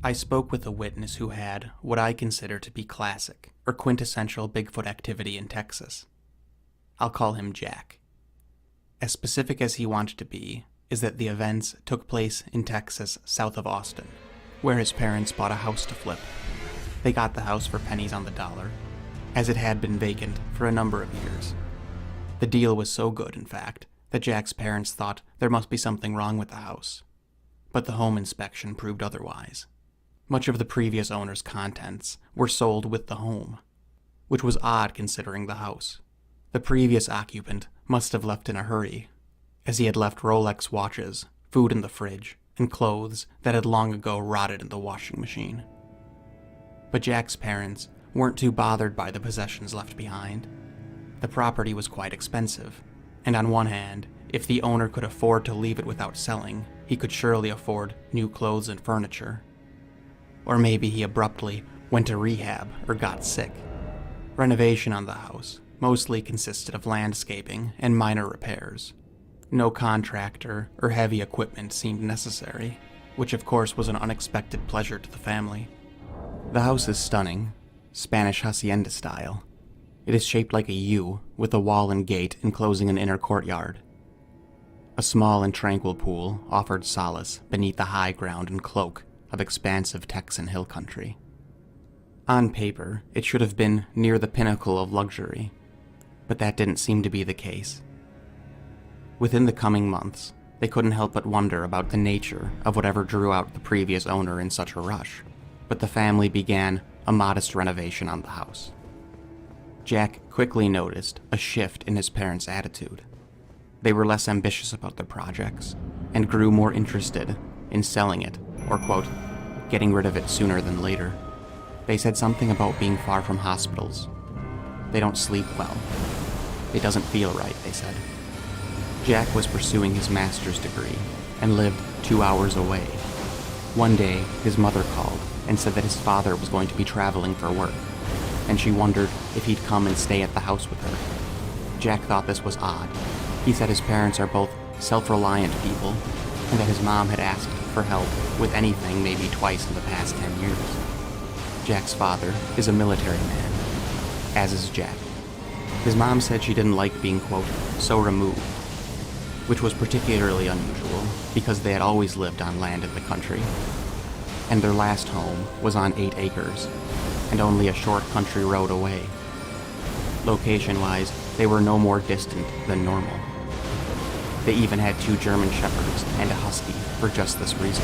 I spoke with a witness who had what I consider to be classic or quintessential Bigfoot activity in Texas. I'll call him Jack. As specific as he wanted to be is that the events took place in Texas south of Austin, where his parents bought a house to flip. They got the house for pennies on the dollar, as it had been vacant for a number of years. The deal was so good, in fact, that Jack's parents thought there must be something wrong with the house. But the home inspection proved otherwise. Much of the previous owner's contents were sold with the home, which was odd considering the house. The previous occupant must have left in a hurry, as he had left Rolex watches, food in the fridge, and clothes that had long ago rotted in the washing machine. But Jack's parents weren't too bothered by the possessions left behind. The property was quite expensive, and on one hand, if the owner could afford to leave it without selling, he could surely afford new clothes and furniture. Or maybe he abruptly went to rehab or got sick. Renovation on the house mostly consisted of landscaping and minor repairs. No contractor or heavy equipment seemed necessary, which of course was an unexpected pleasure to the family. The house is stunning, Spanish hacienda style. It is shaped like a U, with a wall and gate enclosing an inner courtyard. A small and tranquil pool offered solace beneath the high ground and cloak of expansive Texan hill country. On paper, it should have been near the pinnacle of luxury, but that didn't seem to be the case. Within the coming months, they couldn't help but wonder about the nature of whatever drew out the previous owner in such a rush, but the family began a modest renovation on the house. Jack quickly noticed a shift in his parents' attitude. They were less ambitious about their projects, and grew more interested in selling it, or quote, getting rid of it sooner than later. They said something about being far from hospitals. They don't sleep well. It doesn't feel right, they said. Jack was pursuing his master's degree, and lived 2 hours away. One day, his mother called and said that his father was going to be traveling for work, and she wondered if he'd come and stay at the house with her. Jack thought this was odd. He said his parents are both self-reliant people, and that his mom had asked for help with anything maybe twice in the past 10 years. Jack's father is a military man, as is Jack. His mom said she didn't like being, quote, so removed, which was particularly unusual because they had always lived on land in the country, and their last home was on 8 acres, and only a short country road away. Location-wise, they were no more distant than normal. They even had 2 German shepherds and a husky for just this reason.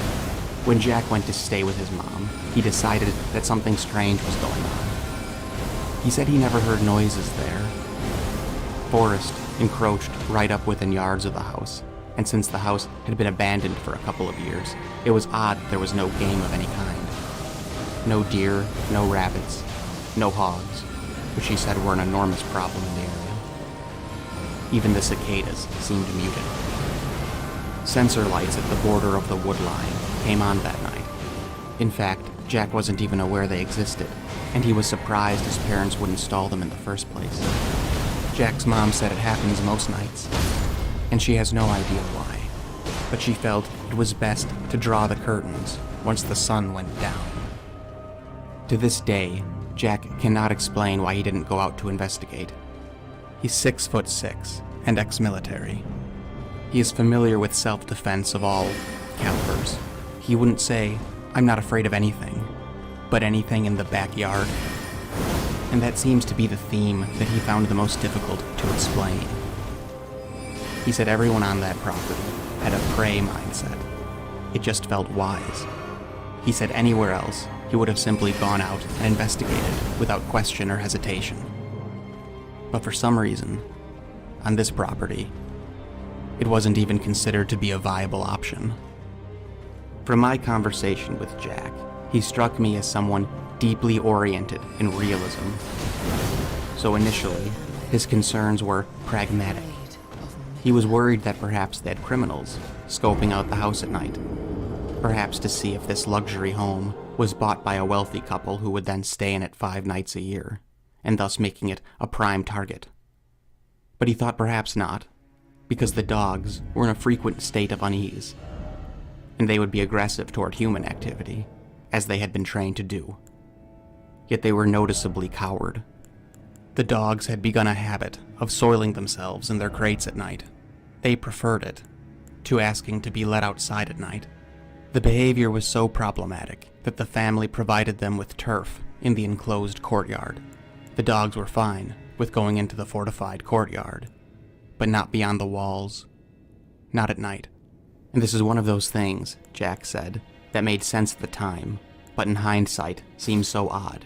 When Jack went to stay with his mom, he decided that something strange was going on. He said he never heard noises there. Forest encroached right up within yards of the house, and since the house had been abandoned for a couple of years, it was odd there was no game of any kind. No deer, no rabbits, no hogs, which he said were an enormous problem in the area. Even the cicadas seemed muted. Sensor lights at the border of the wood line came on that night. In fact, Jack wasn't even aware they existed, and he was surprised his parents would install them in the first place. Jack's mom said it happens most nights, and she has no idea why, but she felt it was best to draw the curtains once the sun went down. To this day, Jack cannot explain why he didn't go out to investigate. He's 6'6" and ex-military. He is familiar with self-defense of all calibers. He wouldn't say, "I'm not afraid of anything," but anything in the backyard. And that seems to be the theme that he found the most difficult to explain. He said everyone on that property had a prey mindset. It just felt wise. He said anywhere else, he would have simply gone out and investigated without question or hesitation. But for some reason, on this property, it wasn't even considered to be a viable option. From my conversation with Jack, he struck me as someone deeply oriented in realism. So initially, his concerns were pragmatic. He was worried that perhaps they had criminals scoping out the house at night, perhaps to see if this luxury home was bought by a wealthy couple who would then stay in it 5 nights a year, and thus making it a prime target. But he thought perhaps not, because the dogs were in a frequent state of unease, and they would be aggressive toward human activity, as they had been trained to do. Yet they were noticeably coward. The dogs had begun a habit of soiling themselves in their crates at night. They preferred it to asking to be let outside at night. The behavior was so problematic that the family provided them with turf in the enclosed courtyard. The dogs were fine with going into the fortified courtyard, but not beyond the walls. Not at night. And this is one of those things, Jack said, that made sense at the time, but in hindsight seems so odd.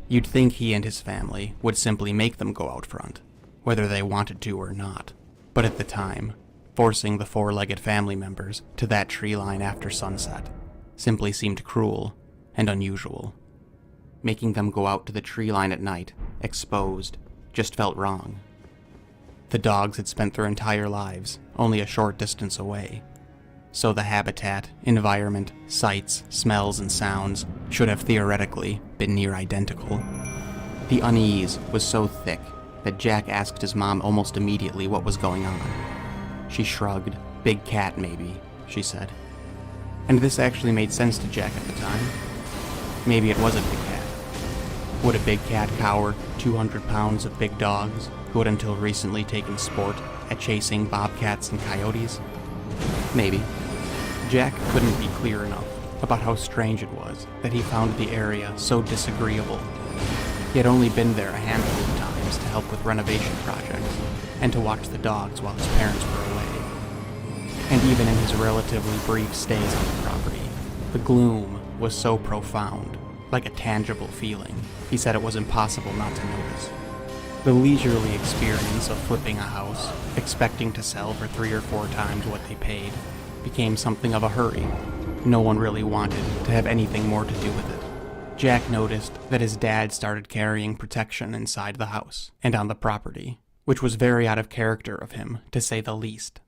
You'd think he and his family would simply make them go out front, whether they wanted to or not. But at the time, forcing the four-legged family members to that tree line after sunset simply seemed cruel and unusual. Making them go out to the tree line at night, exposed, just felt wrong. The dogs had spent their entire lives only a short distance away, so the habitat, environment, sights, smells, and sounds should have theoretically been near identical. The unease was so thick that Jack asked his mom almost immediately what was going on. She shrugged. "Big cat, maybe," she said. And this actually made sense to Jack at the time. Maybe it was a big cat. Would a big cat cower 200 pounds of big dogs who had until recently taken sport at chasing bobcats and coyotes? Maybe. Jack couldn't be clear enough about how strange it was that he found the area so disagreeable. He had only been there a handful of times to help with renovation projects and to watch the dogs while his parents were away. And even in his relatively brief stays on the property, the gloom was so profound, like a tangible feeling, he said it was impossible not to notice. The leisurely experience of flipping a house, expecting to sell for 3 or 4 times what they paid, became something of a hurry. No one really wanted to have anything more to do with it. Jack noticed that his dad started carrying protection inside the house and on the property, which was very out of character of him, to say the least.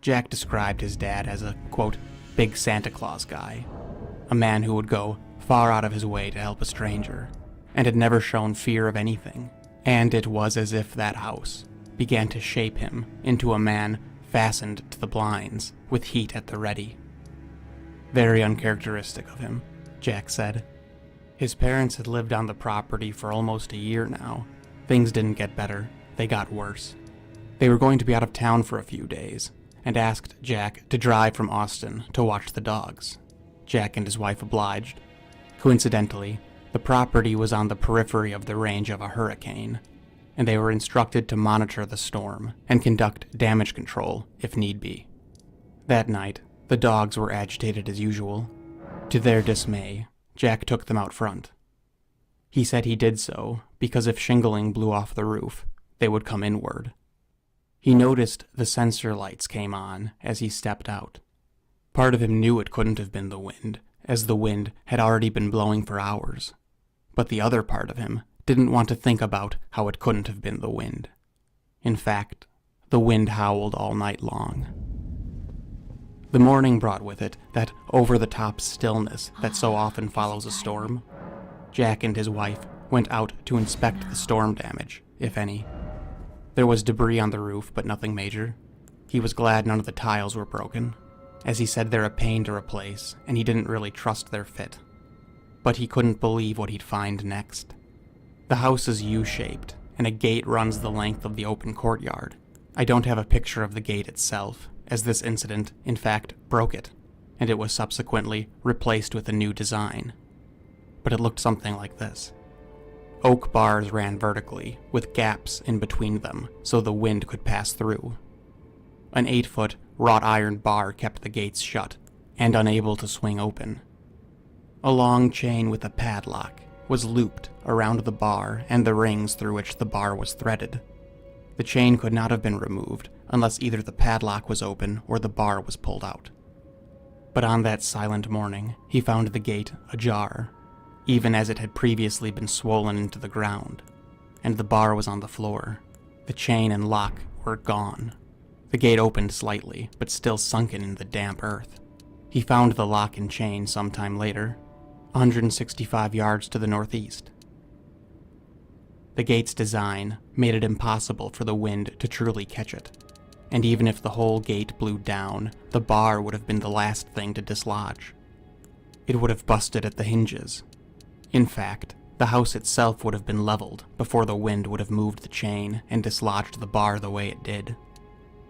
Jack described his dad as a, quote, big Santa Claus guy, a man who would go far out of his way to help a stranger, and had never shown fear of anything. And it was as if that house began to shape him into a man fastened to the blinds with heat at the ready. Very uncharacteristic of him, Jack said. His parents had lived on the property for almost a year now. Things didn't get better, they got worse. They were going to be out of town for a few days, and asked Jack to drive from Austin to watch the dogs. Jack and his wife obliged. Coincidentally, the property was on the periphery of the range of a hurricane, and they were instructed to monitor the storm and conduct damage control if need be. That night, the dogs were agitated as usual. To their dismay, Jack took them out front. He said he did so because if shingling blew off the roof, they would come inward. He noticed the sensor lights came on as he stepped out. Part of him knew it couldn't have been the wind, as the wind had already been blowing for hours. But the other part of him didn't want to think about how it couldn't have been the wind. In fact, the wind howled all night long. The morning brought with it that over-the-top stillness that so often follows a storm. Jack and his wife went out to inspect the storm damage, if any. There was debris on the roof, but nothing major. He was glad none of the tiles were broken, as he said they're a pain to replace, and he didn't really trust their fit. But he couldn't believe what he'd find next. The house is U-shaped, and a gate runs the length of the open courtyard. I don't have a picture of the gate itself, as this incident, in fact, broke it, and it was subsequently replaced with a new design. But it looked something like this. Oak bars ran vertically, with gaps in between them, so the wind could pass through. An 8-foot wrought iron bar kept the gates shut, and unable to swing open. A long chain with a padlock was looped around the bar and the rings through which the bar was threaded. The chain could not have been removed unless either the padlock was open or the bar was pulled out. But on that silent morning, he found the gate ajar, even as it had previously been swollen into the ground, and the bar was on the floor. The chain and lock were gone. The gate opened slightly, but still sunken in the damp earth. He found the lock and chain sometime later, 165 yards to the northeast. The gate's design made it impossible for the wind to truly catch it, and even if the whole gate blew down, the bar would have been the last thing to dislodge. It would have busted at the hinges. In fact, the house itself would have been leveled before the wind would have moved the chain and dislodged the bar the way it did.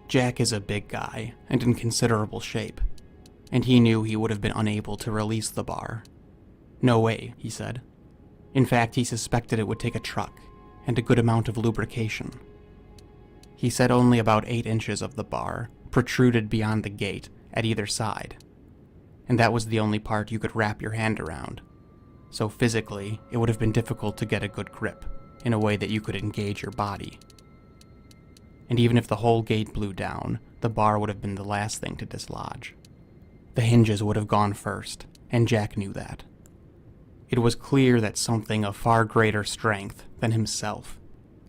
Jack is a big guy and in considerable shape, and he knew he would have been unable to release the bar. No way, he said. In fact, he suspected it would take a truck and a good amount of lubrication. He said only about 8 inches of the bar protruded beyond the gate at either side, and that was the only part you could wrap your hand around, so physically it would have been difficult to get a good grip in a way that you could engage your body. And even if the whole gate blew down, the bar would have been the last thing to dislodge. The hinges would have gone first, and Jack knew that. It was clear that something of far greater strength than himself,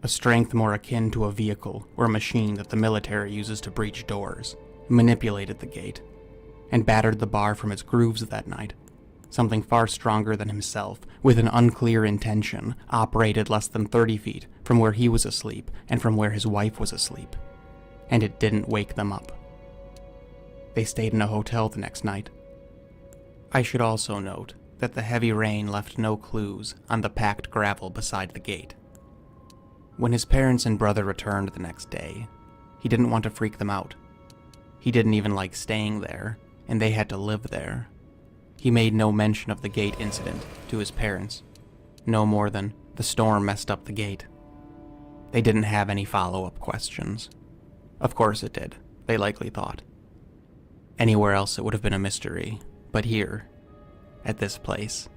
a strength more akin to a vehicle or a machine that the military uses to breach doors, manipulated the gate, and battered the bar from its grooves that night. Something far stronger than himself, with an unclear intention, operated less than 30 feet from where he was asleep and from where his wife was asleep. And it didn't wake them up. They stayed in a hotel the next night. I should also note that the heavy rain left no clues on the packed gravel beside the gate. When his parents and brother returned the next day, he didn't want to freak them out. He didn't even like staying there, and they had to live there. He made no mention of the gate incident to his parents, no more than the storm messed up the gate. They didn't have any follow-up questions. Of course it did, they likely thought. Anywhere else it would have been a mystery, but here, at this place,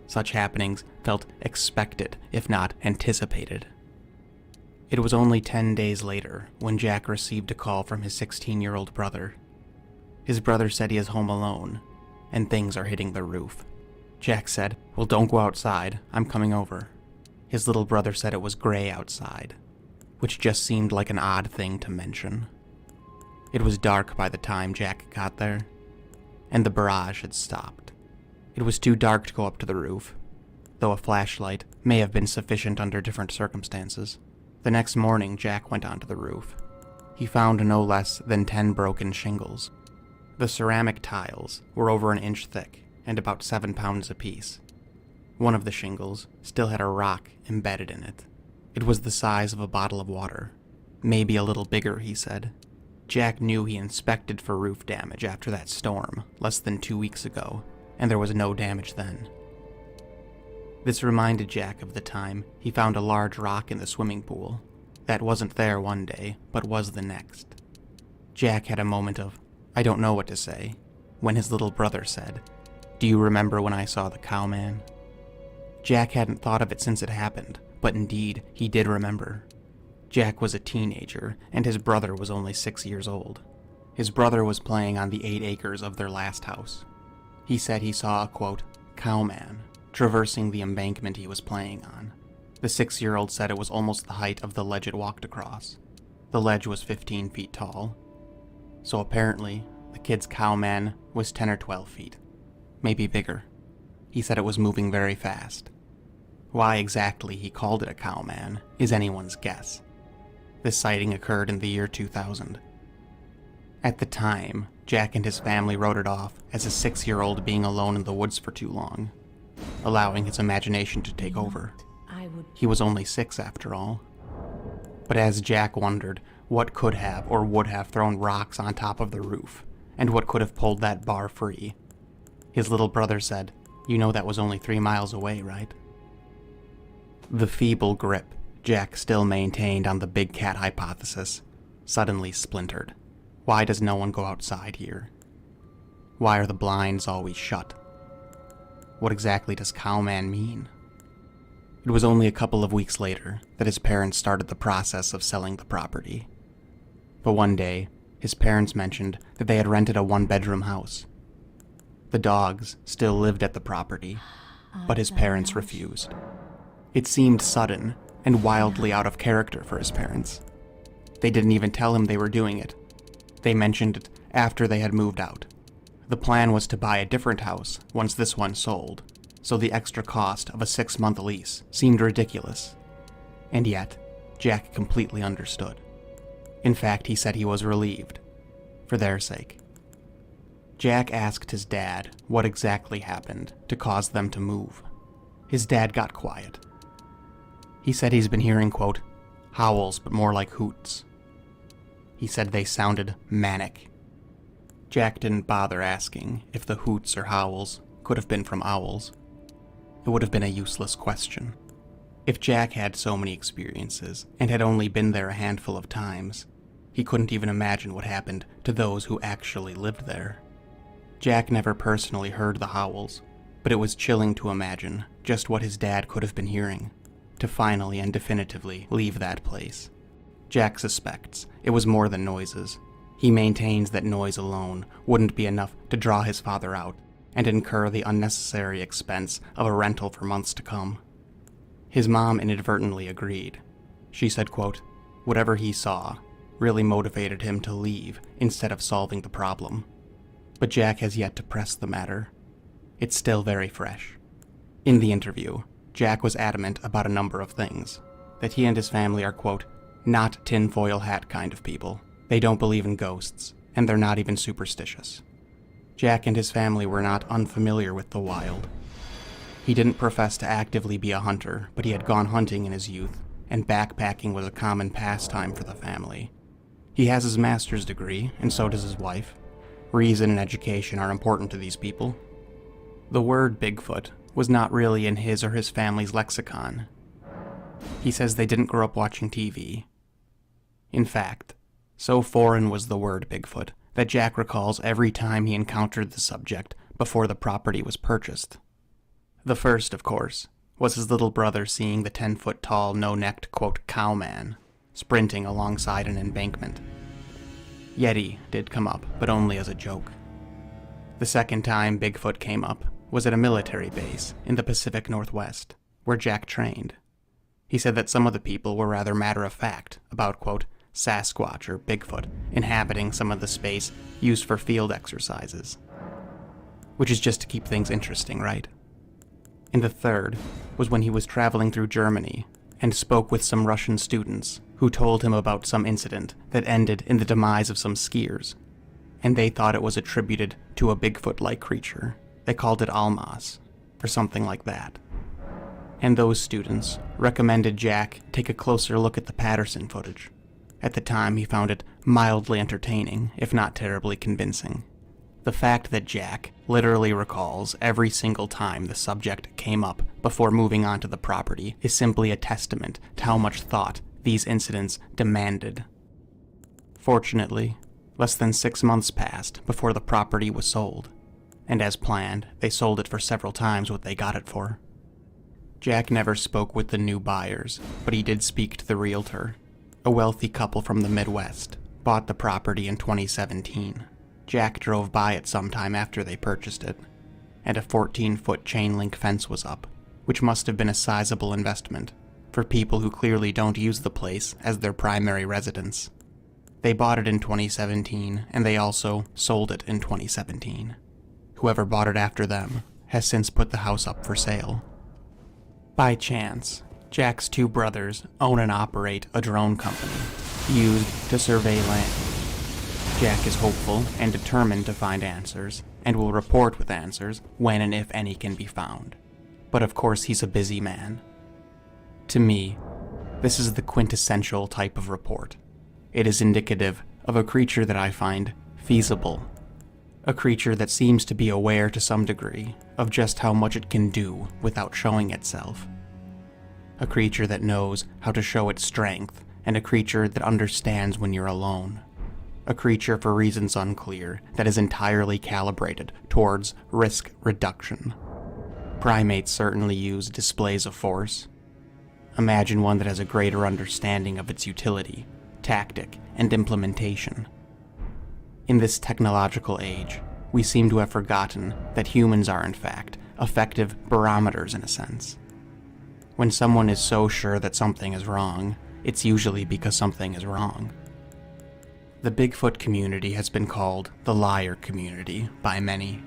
such happenings felt expected, if not anticipated. It was only 10 days later when Jack received a call from his 16-year-old brother. His brother said he is home alone, and things are hitting the roof. Jack said, "Well, don't go outside, I'm coming over." His little brother said it was gray outside, which just seemed like an odd thing to mention. It was dark by the time Jack got there, and the barrage had stopped. It was too dark to go up to the roof, though a flashlight may have been sufficient under different circumstances. The next morning, Jack went onto the roof. He found no less than 10 broken shingles. The ceramic tiles were over an inch thick and about 7 pounds apiece. One of the shingles still had a rock embedded in it. It was the size of a bottle of water, maybe a little bigger, he said. Jack knew he inspected for roof damage after that storm less than 2 weeks ago, and there was no damage then. This reminded Jack of the time he found a large rock in the swimming pool. That wasn't there one day, but was the next. Jack had a moment of, "I don't know what to say," when his little brother said, "Do you remember when I saw the cowman?" Jack hadn't thought of it since it happened, but indeed, he did remember. Jack was a teenager, and his brother was only 6 years old. His brother was playing on the 8 acres of their last house. He said he saw a, quote, cowman, traversing the embankment he was playing on. The 6-year-old said it was almost the height of the ledge it walked across. The ledge was 15 feet tall. So apparently, the kid's cowman was 10 or 12 feet. Maybe bigger. He said it was moving very fast. Why exactly he called it a cowman is anyone's guess. This sighting occurred in the year 2000. At the time, Jack and his family wrote it off as a 6-year-old being alone in the woods for too long, allowing his imagination to take over. He was only 6 after all. But as Jack wondered what could have or would have thrown rocks on top of the roof, and what could have pulled that bar free, his little brother said, "You know that was only 3 miles away, right?" The feeble grip Jack still maintained on the big cat hypothesis suddenly splintered. Why does no one go outside here? Why are the blinds always shut? What exactly does cowman mean? It was only a couple of weeks later that his parents started the process of selling the property. But one day, his parents mentioned that they had rented a 1-bedroom house. The dogs still lived at the property, but his parents refused. It seemed sudden and wildly out of character for his parents. They didn't even tell him they were doing it. They mentioned it after they had moved out. The plan was to buy a different house once this one sold, so the extra cost of a 6-month lease seemed ridiculous. And yet, Jack completely understood. In fact, he said he was relieved, for their sake. Jack asked his dad what exactly happened to cause them to move. His dad got quiet. He said he's been hearing, quote, howls but more like hoots. He said they sounded manic. Jack didn't bother asking if the hoots or howls could have been from owls. It would have been a useless question. If Jack had so many experiences and had only been there a handful of times, he couldn't even imagine what happened to those who actually lived there. Jack never personally heard the howls, but it was chilling to imagine just what his dad could have been hearing, to finally and definitively leave that place. Jack suspects it was more than noises. He maintains that noise alone wouldn't be enough to draw his father out and incur the unnecessary expense of a rental for months to come. His mom inadvertently agreed. She said, quote, whatever he saw really motivated him to leave instead of solving the problem. But Jack has yet to press the matter. It's still very fresh. In the interview, Jack was adamant about a number of things. That he and his family are, quote, not tinfoil hat kind of people. They don't believe in ghosts, and they're not even superstitious. Jack and his family were not unfamiliar with the wild. He didn't profess to actively be a hunter, but he had gone hunting in his youth, and backpacking was a common pastime for the family. He has his master's degree, and so does his wife. Reason and education are important to these people. The word Bigfoot was not really in his or his family's lexicon. He says they didn't grow up watching TV. In fact, so foreign was the word Bigfoot that Jack recalls every time he encountered the subject before the property was purchased. The first, of course, was his little brother seeing the 10-foot-tall, no-necked, quote, cowman sprinting alongside an embankment. Yeti did come up, but only as a joke. The second time Bigfoot came up was at a military base in the Pacific Northwest, where Jack trained. He said that some of the people were rather matter-of-fact about, quote, Sasquatch or Bigfoot inhabiting some of the space used for field exercises. Which is just to keep things interesting, right? And the third was when he was traveling through Germany and spoke with some Russian students who told him about some incident that ended in the demise of some skiers, and they thought it was attributed to a Bigfoot-like creature. They called it Almas, or something like that. And those students recommended Jack take a closer look at the Patterson footage. At the time, he found it mildly entertaining, if not terribly convincing. The fact that Jack literally recalls every single time the subject came up before moving onto the property is simply a testament to how much thought these incidents demanded. Fortunately, less than 6 months passed before the property was sold, and as planned, they sold it for several times what they got it for. Jack never spoke with the new buyers, but he did speak to the realtor. A wealthy couple from the Midwest bought the property in 2017. Jack drove by it sometime after they purchased it, and a 14-foot chain-link fence was up, which must have been a sizable investment for people who clearly don't use the place as their primary residence. They bought it in 2017, and they also sold it in 2017. Whoever bought it after them has since put the house up for sale. By chance, Jack's two brothers own and operate a drone company used to survey land. Jack is hopeful and determined to find answers, and will report with answers when and if any can be found. But of course he's a busy man. To me, this is the quintessential type of report. It is indicative of a creature that I find feasible. A creature that seems to be aware to some degree of just how much it can do without showing itself. A creature that knows how to show its strength, and a creature that understands when you're alone. A creature, for reasons unclear, that is entirely calibrated towards risk reduction. Primates certainly use displays of force. Imagine one that has a greater understanding of its utility, tactic, and implementation. In this technological age, we seem to have forgotten that humans are, in fact, effective barometers in a sense. When someone is so sure that something is wrong, it's usually because something is wrong. The Bigfoot community has been called the liar community by many,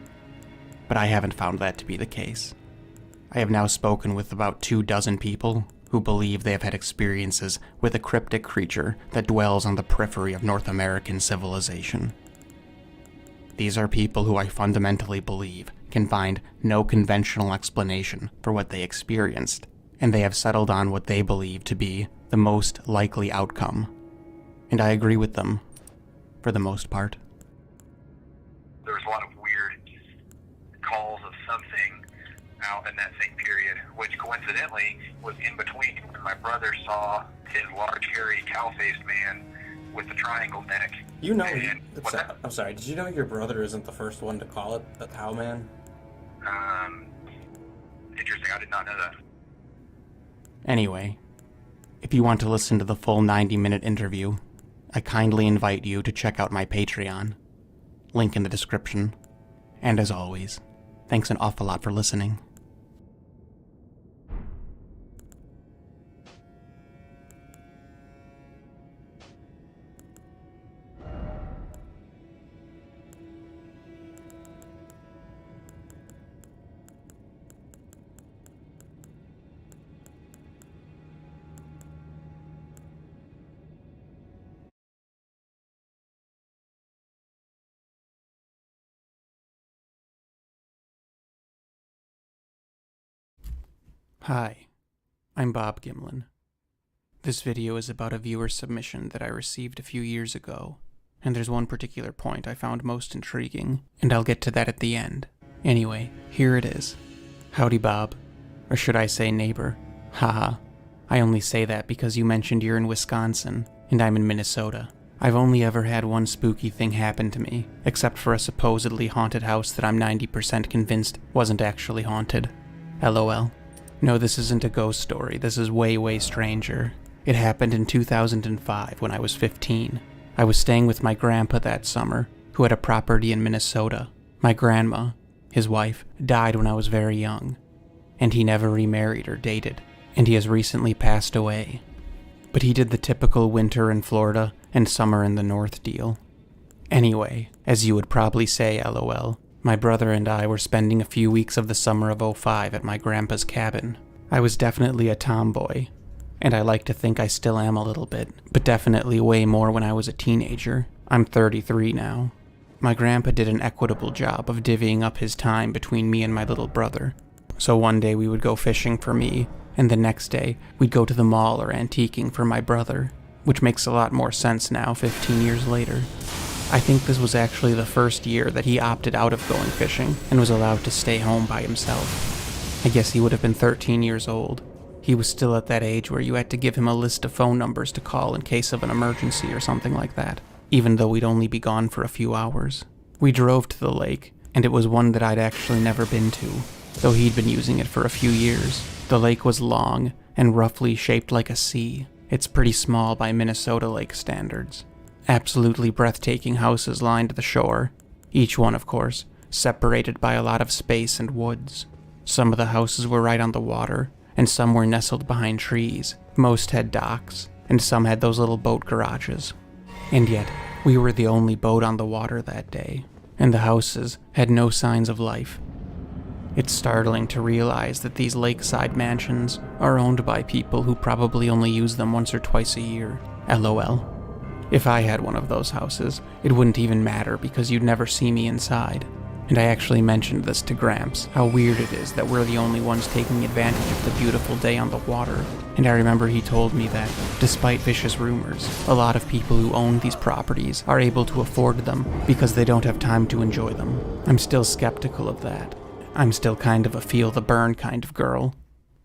but I haven't found that to be the case. I have now spoken with about 24 people who believe they have had experiences with a cryptic creature that dwells on the periphery of North American civilization. These are people who I fundamentally believe can find no conventional explanation for what they experienced, and they have settled on what they believe to be the most likely outcome. And I agree with them, for the most part. There was a lot of weird calls of something out in that same period, which coincidentally was in between when my brother saw his large, hairy, cow-faced man with the triangle neck. You know, I'm sorry, did you know your brother isn't the first one to call it the cow man? Interesting, I did not know that. Anyway, if you want to listen to the full 90-minute interview, I kindly invite you to check out my Patreon. Link in the description. And as always, thanks an awful lot for listening. Hi, I'm Bob Gimlin. This video is about a viewer submission that I received a few years ago, and there's one particular point I found most intriguing, and I'll get to that at the end. Anyway, here it is. Howdy, Bob. Or should I say neighbor? Haha. I only say that because you mentioned you're in Wisconsin, and I'm in Minnesota. I've only ever had one spooky thing happen to me, except for a supposedly haunted house that I'm 90% convinced wasn't actually haunted. LOL. No, this isn't a ghost story. This is way, way stranger. It happened in 2005 when I was 15. I was staying with my grandpa that summer, who had a property in Minnesota. My grandma, his wife, died when I was very young, and he never remarried or dated, and he has recently passed away. But he did the typical winter in Florida and summer in the North deal. Anyway, as you would probably say, LOL, my brother and I were spending a few weeks of the summer of '05 at my grandpa's cabin. I was definitely a tomboy, and I like to think I still am a little bit, but definitely way more when I was a teenager. I'm 33 now. My grandpa did an equitable job of divvying up his time between me and my little brother. So one day we would go fishing for me, and the next day we'd go to the mall or antiquing for my brother, which makes a lot more sense now 15 years later. I think this was actually the first year that he opted out of going fishing and was allowed to stay home by himself. I guess he would have been 13 years old. He was still at that age where you had to give him a list of phone numbers to call in case of an emergency or something like that, even though we'd only be gone for a few hours. We drove to the lake, and it was one that I'd actually never been to, though he'd been using it for a few years. The lake was long and roughly shaped like a C. It's pretty small by Minnesota lake standards. Absolutely breathtaking houses lined the shore, each one, of course, separated by a lot of space and woods. Some of the houses were right on the water, and some were nestled behind trees. Most had docks, and some had those little boat garages. And yet, we were the only boat on the water that day, and the houses had no signs of life. It's startling to realize that these lakeside mansions are owned by people who probably only use them once or twice a year. LOL. If I had one of those houses, it wouldn't even matter because you'd never see me inside. And I actually mentioned this to Gramps, how weird it is that we're the only ones taking advantage of the beautiful day on the water. And I remember he told me that, despite vicious rumors, a lot of people who own these properties are able to afford them because they don't have time to enjoy them. I'm still skeptical of that. I'm still kind of a feel the burn kind of girl.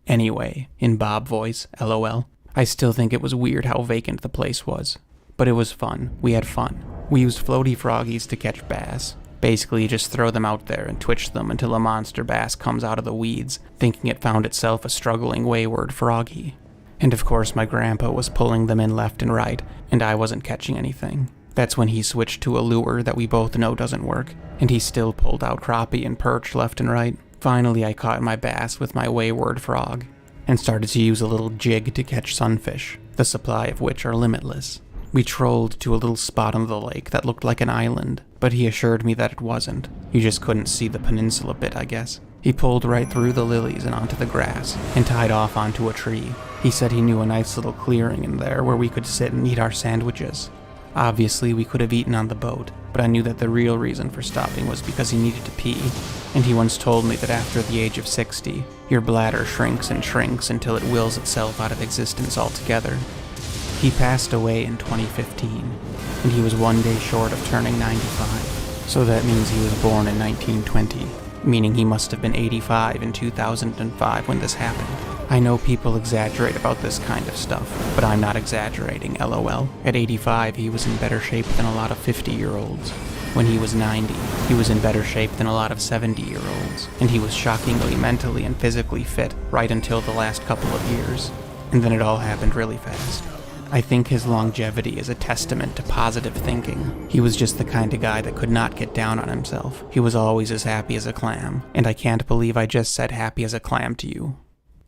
Anyway, in Bob voice, LOL, I still think it was weird how vacant the place was. But it was fun. We had fun. We used floaty froggies to catch bass. Basically, you just throw them out there and twitch them until a monster bass comes out of the weeds, thinking it found itself a struggling wayward froggy. And of course, my grandpa was pulling them in left and right, and I wasn't catching anything. That's when he switched to a lure that we both know doesn't work, and he still pulled out crappie and perch left and right. Finally, I caught my bass with my wayward frog, and started to use a little jig to catch sunfish, the supply of which are limitless. We trolled to a little spot on the lake that looked like an island, but he assured me that it wasn't. You just couldn't see the peninsula bit, I guess. He pulled right through the lilies and onto the grass, and tied off onto a tree. He said he knew a nice little clearing in there where we could sit and eat our sandwiches. Obviously, we could have eaten on the boat, but I knew that the real reason for stopping was because he needed to pee, and he once told me that after the age of 60, your bladder shrinks and shrinks until it wills itself out of existence altogether. He passed away in 2015, and he was one day short of turning 95, so that means he was born in 1920, meaning he must have been 85 in 2005 when this happened. I know people exaggerate about this kind of stuff, but I'm not exaggerating, lol. At 85, he was in better shape than a lot of 50-year-olds. When he was 90, he was in better shape than a lot of 70-year-olds, and he was shockingly mentally and physically fit right until the last couple of years. And then it all happened really fast. I think his longevity is a testament to positive thinking. He was just the kind of guy that could not get down on himself. He was always as happy as a clam, and I can't believe I just said happy as a clam to you.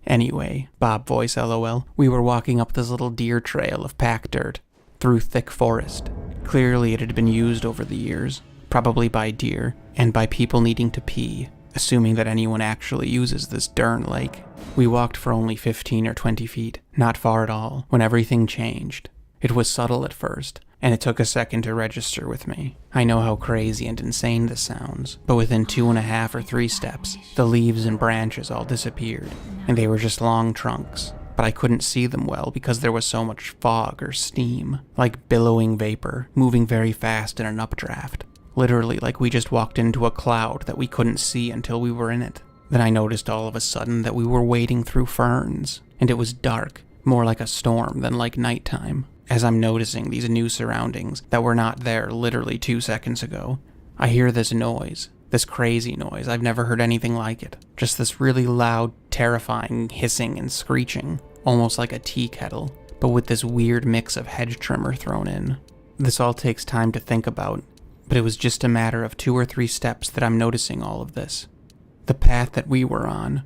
Anyway, Bob voice lol, we were walking up this little deer trail of packed dirt, through thick forest. Clearly it had been used over the years, probably by deer, and by people needing to pee, assuming that anyone actually uses this darn lake. We walked for only 15 or 20 feet, not far at all, when everything changed. It was subtle at first, and it took a second to register with me. I know how crazy and insane this sounds, but within 2.5 or 3 steps, the leaves and branches all disappeared, and they were just long trunks. But I couldn't see them well because there was so much fog or steam, like billowing vapor, moving very fast in an updraft. Literally like we just walked into a cloud that we couldn't see until we were in it. Then I noticed all of a sudden that we were wading through ferns, and it was dark, more like a storm than like nighttime. As I'm noticing these new surroundings that were not there literally 2 seconds ago, I hear this noise, this crazy noise. I've never heard anything like it. Just this really loud, terrifying hissing and screeching, almost like a tea kettle, but with this weird mix of hedge trimmer thrown in. This all takes time to think about, but it was just a matter of 2 or 3 steps that I'm noticing all of this. The path we were on,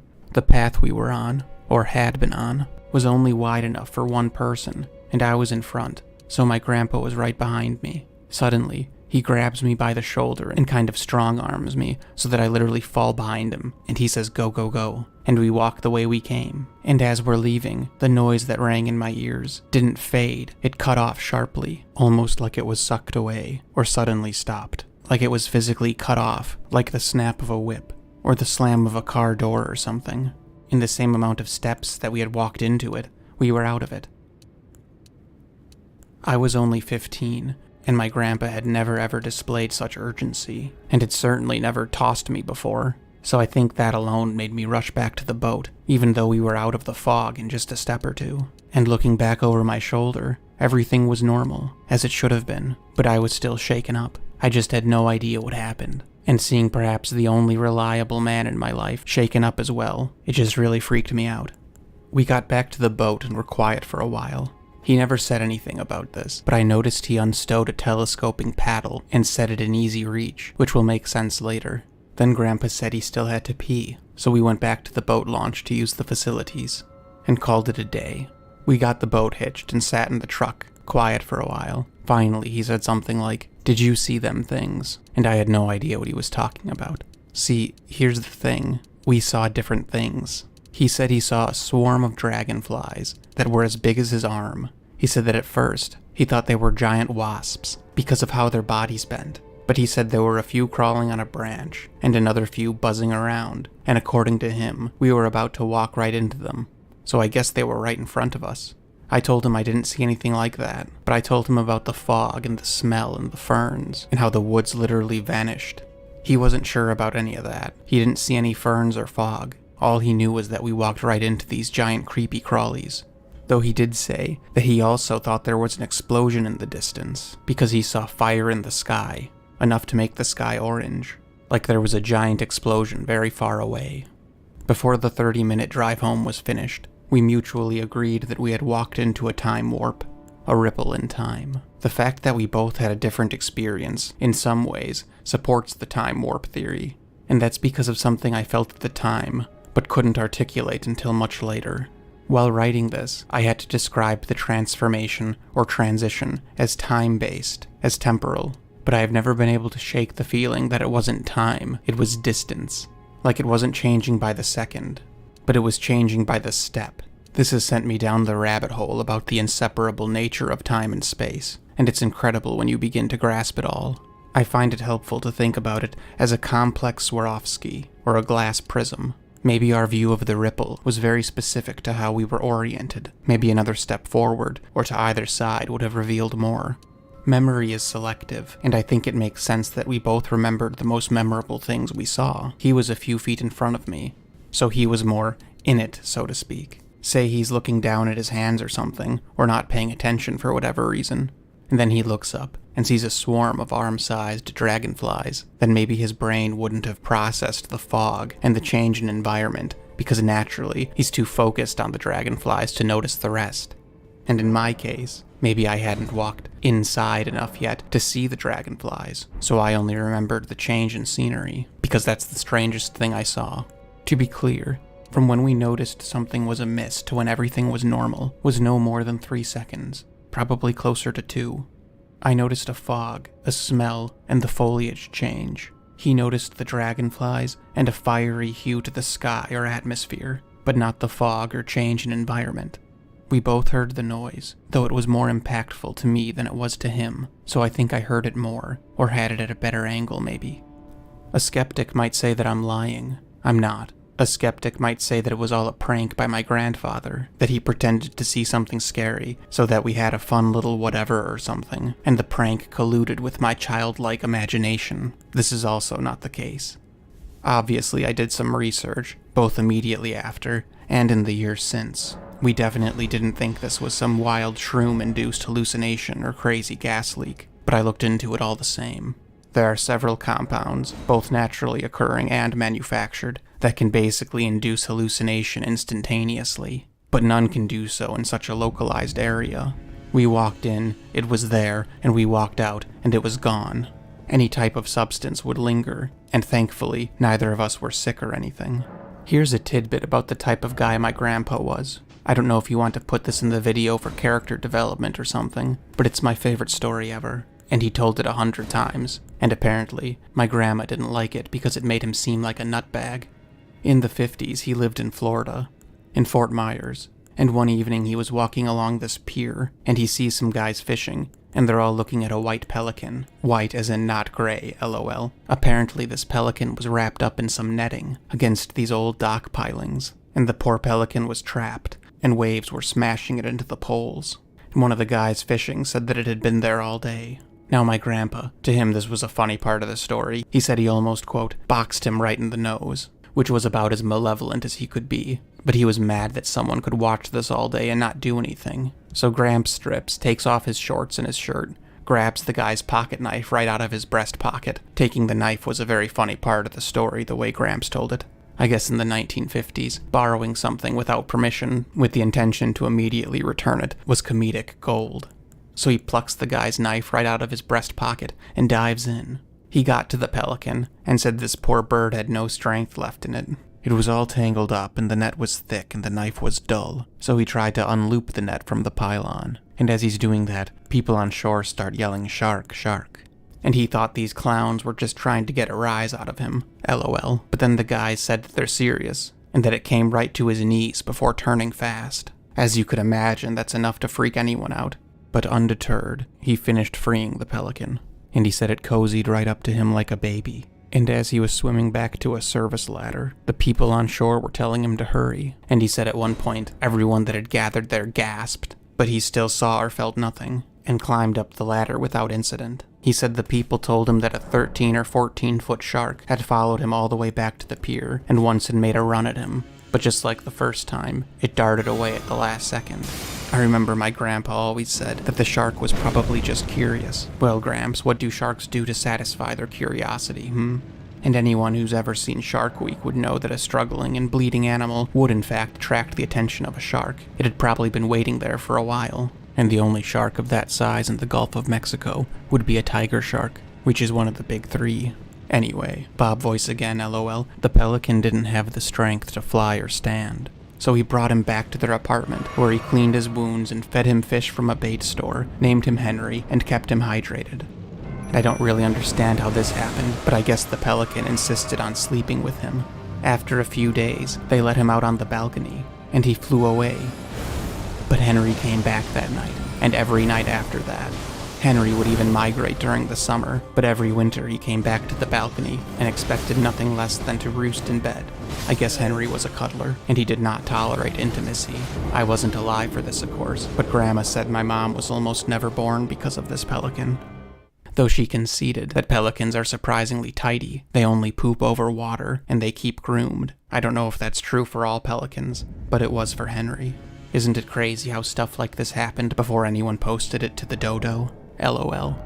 or had been on, was only wide enough for one person, and I was in front, so my grandpa was right behind me. Suddenly, he grabs me by the shoulder and kind of strong arms me so that I literally fall behind him, and he says go, go, go, and we walk the way we came. And as we're leaving, the noise that rang in my ears didn't fade, it cut off sharply, almost like it was sucked away, or suddenly stopped, like it was physically cut off, like the snap of a whip, or the slam of a car door or something. In the same amount of steps that we had walked into it, we were out of it. I was only 15, and my grandpa had never ever displayed such urgency, and had certainly never tossed me before, so I think that alone made me rush back to the boat, even though we were out of the fog in just a step or two. And looking back over my shoulder, everything was normal, as it should have been, but I was still shaken up. I just had no idea what happened, and seeing perhaps the only reliable man in my life shaken up as well, it just really freaked me out. We got back to the boat and were quiet for a while. He never said anything about this, but I noticed he unstowed a telescoping paddle and set it in easy reach, which will make sense later. Then Grandpa said he still had to pee, so we went back to the boat launch to use the facilities, and called it a day. We got the boat hitched and sat in the truck, quiet for a while. Finally, he said something like, "Did you see them things?" And I had no idea what he was talking about. See, here's the thing. We saw different things. He said he saw a swarm of dragonflies that were as big as his arm. He said that at first, he thought they were giant wasps because of how their bodies bent. But he said there were a few crawling on a branch and another few buzzing around, and according to him, we were about to walk right into them. So I guess they were right in front of us. I told him I didn't see anything like that, but I told him about the fog and the smell and the ferns, and how the woods literally vanished. He wasn't sure about any of that. He didn't see any ferns or fog. All he knew was that we walked right into these giant creepy crawlies. Though he did say that he also thought there was an explosion in the distance, because he saw fire in the sky, enough to make the sky orange, like there was a giant explosion very far away. Before the 30-minute drive home was finished, we mutually agreed that we had walked into a time warp, a ripple in time. The fact that we both had a different experience, in some ways, supports the time warp theory, and that's because of something I felt at the time, but couldn't articulate until much later. While writing this, I had to describe the transformation or transition as time-based, as temporal, but I have never been able to shake the feeling that it wasn't time, it was distance. Like it wasn't changing by the second, but it was changing by the step. This has sent me down the rabbit hole about the inseparable nature of time and space, and it's incredible when you begin to grasp it all. I find it helpful to think about it as a complex Swarovski, or a glass prism. Maybe our view of the ripple was very specific to how we were oriented. Maybe another step forward, or to either side, would have revealed more. Memory is selective, and I think it makes sense that we both remembered the most memorable things we saw. He was a few feet in front of me, so he was more in it, so to speak. Say he's looking down at his hands or something, or not paying attention for whatever reason, and then he looks up and sees a swarm of arm-sized dragonflies. Then maybe his brain wouldn't have processed the fog and the change in environment, because naturally he's too focused on the dragonflies to notice the rest. And in my case, maybe I hadn't walked inside enough yet to see the dragonflies, so I only remembered the change in scenery, because that's the strangest thing I saw. To be clear, from when we noticed something was amiss to when everything was normal was no more than 3 seconds, probably closer to 2. I noticed a fog, a smell, and the foliage change. He noticed the dragonflies and a fiery hue to the sky or atmosphere, but not the fog or change in environment. We both heard the noise, though it was more impactful to me than it was to him, so I think I heard it more, or had it at a better angle maybe. A skeptic might say that I'm lying. I'm not. A skeptic might say that it was all a prank by my grandfather, that he pretended to see something scary, so that we had a fun little whatever or something, and the prank colluded with my childlike imagination. This is also not the case. Obviously, I did some research, both immediately after, and in the years since. We definitely didn't think this was some wild shroom-induced hallucination or crazy gas leak, but I looked into it all the same. There are several compounds, both naturally occurring and manufactured, that can basically induce hallucination instantaneously, but none can do so in such a localized area. We walked in, it was there, and we walked out, and it was gone. Any type of substance would linger, and thankfully, neither of us were sick or anything. Here's a tidbit about the type of guy my grandpa was. I don't know if you want to put this in the video for character development or something, but it's my favorite story ever. And he told it 100 times, and apparently, my grandma didn't like it because it made him seem like a nutbag. In the 50s, he lived in Florida, in Fort Myers, and one evening he was walking along this pier, and he sees some guys fishing, and they're all looking at a white pelican. White as in not gray, lol. Apparently this pelican was wrapped up in some netting against these old dock pilings, and the poor pelican was trapped, and waves were smashing it into the poles. And one of the guys fishing said that it had been there all day. Now my grandpa, to him this was a funny part of the story. He said he almost, quote, boxed him right in the nose, which was about as malevolent as he could be. But he was mad that someone could watch this all day and not do anything. So Gramps strips, takes off his shorts and his shirt, grabs the guy's pocket knife right out of his breast pocket. Taking the knife was a very funny part of the story, the way Gramps told it. I guess in the 1950s, borrowing something without permission, with the intention to immediately return it, was comedic gold. So he plucks the guy's knife right out of his breast pocket and dives in. He got to the pelican and said this poor bird had no strength left in it. It was all tangled up and the net was thick and the knife was dull, so he tried to unloop the net from the pylon. And as he's doing that, people on shore start yelling, "Shark, shark." And he thought these clowns were just trying to get a rise out of him, lol. But then the guys said that they're serious, and that it came right to his knees before turning fast. As you could imagine, that's enough to freak anyone out. But undeterred, he finished freeing the pelican, and he said it cozied right up to him like a baby. And as he was swimming back to a service ladder, the people on shore were telling him to hurry, and he said at one point everyone that had gathered there gasped, but he still saw or felt nothing, and climbed up the ladder without incident. He said the people told him that a 13 or 14-foot shark had followed him all the way back to the pier, and once had made a run at him. But just like the first time, it darted away at the last second. I remember my grandpa always said that the shark was probably just curious. Well, Gramps, what do sharks do to satisfy their curiosity, And anyone who's ever seen Shark Week would know that a struggling and bleeding animal would in fact attract the attention of a shark. It had probably been waiting there for a while. And the only shark of that size in the Gulf of Mexico would be a tiger shark, which is one of the big three. Anyway, Bob voice again, lol, the pelican didn't have the strength to fly or stand. So he brought him back to their apartment, where he cleaned his wounds and fed him fish from a bait store, named him Henry, and kept him hydrated. I don't really understand how this happened, but I guess the pelican insisted on sleeping with him. After a few days, they let him out on the balcony, and he flew away. But Henry came back that night, and every night after that. Henry would even migrate during the summer, but every winter he came back to the balcony and expected nothing less than to roost in bed. I guess Henry was a cuddler, and he did not tolerate intimacy. I wasn't alive for this, of course, but Grandma said my mom was almost never born because of this pelican. Though she conceded that pelicans are surprisingly tidy, they only poop over water, and they keep groomed. I don't know if that's true for all pelicans, but it was for Henry. Isn't it crazy how stuff like this happened before anyone posted it to the dodo? LOL.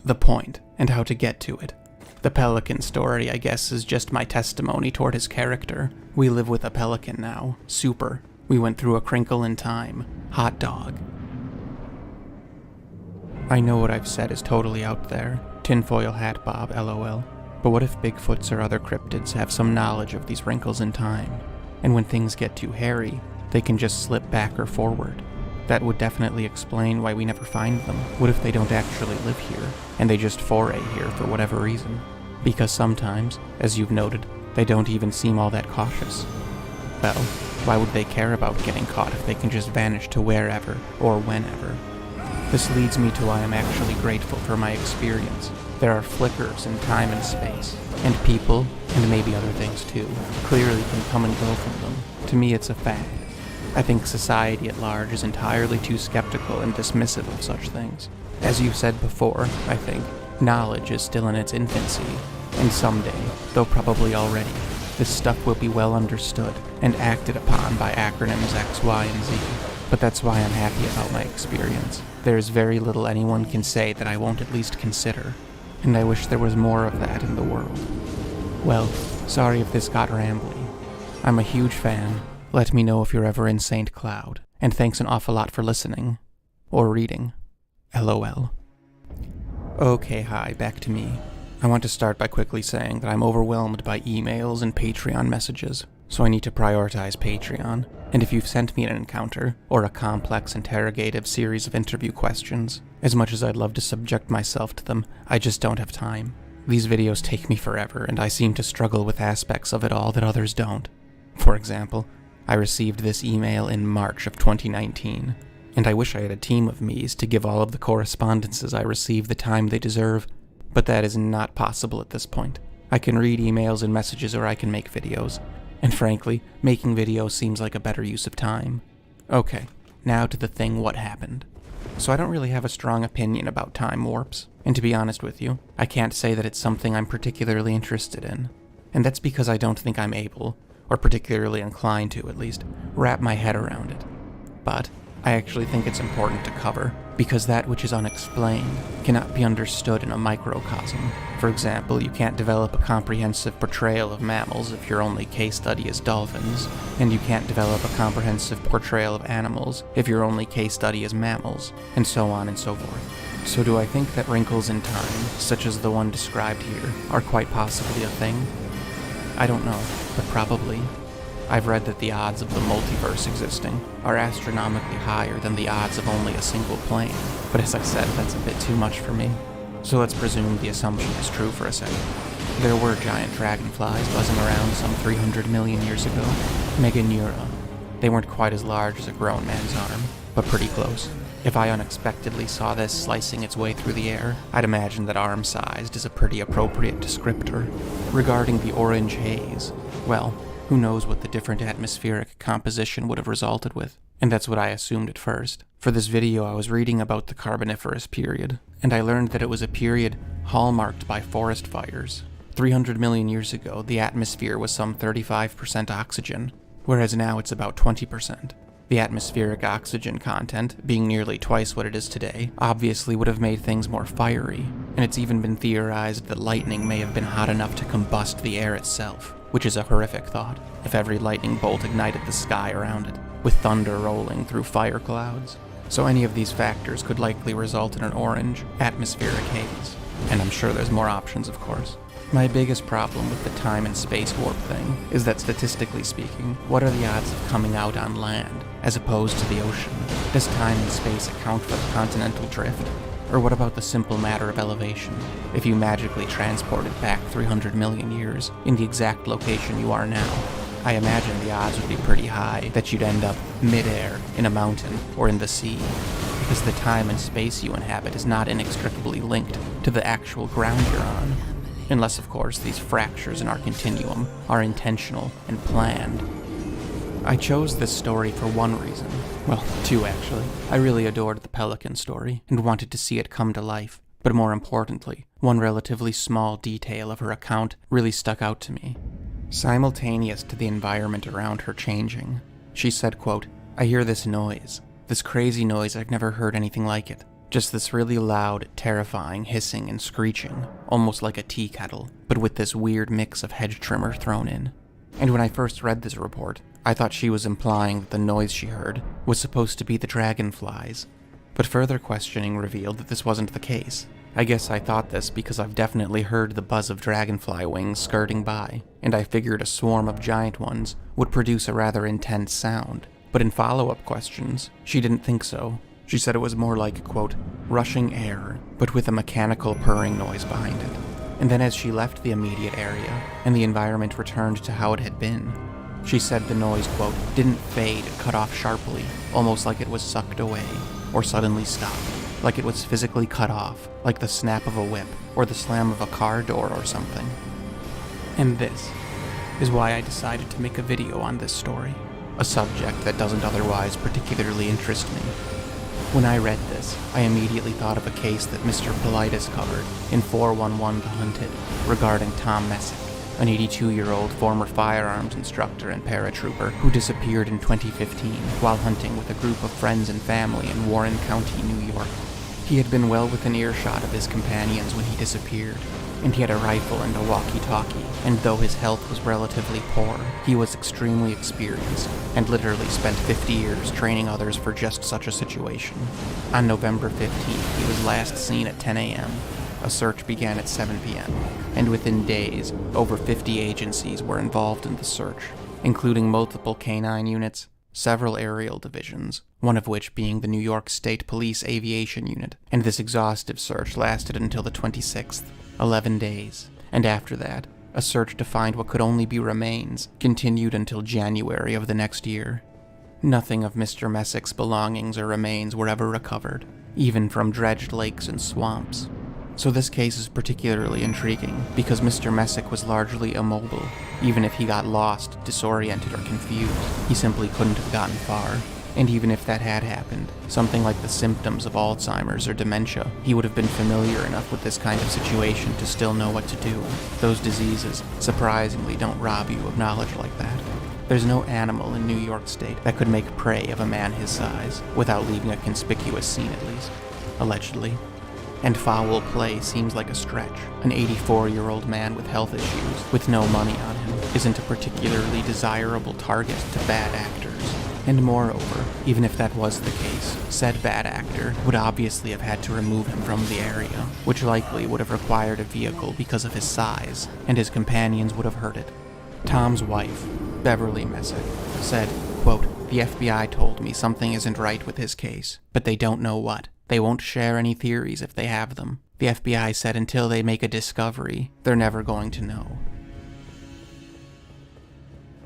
The point, and how to get to it. The pelican story, I guess, is just my testimony toward his character. We live with a pelican now. Super. We went through a crinkle in time. Hot dog. I know what I've said is totally out there. Tinfoil hat Bob, LOL. But what if Bigfoots or other cryptids have some knowledge of these wrinkles in time? And when things get too hairy, they can just slip back or forward. That would definitely explain why we never find them. What if they don't actually live here, and they just foray here for whatever reason? Because sometimes, as you've noted, they don't even seem all that cautious. Well, why would they care about getting caught if they can just vanish to wherever or whenever? This leads me to why I'm actually grateful for my experience. There are flickers in time and space, and people, and maybe other things too, clearly can come and go from them. To me, it's a fact. I think society at large is entirely too skeptical and dismissive of such things. As you said before, I think, knowledge is still in its infancy, and someday, though probably already, this stuff will be well understood and acted upon by acronyms X, Y, and Z. But that's why I'm happy about my experience. There is very little anyone can say that I won't at least consider, and I wish there was more of that in the world. Well, sorry if this got rambling. I'm a huge fan. Let me know if you're ever in St. Cloud, and thanks an awful lot for listening. Or reading. LOL. Okay, hi, back to me. I want to start by quickly saying that I'm overwhelmed by emails and Patreon messages, so I need to prioritize Patreon. And if you've sent me an encounter, or a complex interrogative series of interview questions, as much as I'd love to subject myself to them, I just don't have time. These videos take me forever, and I seem to struggle with aspects of it all that others don't. For example, I received this email in March of 2019, and I wish I had a team of me's to give all of the correspondences I receive the time they deserve, but that is not possible at this point. I can read emails and messages or I can make videos, and frankly, making videos seems like a better use of time. Okay, now to the thing what happened. So I don't really have a strong opinion about time warps, and to be honest with you, I can't say that it's something I'm particularly interested in, and that's because I don't think I'm able, or particularly inclined to at least, wrap my head around it. But I actually think it's important to cover, because that which is unexplained cannot be understood in a microcosm. For example, you can't develop a comprehensive portrayal of mammals if your only case study is dolphins, and you can't develop a comprehensive portrayal of animals if your only case study is mammals, and so on and so forth. So do I think that wrinkles in time, such as the one described here, are quite possibly a thing? I don't know, but probably. I've read that the odds of the multiverse existing are astronomically higher than the odds of only a single plane, but as I said, that's a bit too much for me. So let's presume the assumption is true for a second. There were giant dragonflies buzzing around some 300 million years ago. Meganeura. They weren't quite as large as a grown man's arm, but pretty close. If I unexpectedly saw this slicing its way through the air, I'd imagine that arm-sized is a pretty appropriate descriptor. Regarding the orange haze, well, who knows what the different atmospheric composition would have resulted with, and that's what I assumed at first. For this video I was reading about the Carboniferous period, and I learned that it was a period hallmarked by forest fires. 300 million years ago, the atmosphere was some 35% oxygen, whereas now it's about 20%. The atmospheric oxygen content, being nearly twice what it is today, obviously would have made things more fiery, and it's even been theorized that lightning may have been hot enough to combust the air itself, which is a horrific thought, if every lightning bolt ignited the sky around it, with thunder rolling through fire clouds. So any of these factors could likely result in an orange, atmospheric haze, and I'm sure there's more options, of course. My biggest problem with the time and space warp thing is that statistically speaking, what are the odds of coming out on land, as opposed to the ocean? Does time and space account for the continental drift? Or what about the simple matter of elevation? If you magically transported back 300 million years in the exact location you are now, I imagine the odds would be pretty high that you'd end up mid-air in a mountain or in the sea, because the time and space you inhabit is not inextricably linked to the actual ground you're on. Unless, of course, these fractures in our continuum are intentional and planned. I chose this story for one reason. Well, two actually. I really adored the pelican story and wanted to see it come to life. But more importantly, one relatively small detail of her account really stuck out to me. Simultaneous to the environment around her changing, she said, quote, "I hear this noise. This crazy noise, I've never heard anything like it. Just this really loud, terrifying hissing and screeching, almost like a tea kettle, but with this weird mix of hedge trimmer thrown in." And when I first read this report, I thought she was implying that the noise she heard was supposed to be the dragonflies. But further questioning revealed that this wasn't the case. I guess I thought this because I've definitely heard the buzz of dragonfly wings skirting by, and I figured a swarm of giant ones would produce a rather intense sound. But in follow-up questions, she didn't think so. She said it was more like, quote, rushing air, but with a mechanical purring noise behind it. And then as she left the immediate area, and the environment returned to how it had been, she said the noise, quote, didn't fade, cut off sharply, almost like it was sucked away, or suddenly stopped, like it was physically cut off, like the snap of a whip, or the slam of a car door or something. And this is why I decided to make a video on this story, a subject that doesn't otherwise particularly interest me. When I read this, I immediately thought of a case that Mr. Politis covered in 411 The Hunted regarding Tom Messick, an 82-year-old former firearms instructor and paratrooper who disappeared in 2015 while hunting with a group of friends and family in Warren County, New York. He had been well within earshot of his companions when he disappeared, and he had a rifle and a walkie-talkie, and though his health was relatively poor, he was extremely experienced, and literally spent 50 years training others for just such a situation. On November 15th, he was last seen at 10 a.m. A search began at 7 p.m., and within days, over 50 agencies were involved in the search, including multiple canine units, several aerial divisions, one of which being the New York State Police Aviation Unit, and this exhaustive search lasted until the 26th, 11 days, and after that, a search to find what could only be remains continued until January of the next year. Nothing of Mr. Messick's belongings or remains were ever recovered, even from dredged lakes and swamps. So this case is particularly intriguing because Mr. Messick was largely immobile. Even if he got lost, disoriented, or confused, he simply couldn't have gotten far. And even if that had happened, something like the symptoms of Alzheimer's or dementia, he would have been familiar enough with this kind of situation to still know what to do. Those diseases, surprisingly, don't rob you of knowledge like that. There's no animal in New York State that could make prey of a man his size, without leaving a conspicuous scene at least. Allegedly. And foul play seems like a stretch. An 84-year-old man with health issues, with no money on him, isn't a particularly desirable target to bad actors. And moreover, even if that was the case, said bad actor would obviously have had to remove him from the area, which likely would have required a vehicle because of his size, and his companions would have heard it. Tom's wife, Beverly Messick, said, quote, "The FBI told me something isn't right with his case, but they don't know what. They won't share any theories if they have them. The FBI said until they make a discovery, they're never going to know."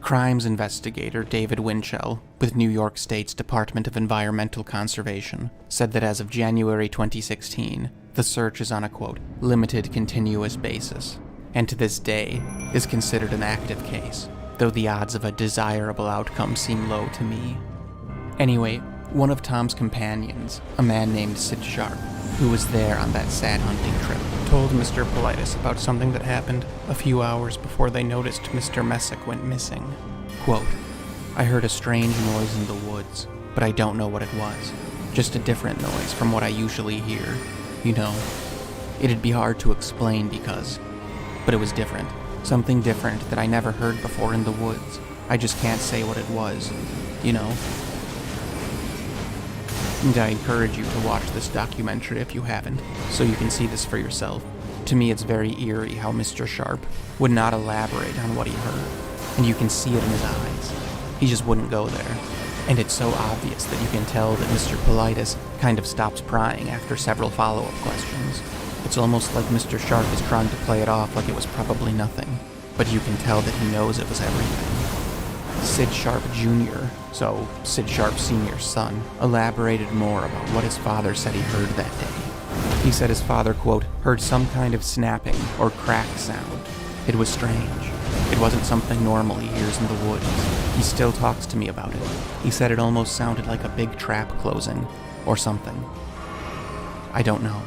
Crimes investigator David Winchell, with New York State's Department of Environmental Conservation, said that as of January 2016, the search is on a, quote, limited continuous basis, and to this day is considered an active case, though the odds of a desirable outcome seem low to me. Anyway, one of Tom's companions, a man named Sid Sharp, who was there on that sad hunting trip, told Mr. Politis about something that happened a few hours before they noticed Mr. Messick went missing. Quote, "I heard a strange noise in the woods, but I don't know what it was. Just a different noise from what I usually hear. You know, it'd be hard to explain but it was different. Something different that I never heard before in the woods. I just can't say what it was, you know." And I encourage you to watch this documentary if you haven't, so you can see this for yourself. To me, it's very eerie how Mr. Sharp would not elaborate on what he heard, and you can see it in his eyes. He just wouldn't go there. And it's so obvious that you can tell that Mr. Politis kind of stops prying after several follow-up questions. It's almost like Mr. Sharp is trying to play it off like it was probably nothing, but you can tell that he knows it was everything. Sid Sharp Jr., so Sid Sharp Sr.'s son, elaborated more about what his father said he heard that day. He said his father, quote, heard some kind of snapping or crack sound. It was strange. It wasn't something normal he hears in the woods. He still talks to me about it. He said it almost sounded like a big trap closing, or something. I don't know.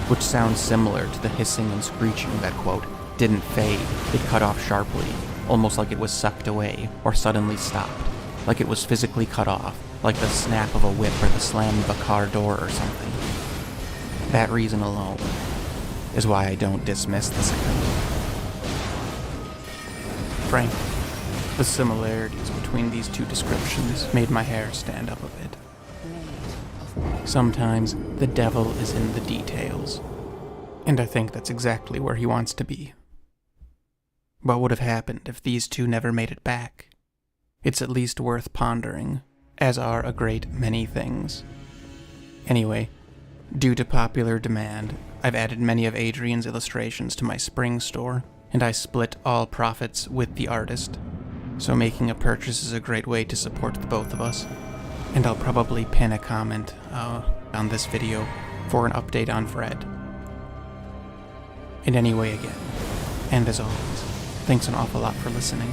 Which sounds similar to the hissing and screeching that, quote, didn't fade. It cut off sharply, almost like it was sucked away, or suddenly stopped. Like it was physically cut off, like the snap of a whip or the slam of a car door or something. That reason alone is why I don't dismiss the sound. Frankly, the similarities between these two descriptions made my hair stand up a bit. Sometimes the devil is in the details, and I think that's exactly where he wants to be. What would have happened if these two never made it back? It's at least worth pondering, as are a great many things. Anyway, due to popular demand, I've added many of Adrian's illustrations to my spring store, and I split all profits with the artist. So making a purchase is a great way to support the both of us. And I'll probably pin a comment on this video for an update on Fred. And anyway again, and as always, thanks an awful lot for listening.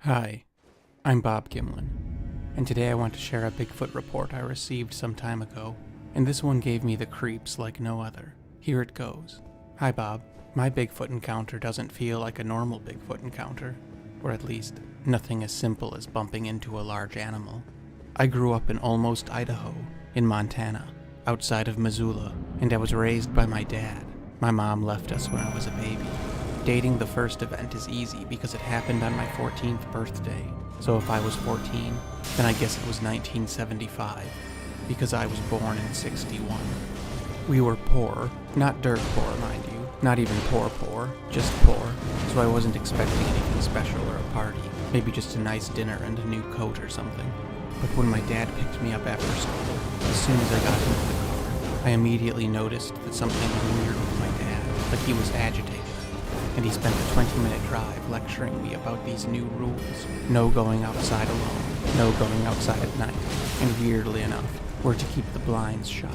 Hi, I'm Bob Gimlin, and today I want to share a Bigfoot report I received some time ago, and this one gave me the creeps like no other. Here it goes. Hi Bob, my Bigfoot encounter doesn't feel like a normal Bigfoot encounter, or at least nothing as simple as bumping into a large animal. I grew up in almost Idaho, in Montana, outside of Missoula, and I was raised by my dad. My mom left us when I was a baby. Dating the first event is easy because it happened on my 14th birthday, so if I was 14, then I guess it was 1975, because I was born in 61. We were poor, not dirt poor, mind you, not even poor, just poor, so I wasn't expecting anything special or a party, maybe just a nice dinner and a new coat or something. But when my dad picked me up after school, as soon as I got into the car, I immediately noticed that something was weird with my dad, like he was agitated. And he spent a 20-minute drive lecturing me about these new rules. No going outside alone, no going outside at night, and weirdly enough, we're to keep the blinds shut.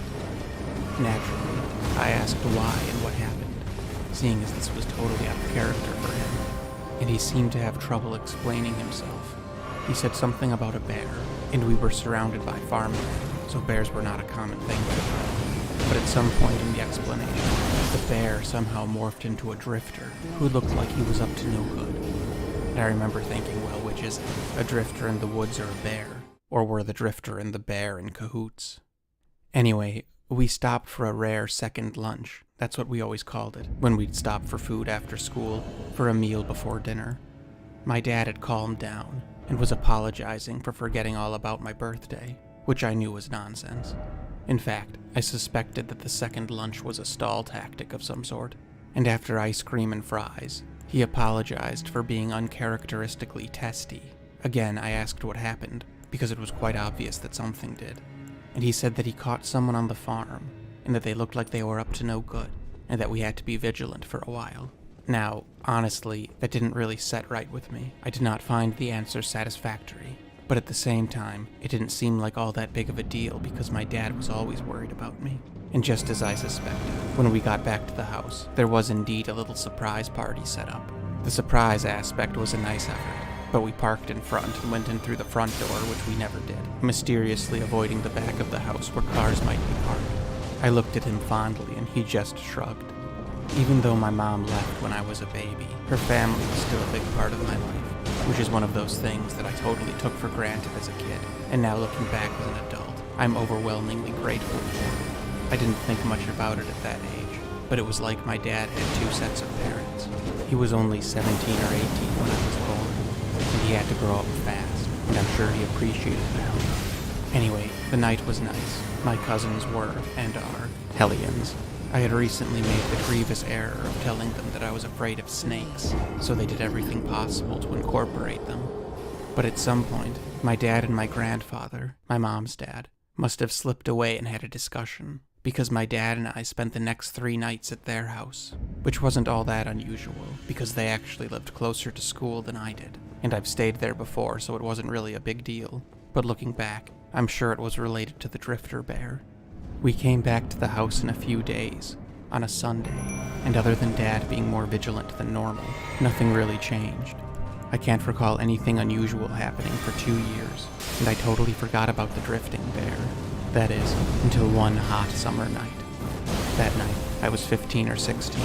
Naturally, I asked why and what happened, seeing as this was totally out of character for him, and he seemed to have trouble explaining himself. He said something about a bear, and we were surrounded by farmland, so bears were not a common thing there. But at some point in the explanation, the bear somehow morphed into a drifter who looked like he was up to no good. And I remember thinking, well, which is it? A drifter in the woods or a bear? Or were the drifter and the bear in cahoots? Anyway, we stopped for a rare second lunch. That's what we always called it, when we'd stop for food after school, for a meal before dinner. My dad had calmed down and was apologizing for forgetting all about my birthday, which I knew was nonsense. In fact, I suspected that the second lunch was a stall tactic of some sort. and after ice cream and fries, he apologized for being uncharacteristically testy. Again, I asked what happened, because it was quite obvious that something did. And he said that he caught someone on the farm, and that they looked like they were up to no good, and that we had to be vigilant for a while. Now, honestly, that didn't really set right with me. I did not find the answer satisfactory. But at the same time, it didn't seem like all that big of a deal because my dad was always worried about me. And just as I suspected, when we got back to the house, there was indeed a little surprise party set up. The surprise aspect was a nice effort, but we parked in front and went in through the front door, which we never did, mysteriously avoiding the back of the house where cars might be parked. I looked at him fondly and he just shrugged. Even though my mom left when I was a baby, her family was still a big part of my life, which is one of those things that I totally took for granted as a kid, and now looking back as an adult, I'm overwhelmingly grateful for. I didn't think much about it at that age, but it was like my dad had two sets of parents. He was only 17 or 18 when I was born, and he had to grow up fast, and I'm sure he appreciated that. Anyway, the night was nice. My cousins were, and are, hellions. I had recently made the grievous error of telling them that I was afraid of snakes, so they did everything possible to incorporate them. But at some point, my dad and my grandfather, my mom's dad, must have slipped away and had a discussion, because my dad and I spent the next 3 nights at their house, which wasn't all that unusual, because they actually lived closer to school than I did, and I've stayed there before, so it wasn't really a big deal. But looking back, I'm sure it was related to the drifter bear. We came back to the house in a few days, on a Sunday, and other than Dad being more vigilant than normal, nothing really changed. I can't recall anything unusual happening for 2 years, and I totally forgot about the drifting bear. That is, until one hot summer night. That night, I was 15 or 16,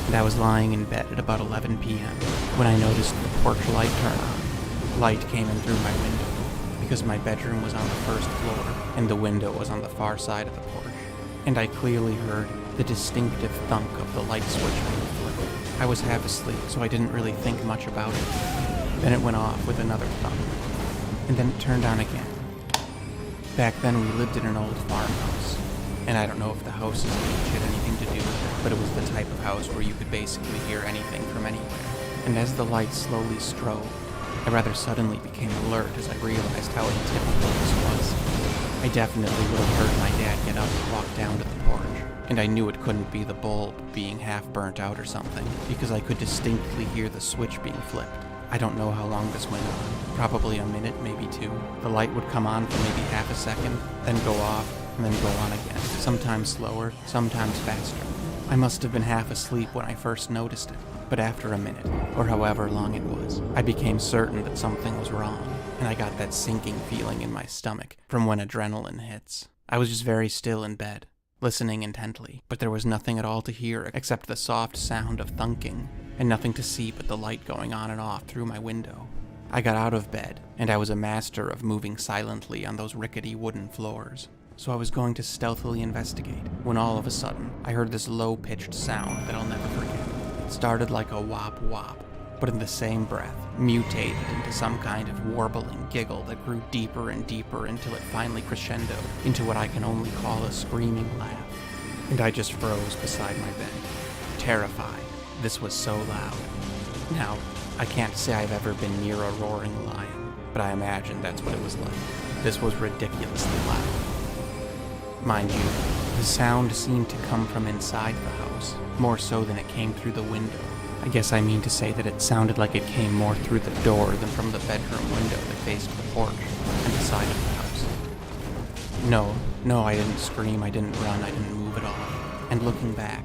and I was lying in bed at about 11 p.m. when I noticed the porch light turn on. Light came in through my window, because my bedroom was on the first floor, and the window was on the far side of the porch. And I clearly heard the distinctive thunk of the light switch being flipped. I was half asleep, so I didn't really think much about it. Then it went off with another thump, and then it turned on again. Back then we lived in an old farmhouse, and I don't know if the house's age had anything to do with it, but it was the type of house where you could basically hear anything from anywhere. And as the light slowly strobed, I rather suddenly became alert as I realized how atypical this was. I definitely would have heard my dad get up and walk down to the porch, and I knew it couldn't be the bulb being half burnt out or something, because I could distinctly hear the switch being flipped. I don't know how long this went on, probably a minute, maybe 2. The light would come on for maybe half a second, then go off, and then go on again, sometimes slower, sometimes faster. I must have been half asleep when I first noticed it, but after a minute, or however long it was, I became certain that something was wrong, and I got that sinking feeling in my stomach from when adrenaline hits. I was just very still in bed, listening intently, but there was nothing at all to hear except the soft sound of thunking, and nothing to see but the light going on and off through my window. I got out of bed, and I was a master of moving silently on those rickety wooden floors. So I was going to stealthily investigate, when all of a sudden, I heard this low-pitched sound that I'll never forget. It started like a wop-wop, but in the same breath, mutated into some kind of warbling giggle that grew deeper and deeper until it finally crescendoed into what I can only call a screaming laugh. And I just froze beside my bed, terrified. This was so loud. Now, I can't say I've ever been near a roaring lion, but I imagine that's what it was like. This was ridiculously loud. Mind you, the sound seemed to come from inside the house, more so than it came through the window. I guess I mean to say that it sounded like it came more through the door than from the bedroom window that faced the porch and the side of the house. No, I didn't scream, I didn't run, I didn't move at all. And looking back,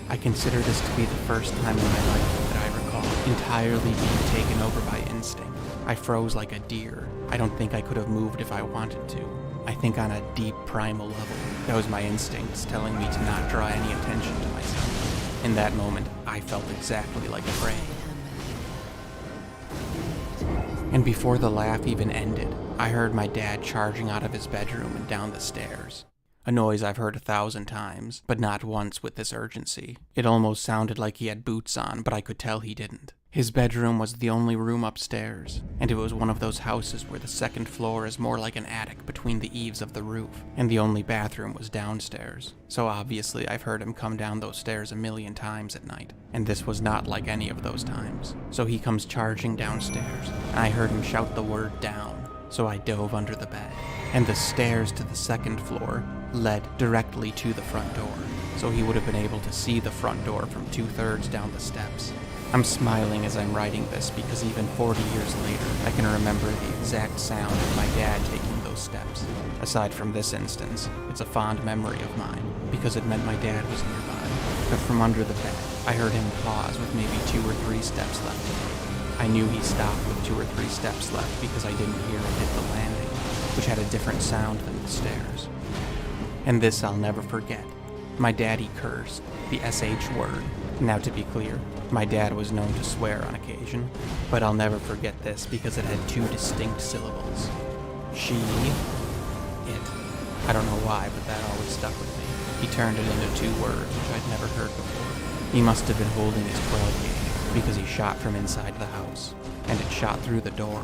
I consider this to be the first time in my life that I recall entirely being taken over by instinct. I froze like a deer. I don't think I could have moved if I wanted to. I think on a deep primal level, that was my instincts telling me to not draw any attention to myself. In that moment, I felt exactly like prey. And before the laugh even ended, I heard my dad charging out of his bedroom and down the stairs. A noise I've heard 1,000 times, but not once with this urgency. It almost sounded like he had boots on, but I could tell he didn't. His bedroom was the only room upstairs, and it was one of those houses where the second floor is more like an attic between the eaves of the roof, and the only bathroom was downstairs. So obviously I've heard him come down those stairs a million times at night, and this was not like any of those times. So he comes charging downstairs, and I heard him shout the word down, so I dove under the bed. And the stairs to the second floor led directly to the front door, so he would have been able to see the front door from 2/3 down the steps. I'm smiling as I'm writing this because even 40 years later, I can remember the exact sound of my dad taking those steps. Aside from this instance, it's a fond memory of mine because it meant my dad was nearby. But from under the bed, I heard him pause with maybe 2 or 3 steps left. I knew he stopped with 2 or 3 steps left because I didn't hear him hit the landing, which had a different sound than the stairs. And this I'll never forget. My daddy cursed, the SH word. Now to be clear, my dad was known to swear on occasion, but I'll never forget this because it had 2 distinct syllables. She, it. I don't know why, but that always stuck with me. He turned it into 2 words, which I'd never heard before. He must have been holding his 12 gauge because he shot from inside the house, and it shot through the door.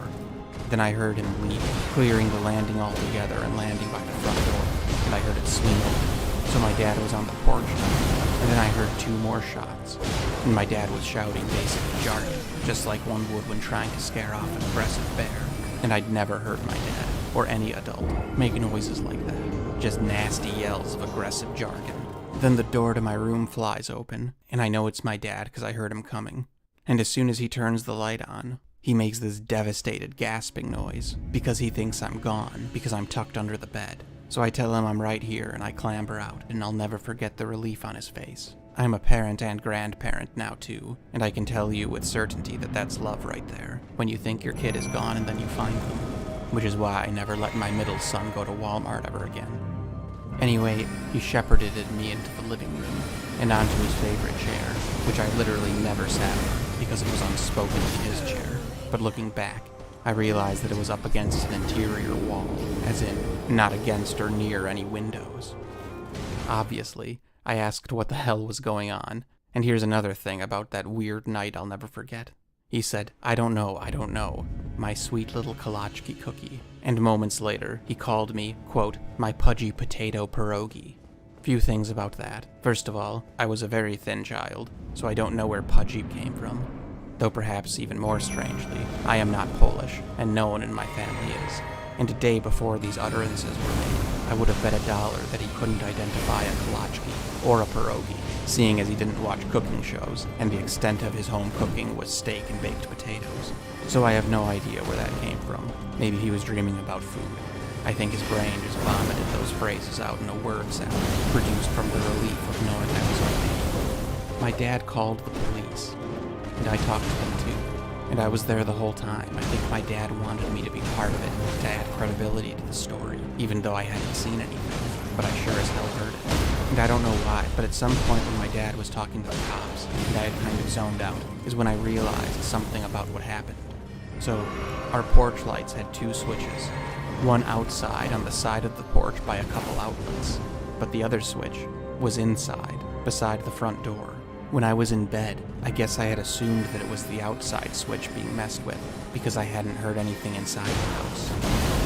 Then I heard him leave, clearing the landing altogether and landing by the front door, and I heard it swing open. So my dad was on the porch now, and then I heard 2 more shots, and my dad was shouting basic jargon, just like one would when trying to scare off an aggressive bear. And I'd never heard my dad, or any adult, make noises like that, just nasty yells of aggressive jargon. Then the door to my room flies open, and I know it's my dad because I heard him coming. And as soon as he turns the light on, he makes this devastated gasping noise, because he thinks I'm gone, because I'm tucked under the bed. So I tell him I'm right here and I clamber out, and I'll never forget the relief on his face. I'm a parent and grandparent now too, and I can tell you with certainty that that's love right there, when you think your kid is gone and then you find them. Which is why I never let my middle son go to Walmart ever again. Anyway, he shepherded me into the living room, and onto his favorite chair, which I literally never sat on, because it was unspokenly his chair. But looking back, I realized that it was up against an interior wall, as in, not against or near any windows. Obviously, I asked what the hell was going on, and here's another thing about that weird night I'll never forget. He said, I don't know, my sweet little kolachki cookie. And moments later, he called me, quote, my pudgy potato pierogi. Few things about that. First of all, I was a very thin child, so I don't know where pudgy came from. Though perhaps even more strangely, I am not Polish, and no one in my family is. And a day before these utterances were made, I would have bet $1 that he couldn't identify a kolachki or a pierogi, seeing as he didn't watch cooking shows, and the extent of his home cooking was steak and baked potatoes. So I have no idea where that came from. Maybe he was dreaming about food. I think his brain just vomited those phrases out in a word salad, produced from the relief of knowing I was okay. My dad called the police, and I talked to them too. And I was there the whole time. I think my dad wanted me to be part of it, to add credibility to the story, even though I hadn't seen anything. But I sure as hell heard it. And I don't know why, but at some point when my dad was talking to the cops, and I had kind of zoned out, is when I realized something about what happened. So, our porch lights had 2 switches. One outside on the side of the porch by a couple outlets, but the other switch was inside, beside the front door. When I was in bed, I guess I had assumed that it was the outside switch being messed with, because I hadn't heard anything inside the house.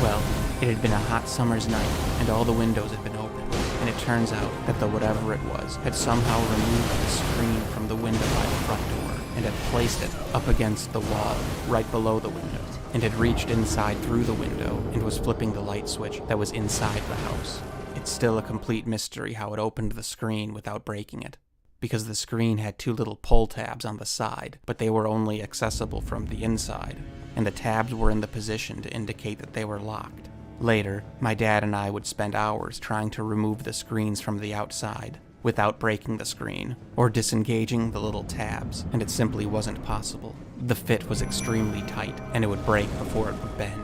Well, it had been a hot summer's night, and all the windows had been open, and it turns out that the whatever it was had somehow removed the screen from the window by the front door, and had placed it up against the wall, right below the window, and had reached inside through the window, and was flipping the light switch that was inside the house. It's still a complete mystery how it opened the screen without breaking it, because the screen had 2 little pull tabs on the side, but they were only accessible from the inside, and the tabs were in the position to indicate that they were locked. Later, my dad and I would spend hours trying to remove the screens from the outside, without breaking the screen, or disengaging the little tabs, and it simply wasn't possible. The fit was extremely tight, and it would break before it would bend.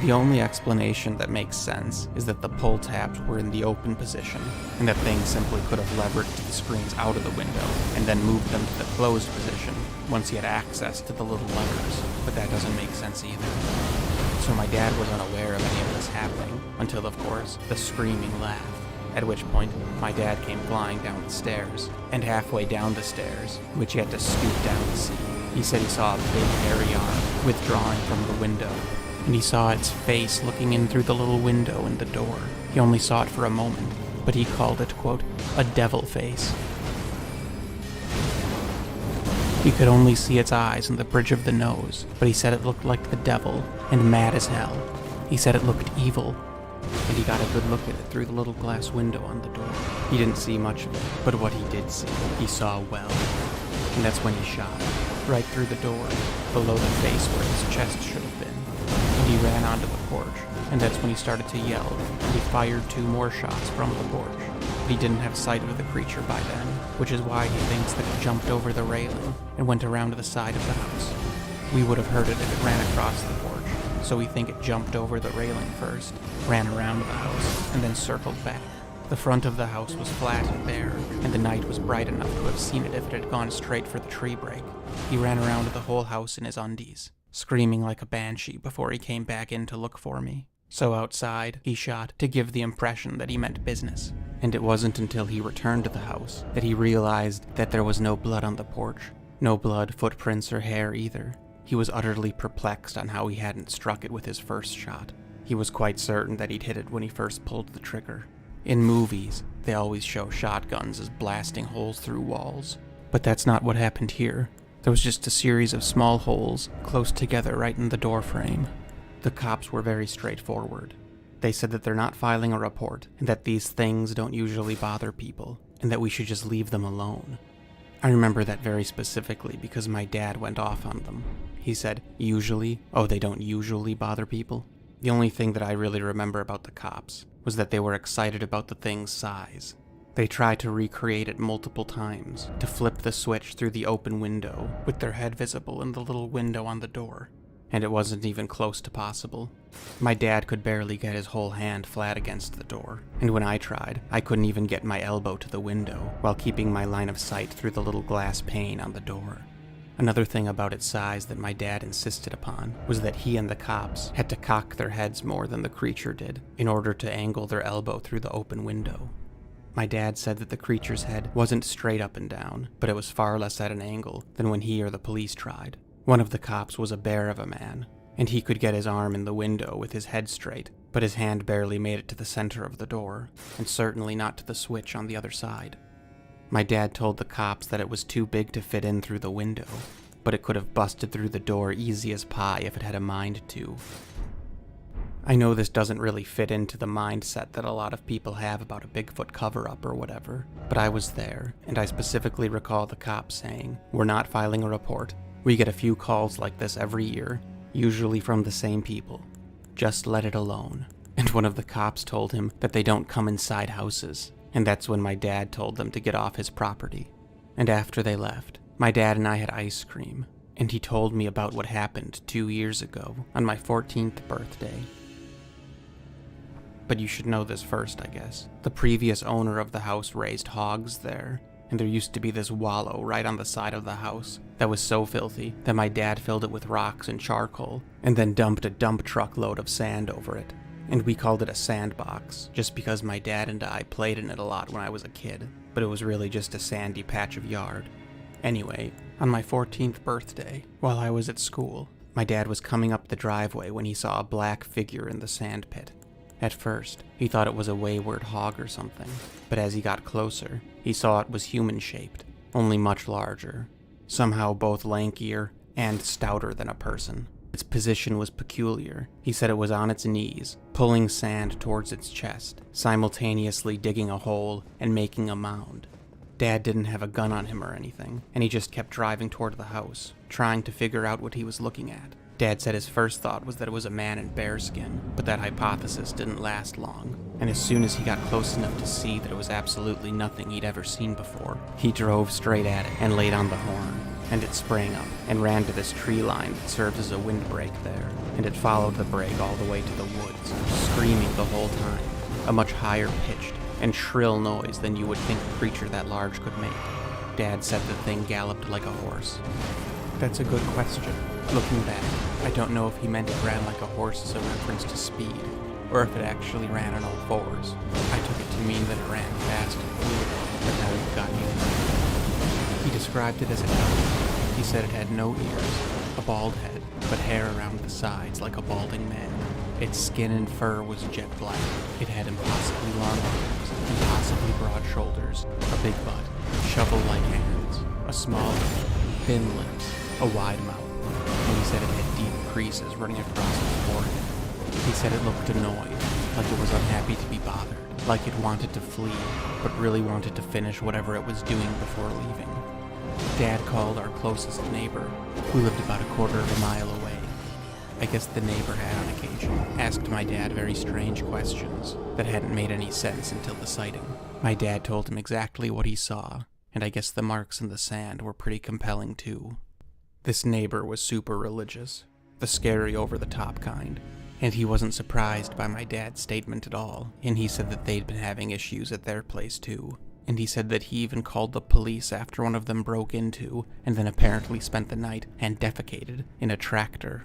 The only explanation that makes sense is that the pull tabs were in the open position, and that things simply could have levered the screens out of the window, and then moved them to the closed position once he had access to the little levers, but that doesn't make sense either. So my dad was unaware of any of this happening, until of course, the screaming laughed, at which point my dad came flying down the stairs, and halfway down the stairs, which he had to scoot down to see, he said he saw a big hairy arm withdrawing from the window, and he saw its face looking in through the little window in the door. He only saw it for a moment, but he called it, quote, a devil face. He could only see its eyes and the bridge of the nose, but he said it looked like the devil, and mad as hell. He said it looked evil, and he got a good look at it through the little glass window on the door. He didn't see much of it, but what he did see, he saw well. And that's when he shot, right through the door, below the face where his chest should have been. And he ran onto the porch, and that's when he started to yell, and he fired 2 more shots from the porch. But he didn't have sight of the creature by then, which is why he thinks that it jumped over the railing and went around to the side of the house. We would have heard it if it ran across the porch, so we think it jumped over the railing first, ran around the house, and then circled back. The front of the house was flat and bare, and the night was bright enough to have seen it if it had gone straight for the tree break. He ran around the whole house in his undies, screaming like a banshee before he came back in to look for me. So outside, he shot to give the impression that he meant business. And it wasn't until he returned to the house that he realized that there was no blood on the porch. No blood, footprints, or hair either. He was utterly perplexed on how he hadn't struck it with his first shot. He was quite certain that he'd hit it when he first pulled the trigger. In movies, they always show shotguns as blasting holes through walls. But that's not what happened here. There was just a series of small holes close together right in the door frame. The cops were very straightforward. They said that they're not filing a report, and that these things don't usually bother people, and that we should just leave them alone. I remember that very specifically because my dad went off on them. He said, usually? Oh, they don't usually bother people? The only thing that I really remember about the cops was that they were excited about the thing's size. They tried to recreate it multiple times, to flip the switch through the open window, with their head visible in the little window on the door. And it wasn't even close to possible. My dad could barely get his whole hand flat against the door, and when I tried, I couldn't even get my elbow to the window while keeping my line of sight through the little glass pane on the door. Another thing about its size that my dad insisted upon was that he and the cops had to cock their heads more than the creature did in order to angle their elbow through the open window. My dad said that the creature's head wasn't straight up and down, but it was far less at an angle than when he or the police tried. One of the cops was a bear of a man, and he could get his arm in the window with his head straight, but his hand barely made it to the center of the door, and certainly not to the switch on the other side. My dad told the cops that it was too big to fit in through the window, but it could have busted through the door easy as pie if it had a mind to. I know this doesn't really fit into the mindset that a lot of people have about a Bigfoot cover-up or whatever, but I was there, and I specifically recall the cops saying, "We're not filing a report. We get a few calls like this every year, usually from the same people. Just let it alone." And one of the cops told him that they don't come inside houses, and that's when my dad told them to get off his property. And after they left, my dad and I had ice cream, and he told me about what happened 2 years ago on my 14th birthday. But you should know this first, I guess. The previous owner of the house raised hogs there, and there used to be this wallow right on the side of the house that was so filthy that my dad filled it with rocks and charcoal, and then dumped a dump truck load of sand over it. And we called it a sandbox, just because my dad and I played in it a lot when I was a kid, but it was really just a sandy patch of yard. Anyway, on my 14th birthday, while I was at school, my dad was coming up the driveway when he saw a black figure in the sand pit. At first, he thought it was a wayward hog or something, but as he got closer, he saw it was human-shaped, only much larger, somehow both lankier and stouter than a person. Its position was peculiar. He said it was on its knees, pulling sand towards its chest, simultaneously digging a hole and making a mound. Dad didn't have a gun on him or anything, and he just kept driving toward the house, trying to figure out what he was looking at. Dad said his first thought was that it was a man in bearskin, but that hypothesis didn't last long, and as soon as he got close enough to see that it was absolutely nothing he'd ever seen before, he drove straight at it and laid on the horn, and it sprang up and ran to this tree line that served as a windbreak there, and it followed the break all the way to the woods, screaming the whole time, a much higher pitched and shrill noise than you would think a creature that large could make. Dad said the thing galloped like a horse. That's a good question. Looking back, I don't know if he meant it ran like a horse as a reference to speed, or if it actually ran on all fours. I took it to mean that it ran fast and flew, but now you've got me. He described it as a dog. He said it had no ears, a bald head, but hair around the sides like a balding man. Its skin and fur was jet black. It had impossibly long arms, impossibly broad shoulders, a big butt, shovel-like hands, a small head, thin lips, a wide mouth, and he said it had deep creases running across its forehead. He said it looked annoyed, like it was unhappy to be bothered, like it wanted to flee, but really wanted to finish whatever it was doing before leaving. Dad called our closest neighbor, who lived about a quarter of a mile away. I guess the neighbor had, on occasion, asked my dad very strange questions that hadn't made any sense until the sighting. My dad told him exactly what he saw, and I guess the marks in the sand were pretty compelling too. This neighbor was super religious, the scary over-the-top kind, and he wasn't surprised by my dad's statement at all, and he said that they'd been having issues at their place too. And he said that he even called the police after one of them broke into, and then apparently spent the night and defecated in a tractor.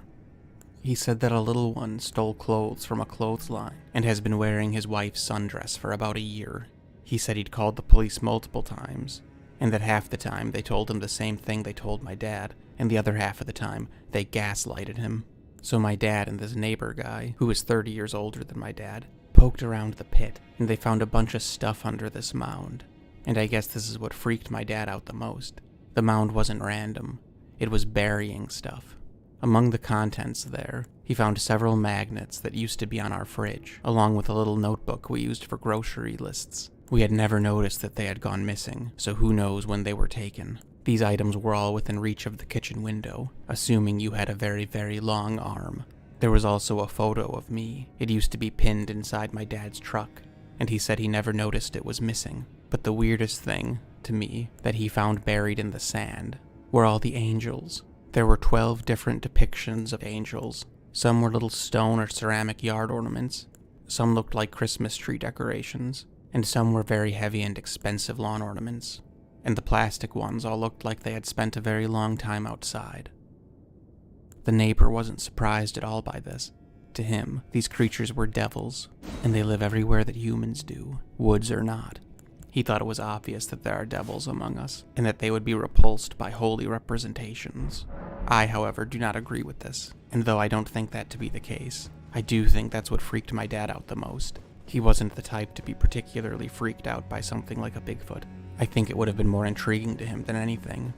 He said that a little one stole clothes from a clothesline and has been wearing his wife's sundress for about a year. He said he'd called the police multiple times, and that half the time they told him the same thing they told my dad, and the other half of the time they gaslighted him. So my dad and this neighbor guy, who is 30 years older than my dad, poked around the pit, and they found a bunch of stuff under this mound. And I guess this is what freaked my dad out the most. The mound wasn't random. It was burying stuff. Among the contents there, he found several magnets that used to be on our fridge, along with a little notebook we used for grocery lists. We had never noticed that they had gone missing, so who knows when they were taken. These items were all within reach of the kitchen window, assuming you had a very, very long arm. There was also a photo of me. It used to be pinned inside my dad's truck, and he said he never noticed it was missing. But the weirdest thing, to me, that he found buried in the sand were all the angels. There were 12 different depictions of angels. Some were little stone or ceramic yard ornaments, some looked like Christmas tree decorations, and some were very heavy and expensive lawn ornaments. And the plastic ones all looked like they had spent a very long time outside. The neighbor wasn't surprised at all by this. To him, these creatures were devils, and they live everywhere that humans do, woods or not. He thought it was obvious that there are devils among us, and that they would be repulsed by holy representations. I, however, do not agree with this, and though I don't think that to be the case, I do think that's what freaked my dad out the most. He wasn't the type to be particularly freaked out by something like a Bigfoot. I think it would have been more intriguing to him than anything.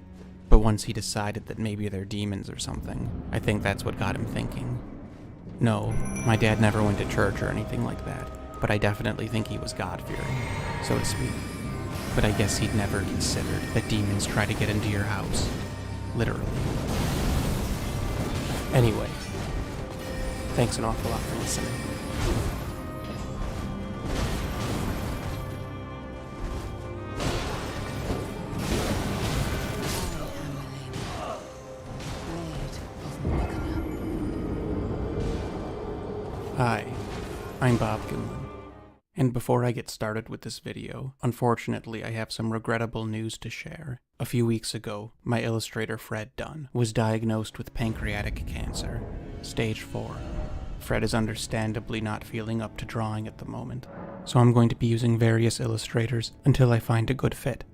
But once he decided that maybe they're demons or something, I think that's what got him thinking. No, my dad never went to church or anything like that, but I definitely think he was God-fearing, so to speak. But I guess he'd never considered that demons try to get into your house. Literally. Anyway, thanks an awful lot for listening. Hi, I'm Bob Gimlin. And before I get started with this video, unfortunately I have some regrettable news to share. A few weeks ago, my illustrator Fred Dunn was diagnosed with pancreatic cancer, stage 4. Fred is understandably not feeling up to drawing at the moment, so I'm going to be using various illustrators until I find a good fit.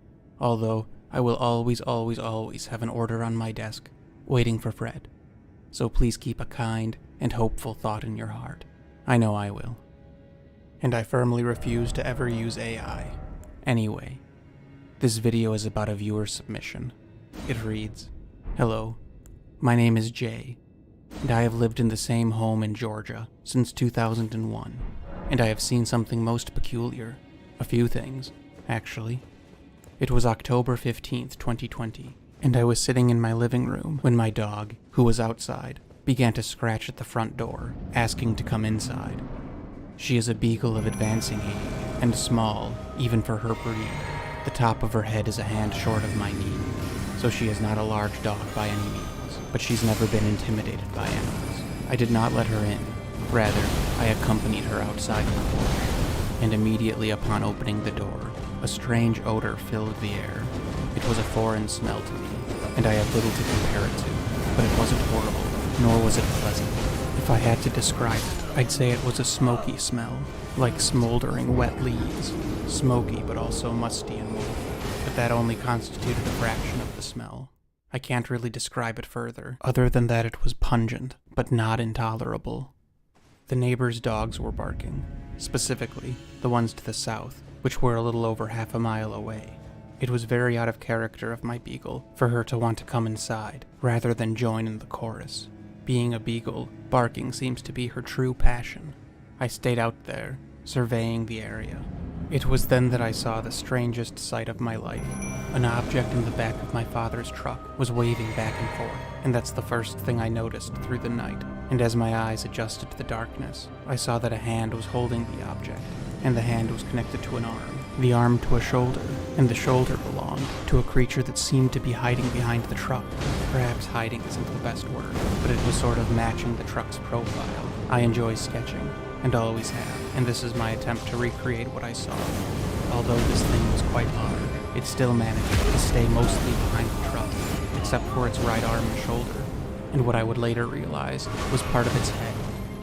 Although, I will always have an order on my desk, waiting for Fred. So please keep a kind and hopeful thought in your heart. I know I will. And I firmly refuse to ever use AI. Anyway, this video is about a viewer submission. It reads, "Hello, my name is Jay, and I have lived in the same home in Georgia since 2001, and I have seen something most peculiar. A few things, actually. It was October 15th, 2020, and I was sitting in my living room when my dog, who was outside, began to scratch at the front door, asking to come inside. She is a beagle of advancing age, and small, even for her breed. The top of her head is a hand short of my knee, so she is not a large dog by any means, but she's never been intimidated by animals. I did not let her in. Rather, I accompanied her outside on the porch, and immediately upon opening the door, a strange odor filled the air. It was a foreign smell to me, and I have little to compare it to, but it wasn't horrible, nor was it pleasant. If I had to describe it, I'd say it was a smoky smell, like smoldering wet leaves. Smoky, but also musty and moldy. But that only constituted a fraction of the smell. I can't really describe it further, other than that it was pungent, but not intolerable. The neighbors' dogs were barking, specifically the ones to the south, which were a little over half a mile away. It was very out of character of my beagle for her to want to come inside, rather than join in the chorus. Being a beagle, barking seems to be her true passion. I stayed out there, surveying the area. It was then that I saw the strangest sight of my life. An object in the back of my father's truck was waving back and forth, and that's the first thing I noticed through the night. And as my eyes adjusted to the darkness, I saw that a hand was holding the object, and the hand was connected to an arm, the arm to a shoulder, and the shoulder belonged to a creature that seemed to be hiding behind the truck. Perhaps hiding isn't the best word, but it was sort of matching the truck's profile. I enjoy sketching, and always have, and this is my attempt to recreate what I saw. Although this thing was quite large, it still managed to stay mostly behind the truck, except for its right arm and shoulder, and what I would later realize was part of its head.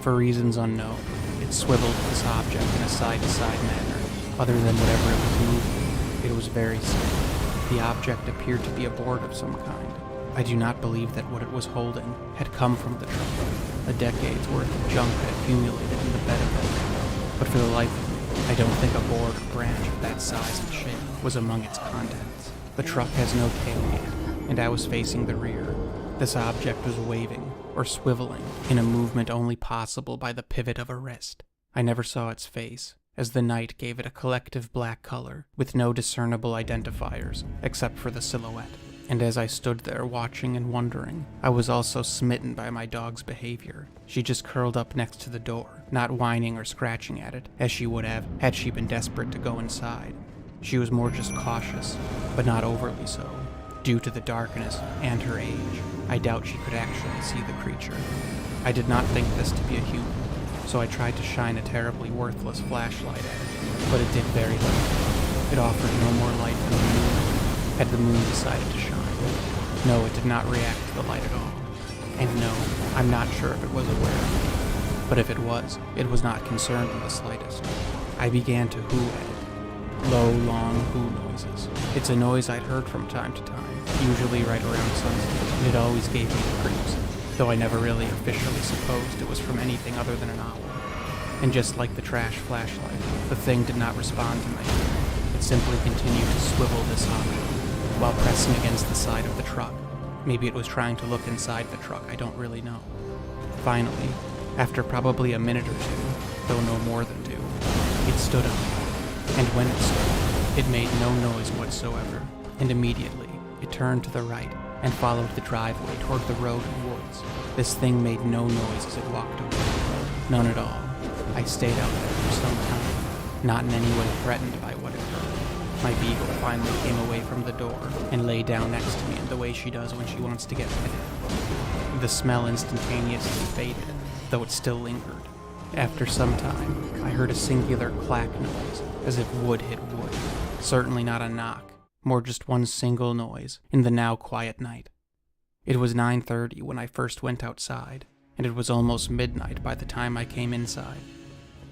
For reasons unknown, it swiveled this object in a side-to-side manner. Other than whatever it was moving, it was very still. The object appeared to be a board of some kind. I do not believe that what it was holding had come from the truck. A decade's worth of junk had accumulated in the bed of it. But for the life of me, I don't think a board or branch of that size and shape was among its contents. The truck has no tailgate, and I was facing the rear. This object was waving, or swiveling, in a movement only possible by the pivot of a wrist. I never saw its face, as the night gave it a collective black color, with no discernible identifiers, except for the silhouette. And as I stood there watching and wondering, I was also smitten by my dog's behavior. She just curled up next to the door, not whining or scratching at it, as she would have had she been desperate to go inside. She was more just cautious, but not overly so. Due to the darkness and her age, I doubt she could actually see the creature. I did not think this to be a human, so I tried to shine a terribly worthless flashlight at it, but it did very little. It offered no more light than the moon had the moon decided to shine. No, it did not react to the light at all. And no, I'm not sure if it was aware of me. But if it was not concerned in the slightest. I began to whoo at it. Low, long whoo noises. It's a noise I'd heard from time to time, usually right around sunset, and it always gave me the creeps, though I never really officially supposed it was from anything other than an owl. And just like the trash flashlight, the thing did not respond to my heat. It simply continued to swivel this object while pressing against the side of the truck. Maybe it was trying to look inside the truck, I don't really know. Finally, after probably a minute or two, though no more than two, it stood up. And when it stood, it made no noise whatsoever, and immediately it turned to the right and followed the driveway toward the road and woods. This thing made no noise as it walked away. None at all. I stayed out there for some time, not in any way threatened by what it heard. My beagle finally came away from the door and lay down next to me in the way she does when she wants to get petted. The smell instantaneously faded, though it still lingered. After some time, I heard a singular clack noise, as if wood hit wood. Certainly not a knock, more just one single noise in the now quiet night. It was 9:30 when I first went outside, and it was almost midnight by the time I came inside.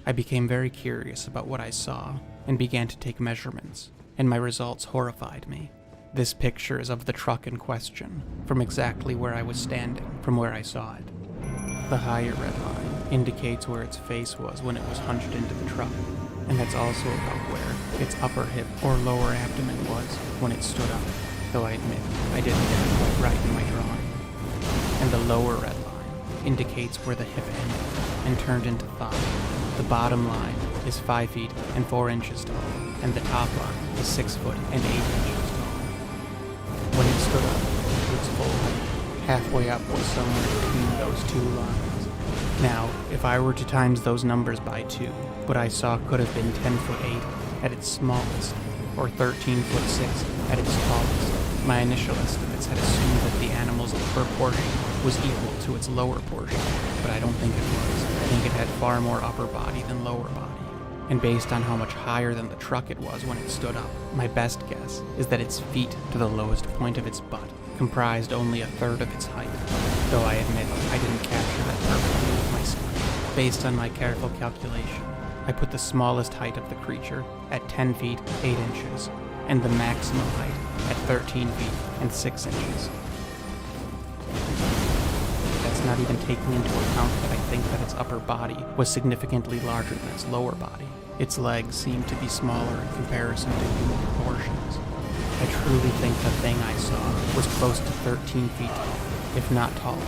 I became very curious about what I saw, and began to take measurements, and my results horrified me. This picture is of the truck in question, from exactly where I was standing, from where I saw it. The higher red line indicates where its face was when it was hunched into the truck, and that's also about where its upper hip or lower abdomen was when it stood up, though I admit I didn't get it quite right in my drawing. And the lower red line indicates where the hip ended and turned into thigh. The bottom line is 5 feet and 4 inches tall, and the top line is 6 foot and 8 inches tall. When it stood up to its full height, halfway up was somewhere between those two lines. Now, if I were to times those numbers by 2, what I saw could have been 10 foot 8 at its smallest, or 13 foot 6 at its tallest. My initial estimates had assumed that the animal's upper portion was equal to its lower portion, but I don't think it was. I think it had far more upper body than lower body. And based on how much higher than the truck it was when it stood up, my best guess is that its feet to the lowest point of its butt comprised only a third of its height. though I admit I didn't capture that perfectly with my screen. Based on my careful calculation, I put the smallest height of the creature at 10 feet 8 inches, and the maximum height at 13 feet and 6 inches. That's not even taking into account that I think that its upper body was significantly larger than its lower body. Its legs seemed to be smaller in comparison to human proportions. I truly think the thing I saw was close to 13 feet tall, if not taller.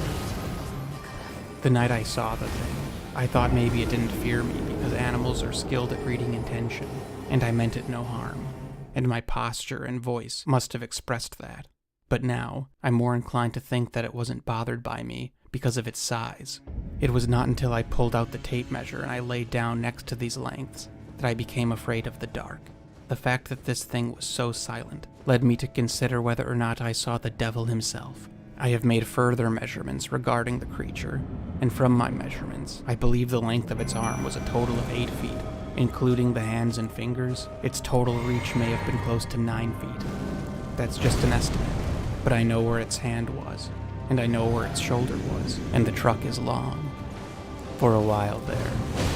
The night I saw the thing, I thought maybe it didn't fear me because animals are skilled at reading intention, and I meant it no harm, and my posture and voice must have expressed that. But now, I'm more inclined to think that it wasn't bothered by me because of its size. It was not until I pulled out the tape measure and I laid down next to these lengths that I became afraid of the dark. The fact that this thing was so silent led me to consider whether or not I saw the devil himself. I have made further measurements regarding the creature, and from my measurements, I believe the length of its arm was a total of 8 feet. Including the hands and fingers, its total reach may have been close to 9 feet. That's just an estimate, but I know where its hand was, and I know where its shoulder was, and the truck is long. For a while there,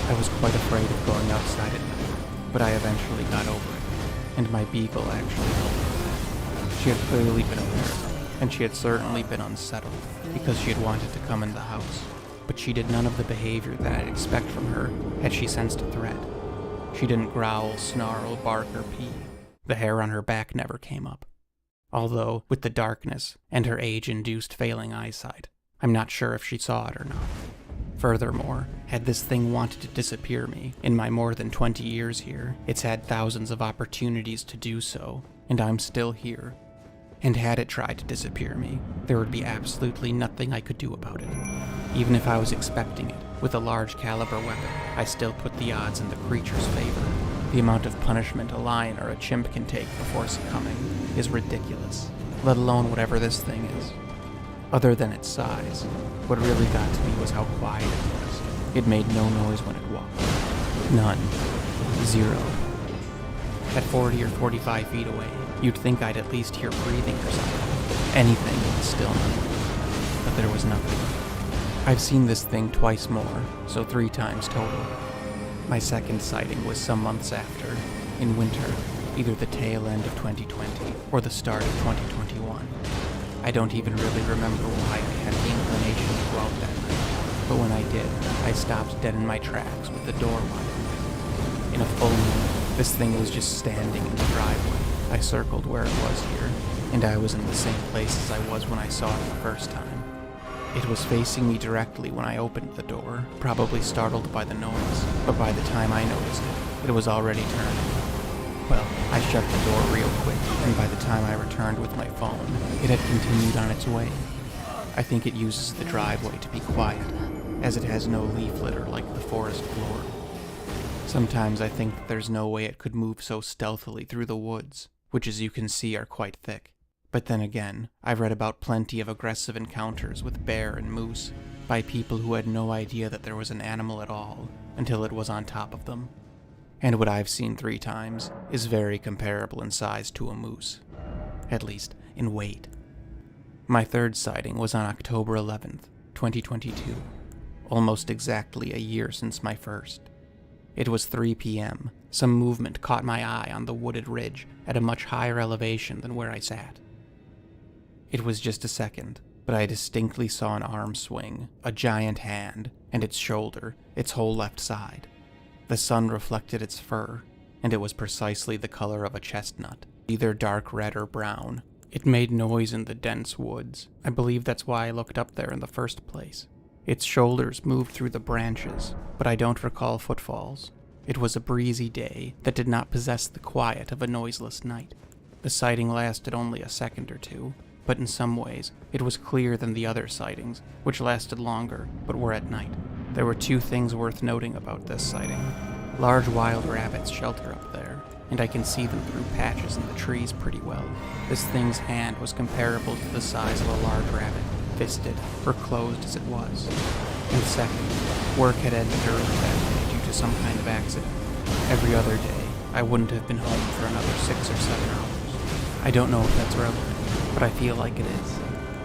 I was quite afraid of going outside at night, but I eventually got over it, and my beagle actually helped me. She had clearly been aware, and she had certainly been unsettled, because she had wanted to come in the house, but she did none of the behavior that I'd expect from her had she sensed a threat. She didn't growl, snarl, bark, or pee. The hair on her back never came up. Although, with the darkness and her age-induced failing eyesight, I'm not sure if she saw it or not. Furthermore, had this thing wanted to disappear me in my more than 20 years here, it's had thousands of opportunities to do so, and I'm still here. And had it tried to disappear me, there would be absolutely nothing I could do about it. Even if I was expecting it, with a large caliber weapon, I still put the odds in the creature's favor. The amount of punishment a lion or a chimp can take before succumbing is ridiculous, let alone whatever this thing is. Other than its size, what really got to me was how quiet it was. It made no noise when it walked. None. Zero. At 40 or 45 feet away, you'd think I'd at least hear breathing or something. Anything but stillness. But there was nothing. I've seen this thing twice more, so 3 times total. My second sighting was some months after, in winter, either the tail end of 2020 or the start of 2021. I don't even really remember why I had the inclination to go out that night, but when I did, I stopped dead in my tracks with the door wide open. In a full moon, this thing was just standing in the driveway. I circled where it was here, and I was in the same place as I was when I saw it the first time. It was facing me directly when I opened the door, probably startled by the noise, but by the time I noticed it, it was already turning. Well, I shut the door real quick, and by the time I returned with my phone, it had continued on its way. I think it uses the driveway to be quiet, as it has no leaf litter like the forest floor. Sometimes I think that there's no way it could move so stealthily through the woods, which as you can see are quite thick. But then again, I've read about plenty of aggressive encounters with bear and moose by people who had no idea that there was an animal at all until it was on top of them. And what I've seen 3 times is very comparable in size to a moose. At least, in weight. My third sighting was on October 11th, 2022, almost exactly a year since my first. It was 3 p.m. Some movement caught my eye on the wooded ridge at a much higher elevation than where I sat. It was just a second, but I distinctly saw an arm swing, a giant hand, and its shoulder, its whole left side. The sun reflected its fur, and it was precisely the color of a chestnut, either dark red or brown. It made noise in the dense woods. I believe that's why I looked up there in the first place. Its shoulders moved through the branches, but I don't recall footfalls. It was a breezy day that did not possess the quiet of a noiseless night. The sighting lasted only a second or 2, but in some ways, it was clearer than the other sightings, which lasted longer, but were at night. There were 2 things worth noting about this sighting. Large wild rabbits shelter up there, and I can see them through patches in the trees pretty well. This thing's hand was comparable to the size of a large rabbit, fisted, or closed as it was. And second, work had ended early that day due to some kind of accident. Every other day, I wouldn't have been home for another 6 or 7 hours. I don't know if that's relevant, but I feel like it is.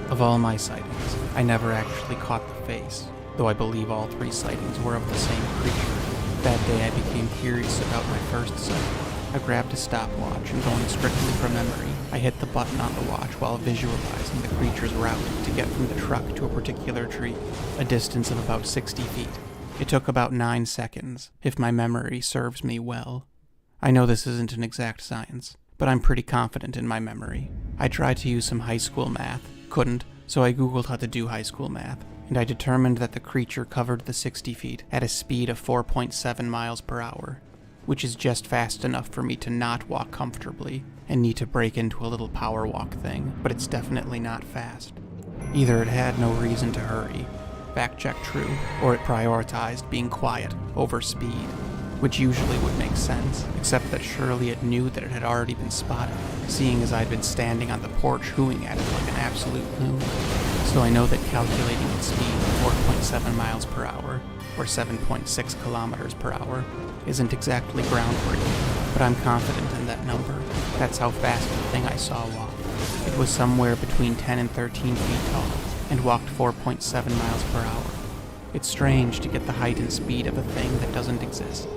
Of all my sightings, I never actually caught the face, though I believe all 3 sightings were of the same creature. That day I became curious about my first sighting. I grabbed a stopwatch and, going strictly from memory, I hit the button on the watch while visualizing the creature's route to get from the truck to a particular tree, a distance of about 60 feet. It took about 9 seconds, if my memory serves me well. I know this isn't an exact science, but I'm pretty confident in my memory. I tried to use some high school math, couldn't, so I googled how to do high school math, and I determined that the creature covered the 60 feet at a speed of 4.7 miles per hour, which is just fast enough for me to not walk comfortably and need to break into a little power walk thing, but it's definitely not fast. Either it had no reason to hurry, fact check true, or it prioritized being quiet over speed, which usually would make sense, except that surely it knew that it had already been spotted, seeing as I'd been standing on the porch hooing at it like an absolute loon. So I know that calculating its speed of 4.7 miles per hour, or 7.6 kilometers per hour, isn't exactly groundbreaking, but I'm confident in that number. That's how fast the thing I saw walked. It was somewhere between 10 and 13 feet tall, and walked 4.7 miles per hour. It's strange to get the height and speed of a thing that doesn't exist.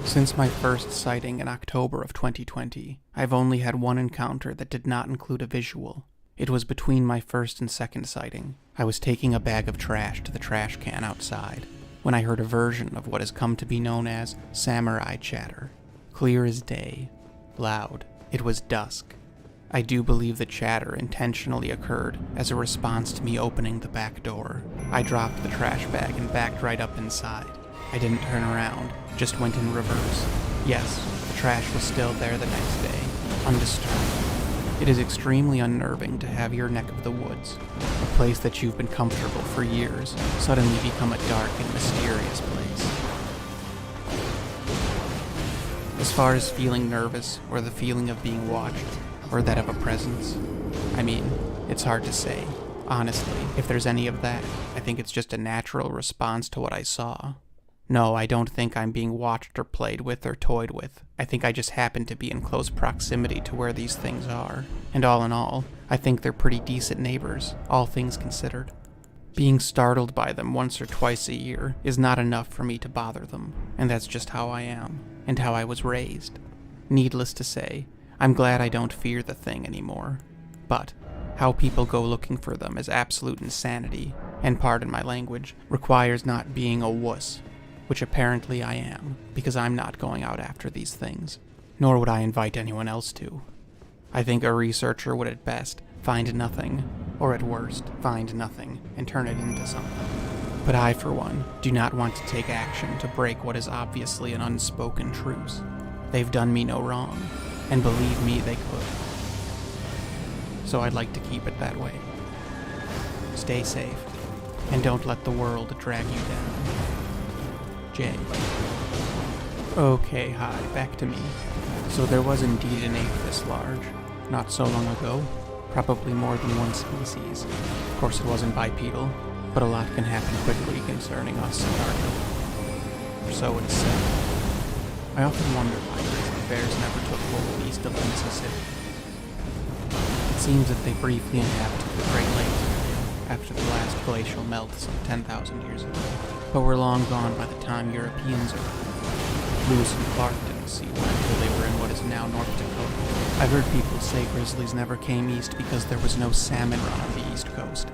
Since my first sighting in October of 2020, I've only had one encounter that did not include a visual. It was between my first and second sighting. I was taking a bag of trash to the trash can outside, when I heard a version of what has come to be known as samurai chatter. Clear as day. Loud. It was dusk. I do believe the chatter intentionally occurred as a response to me opening the back door. I dropped the trash bag and backed right up inside. I didn't turn around, just went in reverse. Yes, the trash was still there the next day, undisturbed. It is extremely unnerving to have your neck of the woods, a place that you've been comfortable for years, suddenly become a dark and mysterious place. As far as feeling nervous, or the feeling of being watched, or that of a presence, I mean, it's hard to say. Honestly, if there's any of that, I think it's just a natural response to what I saw. No, I don't think I'm being watched or played with or toyed with. I think I just happen to be in close proximity to where these things are. And all in all, I think they're pretty decent neighbors, all things considered. Being startled by them once or twice a year is not enough for me to bother them, and that's just how I am, and how I was raised. Needless to say, I'm glad I don't fear the thing anymore. But how people go looking for them is absolute insanity, and pardon my language, requires not being a wuss. Which apparently I am, because I'm not going out after these things, nor would I invite anyone else to. I think a researcher would at best find nothing, or at worst find nothing, and turn it into something. But I, for one, do not want to take action to break what is obviously an unspoken truce. They've done me no wrong, and believe me, they could. So I'd like to keep it that way. Stay safe, and don't let the world drag you down. Jay. Okay, hi, back to me. So there was indeed an ape this large, not so long ago, probably more than one species. Of course it wasn't bipedal, but a lot can happen quickly concerning us in Arkham. Or so it's said. I often wonder why grizzly bears never took hold east of the Mississippi. It seems that they briefly inhabited the Great Lakes after the last glacial melt some 10,000 years ago, but were long gone by the time Europeans arrived. Lewis and Clark didn't see one until they were in what is now North Dakota. I've heard people say grizzlies never came east because there was no salmon run on the east coast,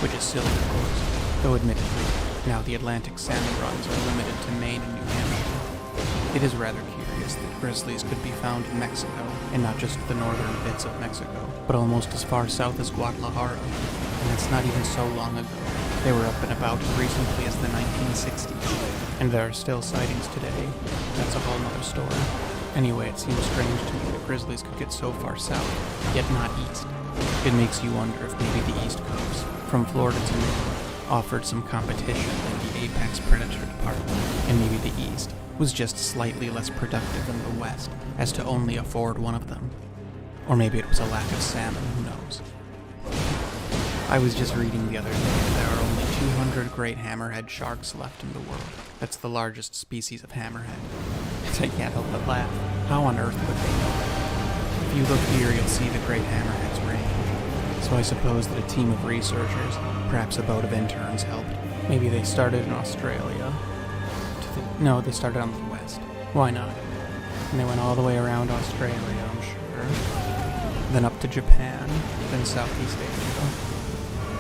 which is silly of course, though admittedly, now the Atlantic salmon runs are limited to Maine and New Hampshire. It is rather curious that grizzlies could be found in Mexico, and not just the northern bits of Mexico, but almost as far south as Guadalajara, and that's not even so long ago. They were up and about as recently as the 1960s, and there are still sightings today. That's a whole nother story. Anyway, it seems strange to me that grizzlies could get so far south, yet not east. It makes you wonder if maybe the East Coast, from Florida to Maine, offered some competition in the apex predator department, and maybe the East was just slightly less productive than the West, as to only afford one of them. Or maybe it was a lack of salmon, who knows. I was just reading the other day that there are only 200 great hammerhead sharks left in the world. That's the largest species of hammerhead. And I can't help but laugh. How on earth would they know that? If you look here, you'll see the great hammerhead's range. So I suppose that a team of researchers, perhaps a boat of interns, helped. Maybe they started in Australia. No, they started on the west. Why not? And they went all the way around Australia, I'm sure. Then up to Japan, then Southeast Asia.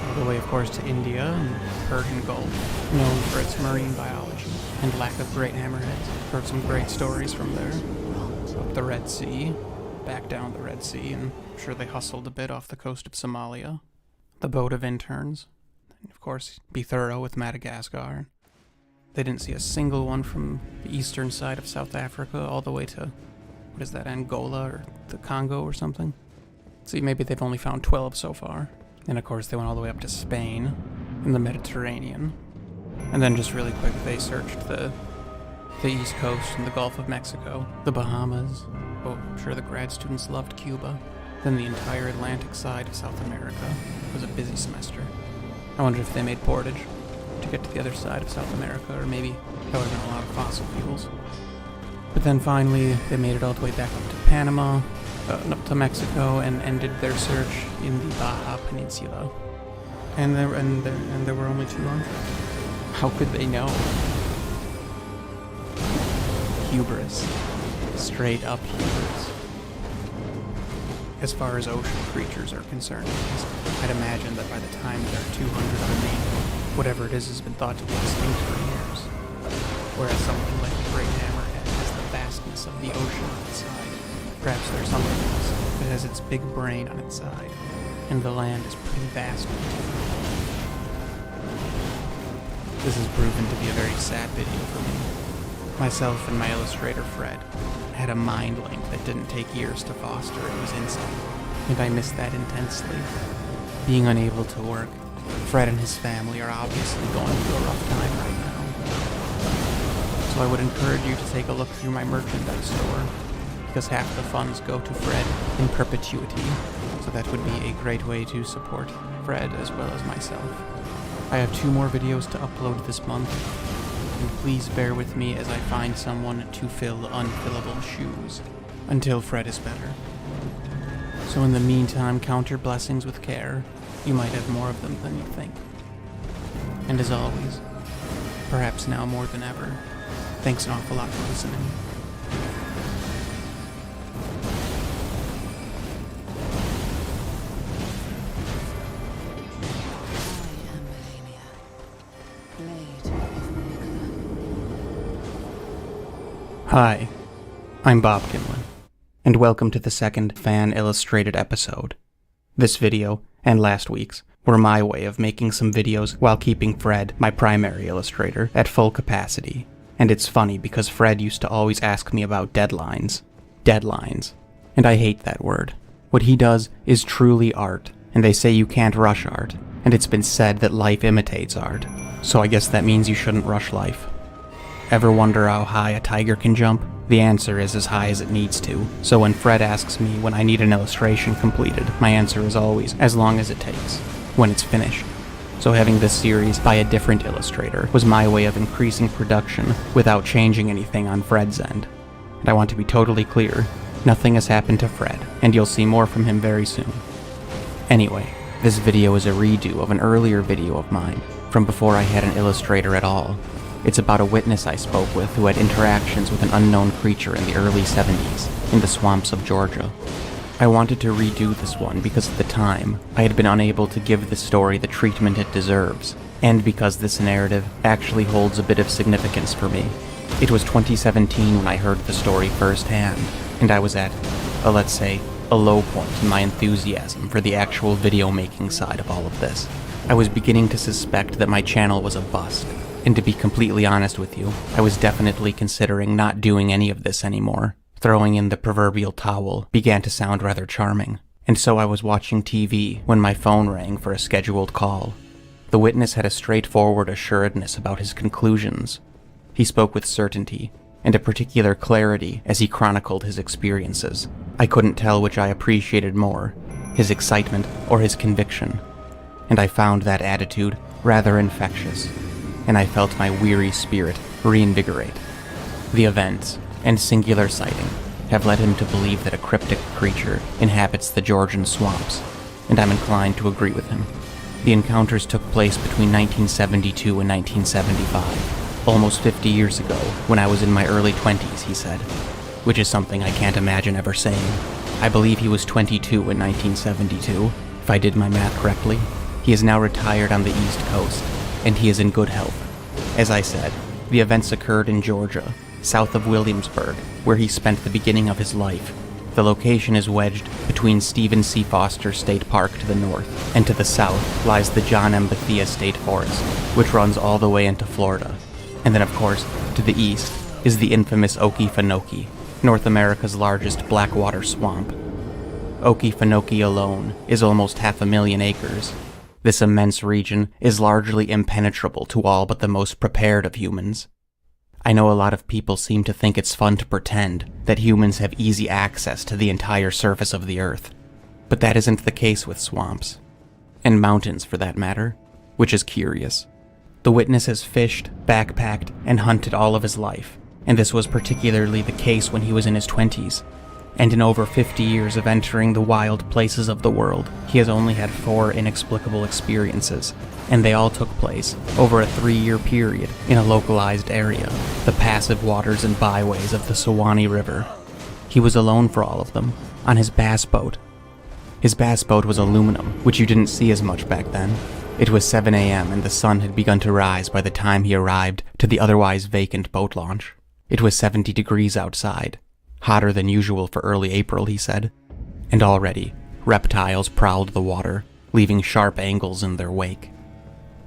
All the way, of course, to India and Persian Gulf, known for its marine biology and lack of great hammerheads. Heard some great stories from there. Up the Red Sea, back down the Red Sea, and I'm sure they hustled a bit off the coast of Somalia. The boat of interns. And of course, be thorough with Madagascar. They didn't see a single one from the eastern side of South Africa all the way to, what is that, Angola or the Congo or something? See, maybe they've only found 12 so far. And of course they went all the way up to Spain, in the Mediterranean. And then just really quick, they searched the East Coast and the Gulf of Mexico, the Bahamas. Oh, I'm sure the grad students loved Cuba. Then the entire Atlantic side of South America. It was a busy semester. I wonder if they made portage to get to the other side of South America, or maybe there would have been a lot of fossil fuels. But then finally, they made it all the way back up to Panama, up to Mexico, and ended their search in the Baja Peninsula. And there were only 200. How could they know? Hubris. Straight up hubris. As far as ocean creatures are concerned, I'd imagine that by the time there are 200 remaining, whatever it is has been thought to be extinct for years. Whereas something like the Great Hammerhead has the vastness of the ocean on its side. Perhaps there's something else that has its big brain on its side, and the land is pretty vast. This has proven to be a very sad video for me. Myself and my illustrator Fred had a mind link that didn't take years to foster. It was instant, and I miss that intensely. Being unable to work, Fred and his family are obviously going through a rough time right now. So I would encourage you to take a look through my merchandise store, because half the funds go to Fred in perpetuity, so that would be a great way to support Fred as well as myself. I have 2 more videos to upload this month, and please bear with me as I find someone to fill unfillable shoes, until Fred is better. So in the meantime, count your blessings with care. You might have more of them than you think. And as always, perhaps now more than ever, thanks an awful lot for listening. Hi, I'm Bob Kinlan, and welcome to the second fan-illustrated episode. This video, and last week's, were my way of making some videos while keeping Fred, my primary illustrator, at full capacity. And it's funny because Fred used to always ask me about deadlines. Deadlines. And I hate that word. What he does is truly art, and they say you can't rush art, and it's been said that life imitates art, so I guess that means you shouldn't rush life. Ever wonder how high a tiger can jump? The answer is as high as it needs to. So when Fred asks me when I need an illustration completed, my answer is always, as long as it takes, when it's finished. So having this series by a different illustrator was my way of increasing production without changing anything on Fred's end. And I want to be totally clear, nothing has happened to Fred, and you'll see more from him very soon. Anyway, this video is a redo of an earlier video of mine, from before I had an illustrator at all. It's about a witness I spoke with who had interactions with an unknown creature in the early 70s, in the swamps of Georgia. I wanted to redo this one because at the time, I had been unable to give the story the treatment it deserves, and because this narrative actually holds a bit of significance for me. It was 2017 when I heard the story firsthand, and I was at, let's say, a low point in my enthusiasm for the actual video making side of all of this. I was beginning to suspect that my channel was a bust. And to be completely honest with you, I was definitely considering not doing any of this anymore. Throwing in the proverbial towel began to sound rather charming. And so I was watching TV when my phone rang for a scheduled call. The witness had a straightforward assuredness about his conclusions. He spoke with certainty, and a particular clarity as he chronicled his experiences. I couldn't tell which I appreciated more, his excitement or his conviction. And I found that attitude rather infectious. And I felt my weary spirit reinvigorate. The events, and singular sighting, have led him to believe that a cryptic creature inhabits the Georgian swamps, and I'm inclined to agree with him. The encounters took place between 1972 and 1975, almost 50 years ago, when I was in my early 20s, he said, which is something I can't imagine ever saying. I believe he was 22 in 1972, if I did my math correctly. He is now retired on the East Coast, and he is in good health. As I said, the events occurred in Georgia, south of Williamsburg, where he spent the beginning of his life. The location is wedged between Stephen C. Foster State Park to the north, and to the south lies the John M. Bethea State Forest, which runs all the way into Florida. And then, of course, to the east is the infamous Okefenokee, North America's largest blackwater swamp. Okefenokee alone is almost 500,000 acres. This immense region is largely impenetrable to all but the most prepared of humans. I know a lot of people seem to think it's fun to pretend that humans have easy access to the entire surface of the earth, but that isn't the case with swamps. And mountains, for that matter, which is curious. The witness has fished, backpacked, and hunted all of his life, and this was particularly the case when he was in his 20s. And in over 50 years of entering the wild places of the world, he has only had 4 inexplicable experiences, and they all took place over a 3-year period in a localized area, the passive waters and byways of the Suwannee River. He was alone for all of them, on his bass boat. His bass boat was aluminum, which you didn't see as much back then. It was 7 a.m. and the sun had begun to rise by the time he arrived to the otherwise vacant boat launch. It was 70 degrees outside. Hotter than usual for early April, he said, and already reptiles prowled the water, leaving sharp angles in their wake.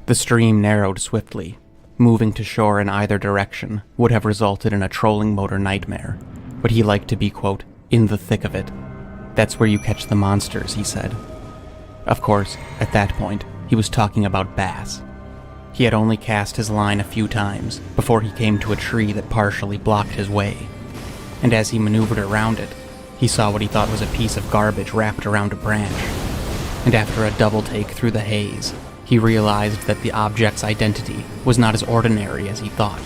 The stream narrowed swiftly. Moving to shore in either direction would have resulted in a trolling motor nightmare, but he liked to be, quote, in the thick of it. That's where you catch the monsters, he said. Of course, at that point, he was talking about bass. He had only cast his line a few times before he came to a tree that partially blocked his way. And as he maneuvered around it, he saw what he thought was a piece of garbage wrapped around a branch. And after a double take through the haze, he realized that the object's identity was not as ordinary as he thought.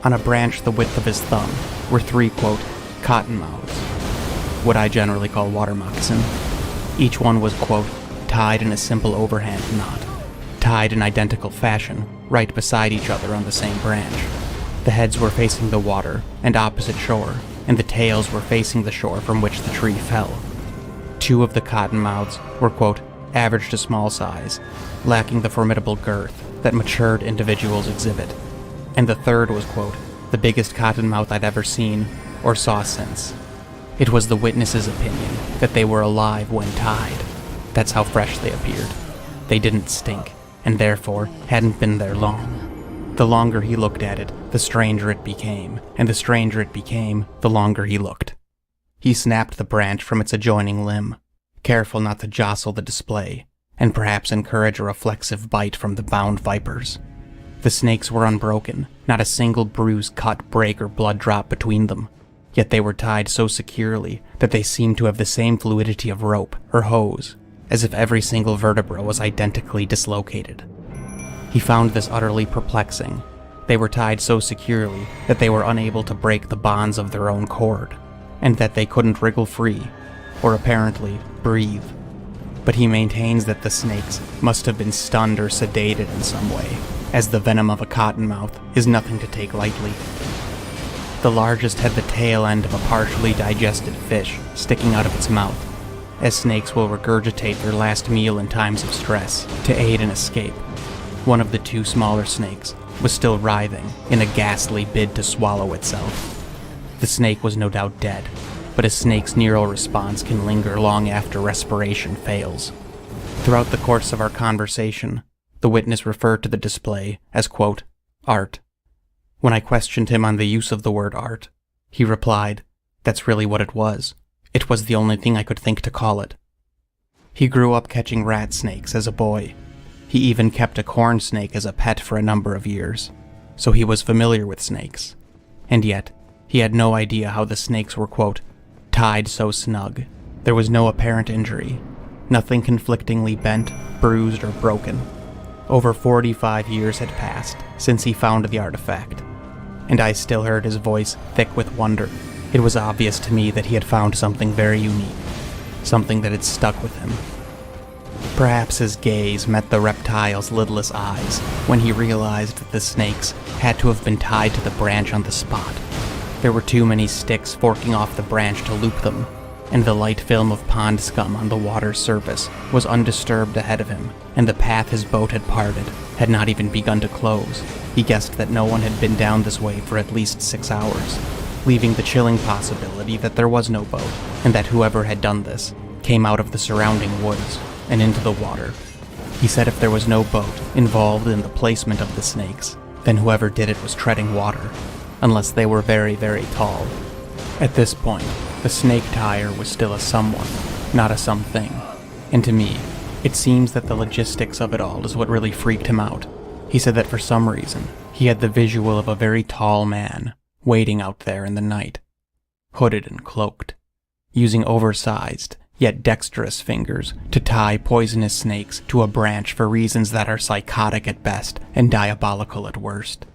On a branch the width of his thumb were 3, quote, cottonmouths, what I generally call water moccasin. Each one was, quote, tied in a simple overhand knot, tied in identical fashion, right beside each other on the same branch. The heads were facing the water and opposite shore, and the tails were facing the shore from which the tree fell. 2 of the cottonmouths were, quote, average to small size, lacking the formidable girth that matured individuals exhibit. And the third was, quote, the biggest cottonmouth I'd ever seen or saw since. It was the witness's opinion that they were alive when tied. That's how fresh they appeared. They didn't stink, and therefore hadn't been there long. The longer he looked at it, the stranger it became, and the stranger it became, the longer he looked. He snapped the branch from its adjoining limb, careful not to jostle the display, and perhaps encourage a reflexive bite from the bound vipers. The snakes were unbroken, not a single bruise, cut, break, or blood drop between them, yet they were tied so securely that they seemed to have the same fluidity of rope or hose, as if every single vertebra was identically dislocated. He found this utterly perplexing. They were tied so securely that they were unable to break the bonds of their own cord, and that they couldn't wriggle free, or apparently breathe. But he maintains that the snakes must have been stunned or sedated in some way, as the venom of a cottonmouth is nothing to take lightly. The largest had the tail end of a partially digested fish sticking out of its mouth, as snakes will regurgitate their last meal in times of stress to aid in escape. One of the 2 smaller snakes was still writhing in a ghastly bid to swallow itself. The snake was no doubt dead, but a snake's neural response can linger long after respiration fails. Throughout the course of our conversation, the witness referred to the display as, quote, art. When I questioned him on the use of the word art, he replied, that's really what it was. It was the only thing I could think to call it. He grew up catching rat snakes as a boy. He even kept a corn snake as a pet for a number of years, so he was familiar with snakes. And yet, he had no idea how the snakes were, quote, tied so snug. There was no apparent injury, nothing conflictingly bent, bruised, or broken. Over 45 years had passed since he found the artifact, and I still heard his voice thick with wonder. It was obvious to me that he had found something very unique, something that had stuck with him. Perhaps his gaze met the reptile's lidless eyes when he realized that the snakes had to have been tied to the branch on the spot. There were too many sticks forking off the branch to loop them, and the light film of pond scum on the water's surface was undisturbed ahead of him, and the path his boat had parted had not even begun to close. He guessed that no one had been down this way for at least 6 hours, leaving the chilling possibility that there was no boat, and that whoever had done this came out of the surrounding woods and into the water. He said if there was no boat involved in the placement of the snakes, then whoever did it was treading water, unless they were very, very tall. At this point, the snake tire was still a someone, not a something. And to me, it seems that the logistics of it all is what really freaked him out. He said that for some reason, he had the visual of a very tall man waiting out there in the night, hooded and cloaked, using oversized, yet dexterous fingers to tie poisonous snakes to a branch for reasons that are psychotic at best and diabolical at worst.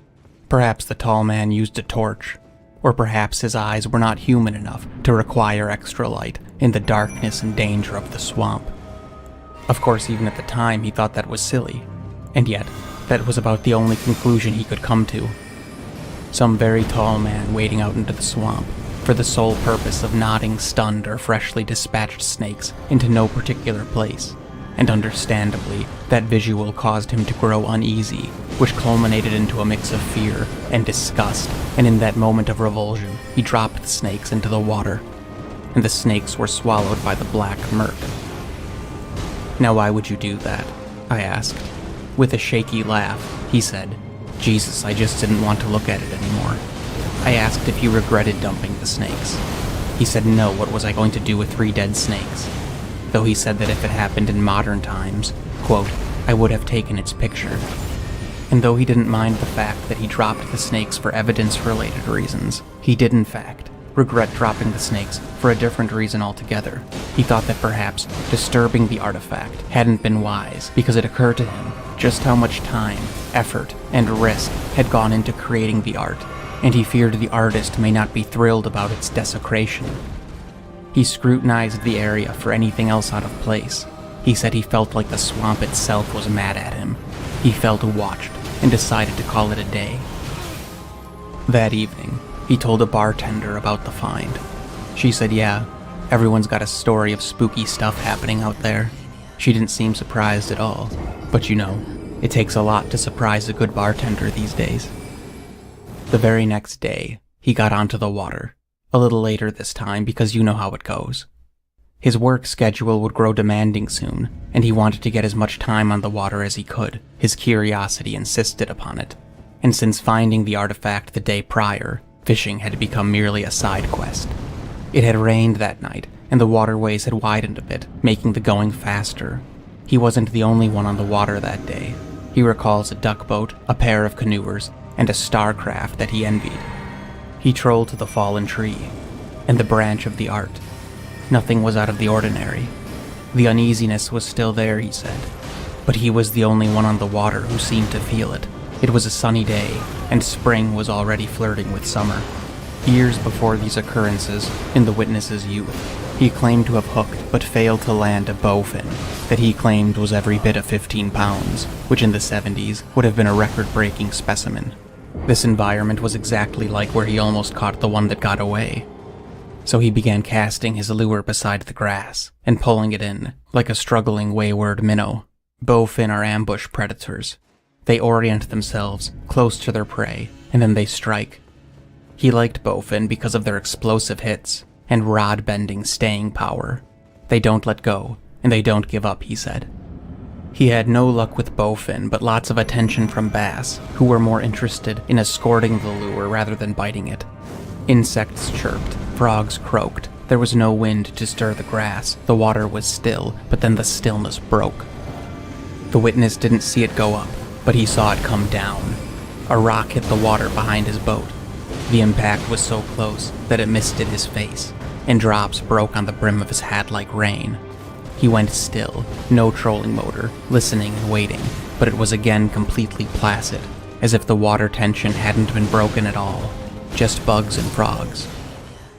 Perhaps the tall man used a torch, or perhaps his eyes were not human enough to require extra light in the darkness and danger of the swamp. Of course, even at the time he thought that was silly, and yet that was about the only conclusion he could come to. Some very tall man wading out into the swamp for the sole purpose of knotting stunned or freshly dispatched snakes into no particular place, and understandably, that visual caused him to grow uneasy, which culminated into a mix of fear and disgust, and in that moment of revulsion, he dropped the snakes into the water, and the snakes were swallowed by the black murk. Now why would you do that? I asked. With a shaky laugh, he said, Jesus, I just didn't want to look at it anymore. I asked if he regretted dumping the snakes. He said no, what was I going to do with 3 dead snakes? Though he said that if it happened in modern times, quote, I would have taken its picture. And though he didn't mind the fact that he dropped the snakes for evidence-related reasons, he did in fact regret dropping the snakes for a different reason altogether. He thought that perhaps disturbing the artifact hadn't been wise because it occurred to him just how much time, effort, and risk had gone into creating the art, and he feared the artist may not be thrilled about its desecration. He scrutinized the area for anything else out of place. He said he felt like the swamp itself was mad at him. He felt watched and decided to call it a day. That evening, he told a bartender about the find. She said, yeah, everyone's got a story of spooky stuff happening out there. She didn't seem surprised at all, but you know, it takes a lot to surprise a good bartender these days. The very next day, he got onto the water, a little later this time because you know how it goes. His work schedule would grow demanding soon, and he wanted to get as much time on the water as he could. His curiosity insisted upon it, and since finding the artifact the day prior, fishing had become merely a side quest. It had rained that night, and the waterways had widened a bit, making the going faster. He wasn't the only one on the water that day. He recalls a duck boat, a pair of canoers, and a starcraft that he envied. He trolled to the fallen tree, and the branch of the art. Nothing was out of the ordinary. The uneasiness was still there, he said, but he was the only one on the water who seemed to feel it. It was a sunny day, and spring was already flirting with summer. Years before these occurrences, in the witness's youth, he claimed to have hooked but failed to land a bowfin that he claimed was every bit of 15 pounds, which in the 70s would have been a record-breaking specimen. This environment was exactly like where he almost caught the one that got away. So he began casting his lure beside the grass and pulling it in, like a struggling wayward minnow. Bowfin are ambush predators. They orient themselves close to their prey, and then they strike. He liked bowfin because of their explosive hits and rod-bending staying power. They don't let go, and they don't give up, he said. He had no luck with bowfin, but lots of attention from bass, who were more interested in escorting the lure rather than biting it. Insects chirped, frogs croaked. There was no wind to stir the grass. The water was still, but then the stillness broke. The witness didn't see it go up, but he saw it come down. A rock hit the water behind his boat. The impact was so close that it misted his face, and drops broke on the brim of his hat like rain. He went still, no trolling motor, listening and waiting, but it was again completely placid, as if the water tension hadn't been broken at all, just bugs and frogs.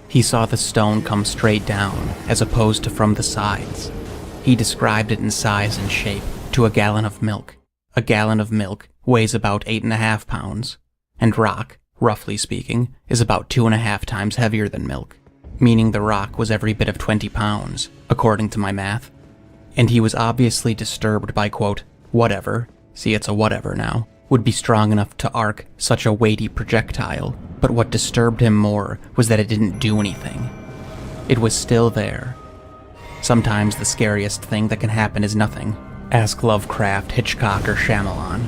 He saw the stone come straight down, as opposed to from the sides. He described it in size and shape to a gallon of milk. A gallon of milk weighs about 8.5 pounds, and rock, roughly speaking, is about 2.5 times heavier than milk, meaning the rock was every bit of 20 pounds, according to my math. And he was obviously disturbed by, quote, whatever, see it's a whatever now, would be strong enough to arc such a weighty projectile, but what disturbed him more was that it didn't do anything. It was still there. Sometimes the scariest thing that can happen is nothing. Ask Lovecraft, Hitchcock, or Shyamalan.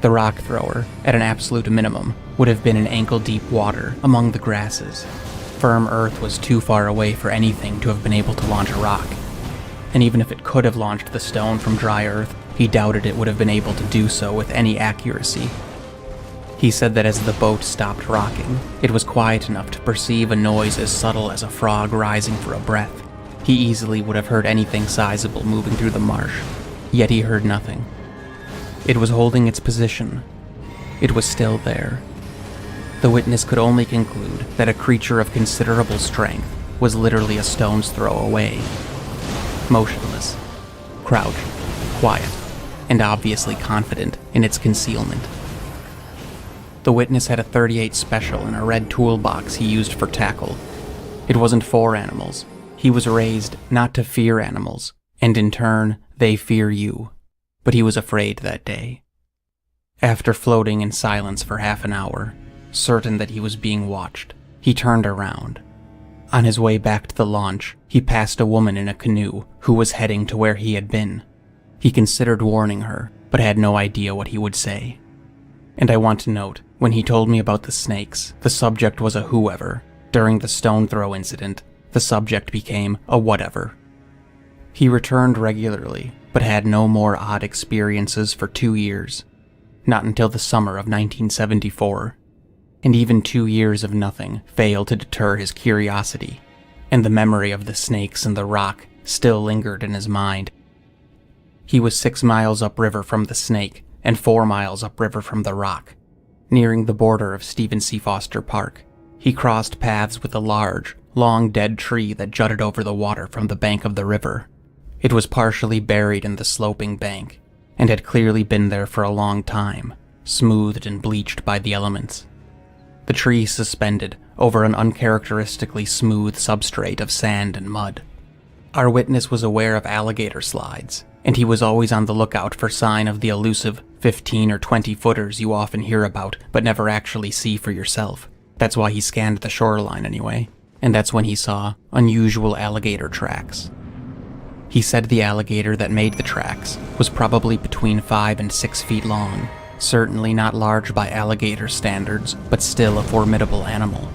The rock thrower, at an absolute minimum, would have been in ankle-deep water among the grasses. Firm earth was too far away for anything to have been able to launch a rock. And even if it could have launched the stone from dry earth, he doubted it would have been able to do so with any accuracy. He said that as the boat stopped rocking, it was quiet enough to perceive a noise as subtle as a frog rising for a breath. He easily would have heard anything sizable moving through the marsh, yet he heard nothing. It was holding its position. It was still there. The witness could only conclude that a creature of considerable strength was literally a stone's throw away. Motionless, crouched, quiet, and obviously confident in its concealment. The witness had a .38 special in a red toolbox he used for tackle. It wasn't for animals. He was raised not to fear animals, and in turn, they fear you. But he was afraid that day. After floating in silence for half an hour, certain that he was being watched, he turned around. On his way back to the launch, he passed a woman in a canoe who was heading to where he had been. He considered warning her, but had no idea what he would say. And I want to note, when he told me about the snakes, the subject was a whoever. During the stone throw incident, the subject became a whatever. He returned regularly, but had no more odd experiences for 2 years. Not until the summer of 1974. And even 2 years of nothing failed to deter his curiosity, and the memory of the snakes and the rock still lingered in his mind. He was 6 miles upriver from the snake and 4 miles upriver from the rock. Nearing the border of Stephen C. Foster Park, he crossed paths with a large, long dead tree that jutted over the water from the bank of the river. It was partially buried in the sloping bank, and had clearly been there for a long time, smoothed and bleached by the elements. The tree suspended over an uncharacteristically smooth substrate of sand and mud. Our witness was aware of alligator slides, and he was always on the lookout for sign of the elusive 15 or 20 footers you often hear about but never actually see for yourself. That's why he scanned the shoreline anyway, and that's when he saw unusual alligator tracks. He said the alligator that made the tracks was probably between 5 and 6 feet long, certainly not large by alligator standards, but still a formidable animal.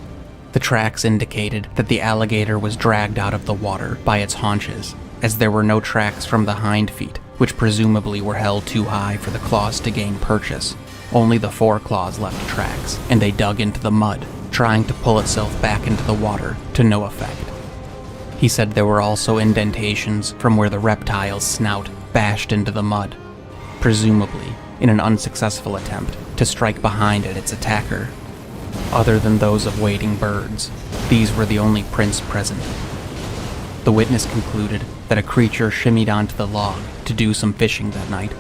The tracks indicated that the alligator was dragged out of the water by its haunches, as there were no tracks from the hind feet, which presumably were held too high for the claws to gain purchase. Only the foreclaws left tracks, and they dug into the mud, trying to pull itself back into the water to no effect. He said there were also indentations from where the reptile's snout bashed into the mud, presumably in an unsuccessful attempt to strike behind at its attacker. Other than those of wading birds, these were the only prints present. The witness concluded that a creature shimmied onto the log to do some fishing that night.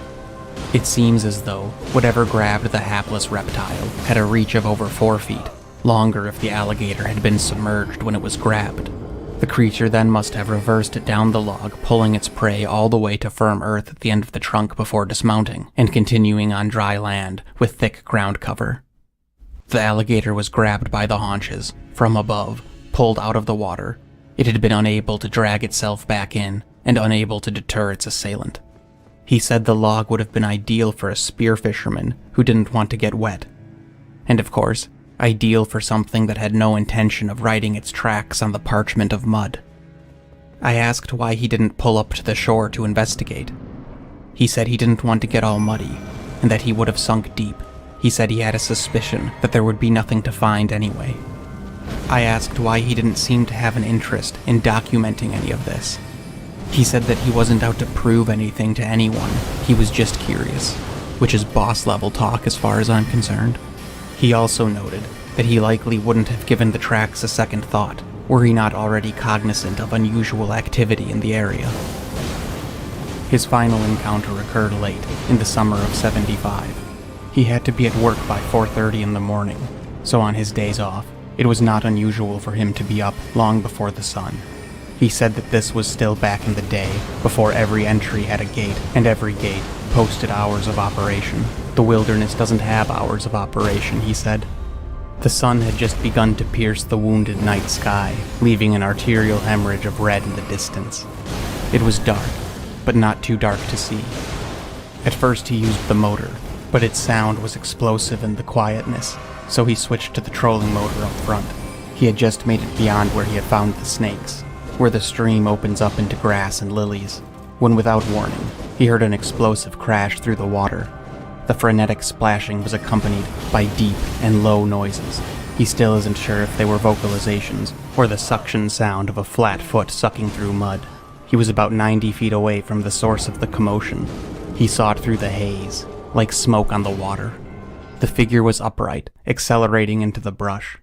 It seems as though whatever grabbed the hapless reptile had a reach of over 4 feet, longer if the alligator had been submerged when it was grabbed. The creature then must have reversed it down the log, pulling its prey all the way to firm earth at the end of the trunk before dismounting, and continuing on dry land with thick ground cover. The alligator was grabbed by the haunches, from above, pulled out of the water. It had been unable to drag itself back in, and unable to deter its assailant. He said the log would have been ideal for a spear fisherman who didn't want to get wet. And of course, ideal for something that had no intention of writing its tracks on the parchment of mud. I asked why he didn't pull up to the shore to investigate. He said he didn't want to get all muddy, and that he would have sunk deep. He said he had a suspicion that there would be nothing to find anyway. I asked why he didn't seem to have an interest in documenting any of this. He said that he wasn't out to prove anything to anyone, he was just curious, which is boss-level talk as far as I'm concerned. He also noted that he likely wouldn't have given the tracks a second thought, were he not already cognizant of unusual activity in the area. His final encounter occurred late, in the summer of '75. He had to be at work by 4:30 in the morning, so on his days off, it was not unusual for him to be up long before the sun. He said that this was still back in the day, before every entry had a gate, and every gate posted hours of operation. The wilderness doesn't have hours of operation, he said. The sun had just begun to pierce the wounded night sky, leaving an arterial hemorrhage of red in the distance. It was dark, but not too dark to see. At first he used the motor, but its sound was explosive in the quietness, so he switched to the trolling motor up front. He had just made it beyond where he had found the snakes, where the stream opens up into grass and lilies, when without warning, he heard an explosive crash through the water. The frenetic splashing was accompanied by deep and low noises. He still isn't sure if they were vocalizations or the suction sound of a flat foot sucking through mud. He was about 90 feet away from the source of the commotion. He saw it through the haze, like smoke on the water. The figure was upright, accelerating into the brush.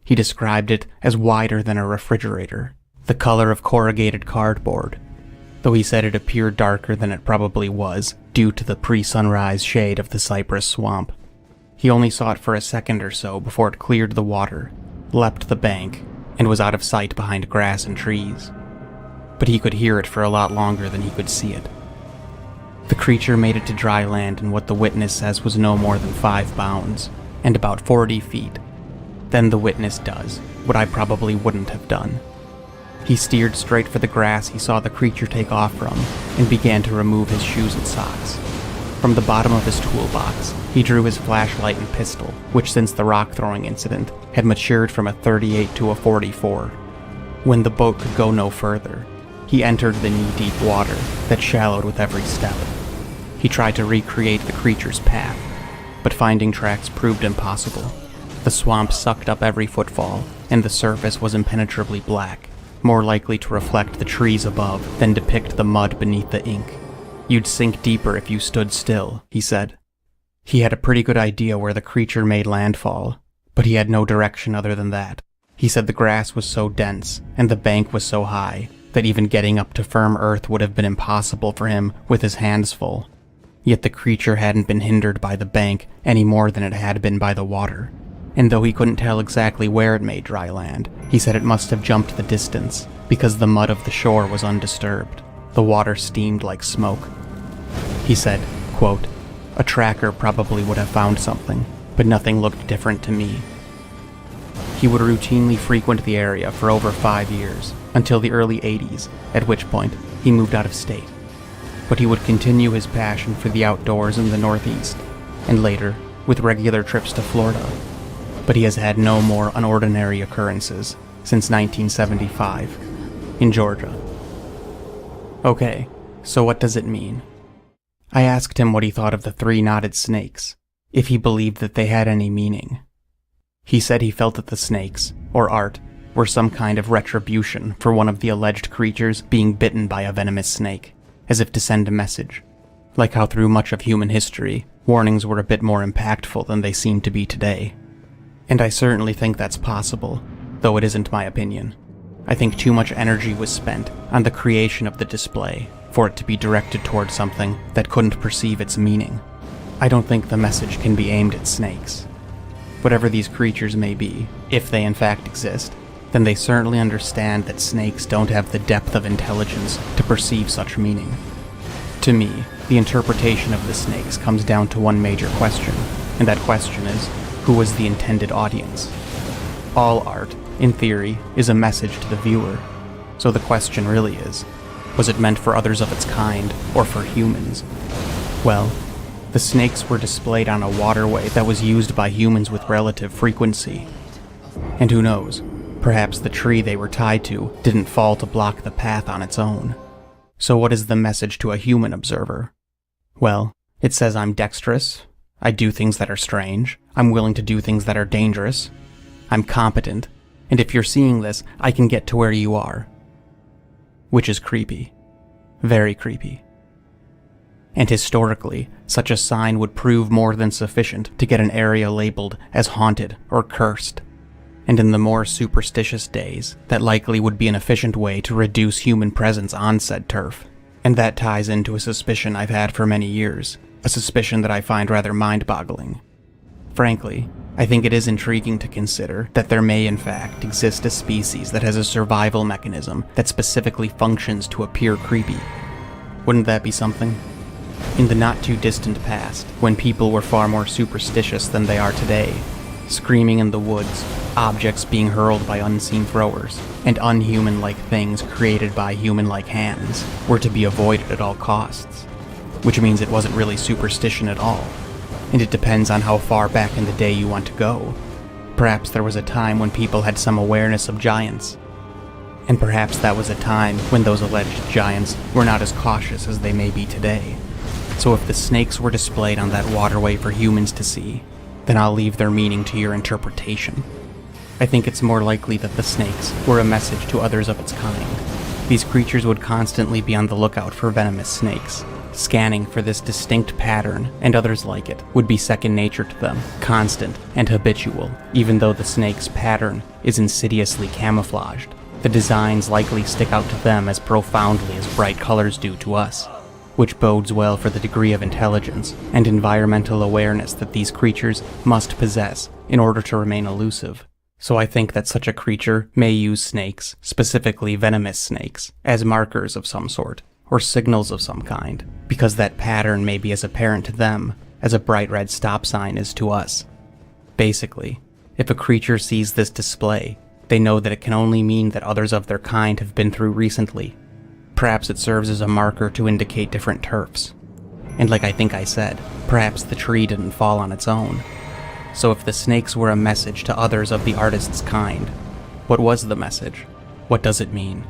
He described it as wider than a refrigerator, the color of corrugated cardboard, though he said it appeared darker than it probably was, due to the pre-sunrise shade of the cypress swamp. He only saw it for a second or so before it cleared the water, leapt the bank, and was out of sight behind grass and trees. But he could hear it for a lot longer than he could see it. The creature made it to dry land in what the witness says was no more than 5 bounds, and about 40 feet. Then the witness does what I probably wouldn't have done. He steered straight for the grass he saw the creature take off from, and began to remove his shoes and socks. From the bottom of his toolbox, he drew his flashlight and pistol, which since the rock-throwing incident had matured from a .38 to a .44. When the boat could go no further, he entered the knee-deep water that shallowed with every step. He tried to recreate the creature's path, but finding tracks proved impossible. The swamp sucked up every footfall, and the surface was impenetrably black, more likely to reflect the trees above than depict the mud beneath the ink. You'd sink deeper if you stood still, he said. He had a pretty good idea where the creature made landfall, but he had no direction other than that. He said the grass was so dense, and the bank was so high, that even getting up to firm earth would have been impossible for him with his hands full. Yet the creature hadn't been hindered by the bank any more than it had been by the water. And though he couldn't tell exactly where it made dry land, he said it must have jumped the distance, because the mud of the shore was undisturbed. The water steamed like smoke. He said, quote, "A tracker probably would have found something, but nothing looked different to me." He would routinely frequent the area for over 5 years, until the early '80s, at which point he moved out of state. But he would continue his passion for the outdoors in the Northeast, and later, with regular trips to Florida. But he has had no more unordinary occurrences since 1975, in Georgia. Okay, so what does it mean? I asked him what he thought of the 3 knotted snakes, if he believed that they had any meaning. He said he felt that the snakes, or art, were some kind of retribution for one of the alleged creatures being bitten by a venomous snake, as if to send a message. Like how through much of human history, warnings were a bit more impactful than they seem to be today. And I certainly think that's possible, though it isn't my opinion. I think too much energy was spent on the creation of the display for it to be directed towards something that couldn't perceive its meaning. I don't think the message can be aimed at snakes. Whatever these creatures may be, if they in fact exist, then they certainly understand that snakes don't have the depth of intelligence to perceive such meaning. To me, the interpretation of the snakes comes down to one major question, and that question is, who was the intended audience? All art, in theory, is a message to the viewer, so the question really is, was it meant for others of its kind, or for humans? Well, the snakes were displayed on a waterway that was used by humans with relative frequency. And who knows, perhaps the tree they were tied to didn't fall to block the path on its own. So what is the message to a human observer? Well, it says I'm dexterous, I do things that are strange, I'm willing to do things that are dangerous, I'm competent, and if you're seeing this, I can get to where you are. Which is creepy. Very creepy. And historically, such a sign would prove more than sufficient to get an area labeled as haunted or cursed. And in the more superstitious days, that likely would be an efficient way to reduce human presence on said turf. And that ties into a suspicion I've had for many years, a suspicion that I find rather mind-boggling. Frankly, I think it is intriguing to consider that there may in fact exist a species that has a survival mechanism that specifically functions to appear creepy. Wouldn't that be something? In the not-too-distant past, when people were far more superstitious than they are today, screaming in the woods, objects being hurled by unseen throwers, and unhuman-like things created by human-like hands were to be avoided at all costs. Which means it wasn't really superstition at all. And it depends on how far back in the day you want to go. Perhaps there was a time when people had some awareness of giants. And perhaps that was a time when those alleged giants were not as cautious as they may be today. So if the snakes were displayed on that waterway for humans to see, then I'll leave their meaning to your interpretation. I think it's more likely that the snakes were a message to others of its kind. These creatures would constantly be on the lookout for venomous snakes, scanning for this distinct pattern, and others like it would be second nature to them, constant and habitual, even though the snake's pattern is insidiously camouflaged. The designs likely stick out to them as profoundly as bright colors do to us, which bodes well for the degree of intelligence and environmental awareness that these creatures must possess in order to remain elusive. So I think that such a creature may use snakes, specifically venomous snakes, as markers of some sort, or signals of some kind, because that pattern may be as apparent to them as a bright red stop sign is to us. Basically, if a creature sees this display, they know that it can only mean that others of their kind have been through recently. Perhaps it serves as a marker to indicate different turfs. And like I think I said, perhaps the tree didn't fall on its own. So if the snakes were a message to others of the artist's kind, what was the message? What does it mean?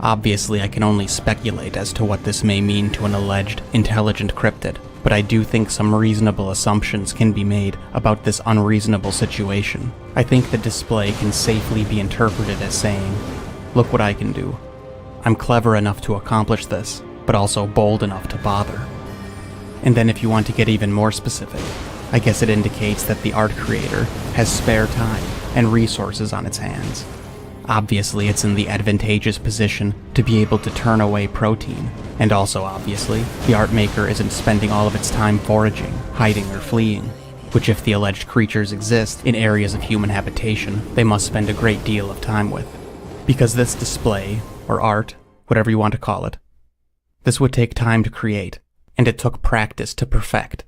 Obviously, I can only speculate as to what this may mean to an alleged intelligent cryptid, but I do think some reasonable assumptions can be made about this unreasonable situation. I think the display can safely be interpreted as saying, "Look what I can do. I'm clever enough to accomplish this, but also bold enough to bother." And then if you want to get even more specific, I guess it indicates that the art creator has spare time and resources on its hands. Obviously, it's in the advantageous position to be able to turn away protein, and also obviously, the art maker isn't spending all of its time foraging, hiding, or fleeing, which if the alleged creatures exist in areas of human habitation, they must spend a great deal of time with. Because this display, or art, whatever you want to call it, this would take time to create, and it took practice to perfect.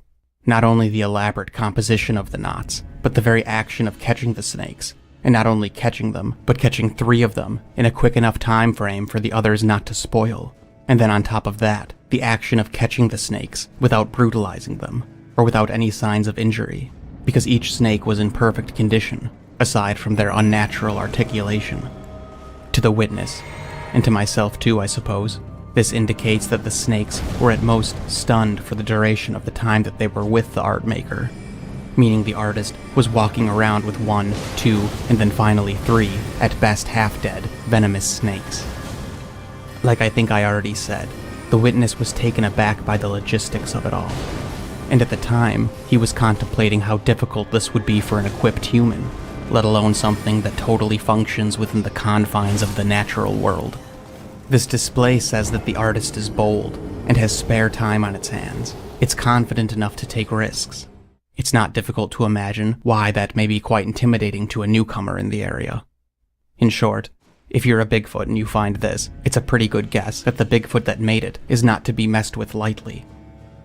Not only the elaborate composition of the knots, but the very action of catching the snakes, and not only catching them, but catching 3 of them in a quick enough time frame for the others not to spoil. And then on top of that, the action of catching the snakes without brutalizing them, or without any signs of injury, because each snake was in perfect condition, aside from their unnatural articulation. To the witness, and to myself too, I suppose, this indicates that the snakes were at most stunned for the duration of the time that they were with the art maker, meaning the artist was walking around with 1, 2, and then finally 3, at best half-dead, venomous snakes. Like I think I already said, the witness was taken aback by the logistics of it all. And at the time, he was contemplating how difficult this would be for an equipped human, let alone something that totally functions within the confines of the natural world. This display says that the artist is bold and has spare time on its hands. It's confident enough to take risks. It's not difficult to imagine why that may be quite intimidating to a newcomer in the area. In short, if you're a Bigfoot and you find this, it's a pretty good guess that the Bigfoot that made it is not to be messed with lightly.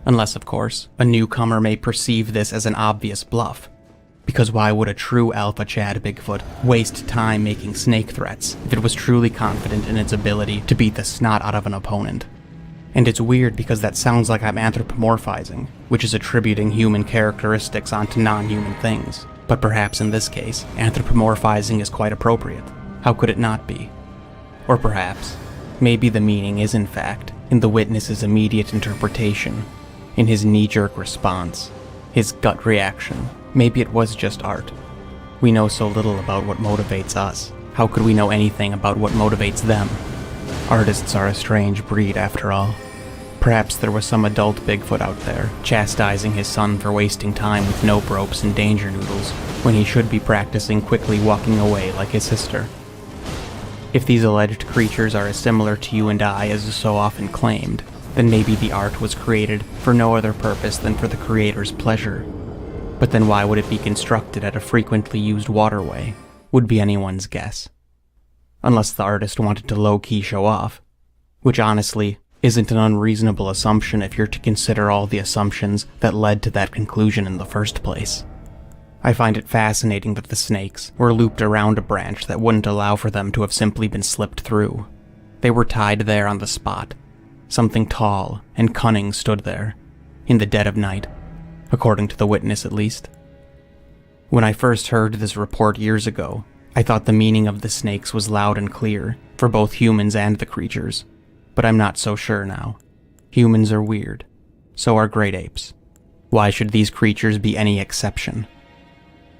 Unless, of course, a newcomer may perceive this as an obvious bluff. Because why would a true Alpha Chad Bigfoot waste time making snake threats if it was truly confident in its ability to beat the snot out of an opponent? And it's weird because that sounds like I'm anthropomorphizing, which is attributing human characteristics onto non-human things. But perhaps in this case, anthropomorphizing is quite appropriate. How could it not be? Or perhaps, maybe the meaning is in fact in the witness's immediate interpretation, in his knee-jerk response, his gut reaction. Maybe it was just art. We know so little about what motivates us. How could we know anything about what motivates them? Artists are a strange breed, after all. Perhaps there was some adult Bigfoot out there, chastising his son for wasting time with nope ropes and danger noodles, when he should be practicing quickly walking away like his sister. If these alleged creatures are as similar to you and I as is so often claimed, then maybe the art was created for no other purpose than for the creator's pleasure. But then why would it be constructed at a frequently used waterway? Would be anyone's guess. Unless the artist wanted to low-key show off, which honestly isn't an unreasonable assumption if you're to consider all the assumptions that led to that conclusion in the first place. I find it fascinating that the snakes were looped around a branch that wouldn't allow for them to have simply been slipped through. They were tied there on the spot. Something tall and cunning stood there, in the dead of night, according to the witness at least. When I first heard this report years ago, I thought the meaning of the snakes was loud and clear, for both humans and the creatures, but I'm not so sure now. Humans are weird. So are great apes. Why should these creatures be any exception?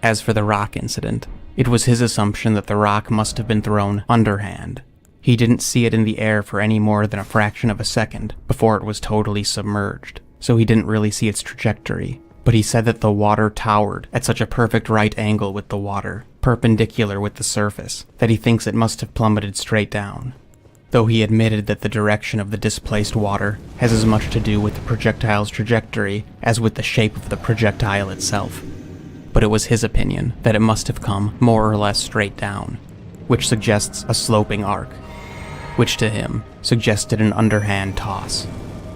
As for the rock incident, it was his assumption that the rock must have been thrown underhand. He didn't see it in the air for any more than a fraction of a second before it was totally submerged, so he didn't really see its trajectory. But he said that the water towered at such a perfect right angle with the water, perpendicular with the surface, that he thinks it must have plummeted straight down. Though he admitted that the direction of the displaced water has as much to do with the projectile's trajectory as with the shape of the projectile itself. But it was his opinion that it must have come more or less straight down, which suggests a sloping arc, which to him suggested an underhand toss.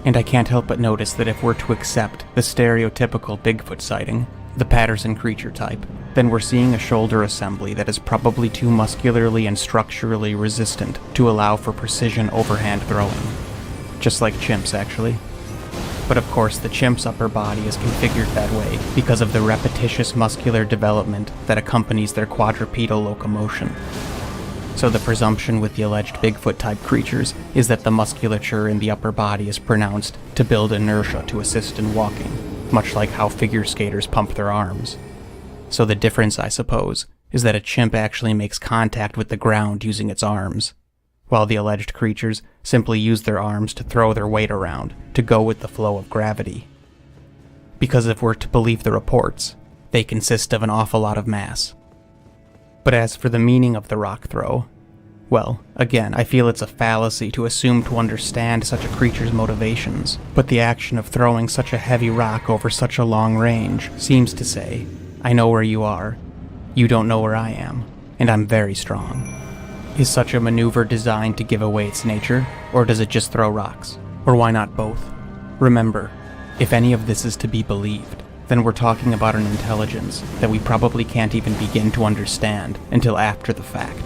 And I can't help but notice that if we're to accept the stereotypical Bigfoot sighting, the Patterson creature type, then we're seeing a shoulder assembly that is probably too muscularly and structurally resistant to allow for precision overhand throwing. Just like chimps, actually. But of course, the chimp's upper body is configured that way because of the repetitious muscular development that accompanies their quadrupedal locomotion. So the presumption with the alleged Bigfoot-type creatures is that the musculature in the upper body is pronounced to build inertia to assist in walking, much like how figure skaters pump their arms. So the difference, I suppose, is that a chimp actually makes contact with the ground using its arms, while the alleged creatures simply use their arms to throw their weight around, to go with the flow of gravity. Because if we're to believe the reports, they consist of an awful lot of mass. But as for the meaning of the rock throw, well, again, I feel it's a fallacy to assume to understand such a creature's motivations, but the action of throwing such a heavy rock over such a long range seems to say, I know where you are, you don't know where I am, and I'm very strong. Is such a maneuver designed to give away its nature, or does it just throw rocks? Or why not both? Remember, if any of this is to be believed, then we're talking about an intelligence that we probably can't even begin to understand until after the fact,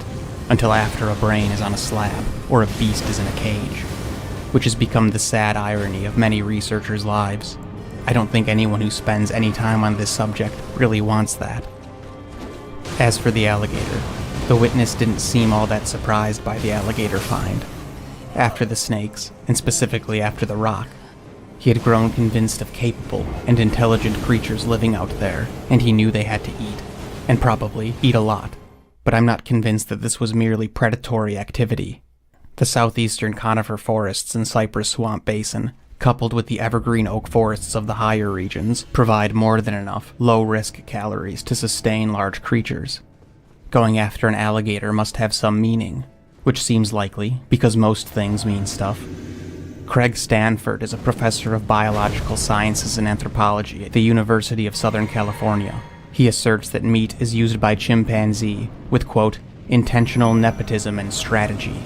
until after a brain is on a slab, or a beast is in a cage, which has become the sad irony of many researchers' lives. I don't think anyone who spends any time on this subject really wants that. As for the alligator, the witness didn't seem all that surprised by the alligator find. After the snakes, and specifically after the rock, he had grown convinced of capable and intelligent creatures living out there, and he knew they had to eat, and probably eat a lot. But I'm not convinced that this was merely predatory activity. The southeastern conifer forests and cypress swamp basin, coupled with the evergreen oak forests of the higher regions, provide more than enough low-risk calories to sustain large creatures. Going after an alligator must have some meaning, which seems likely because most things mean stuff. Craig Stanford is a professor of biological sciences and anthropology at the University of Southern California. He asserts that meat is used by chimpanzee with, quote, intentional nepotism and strategy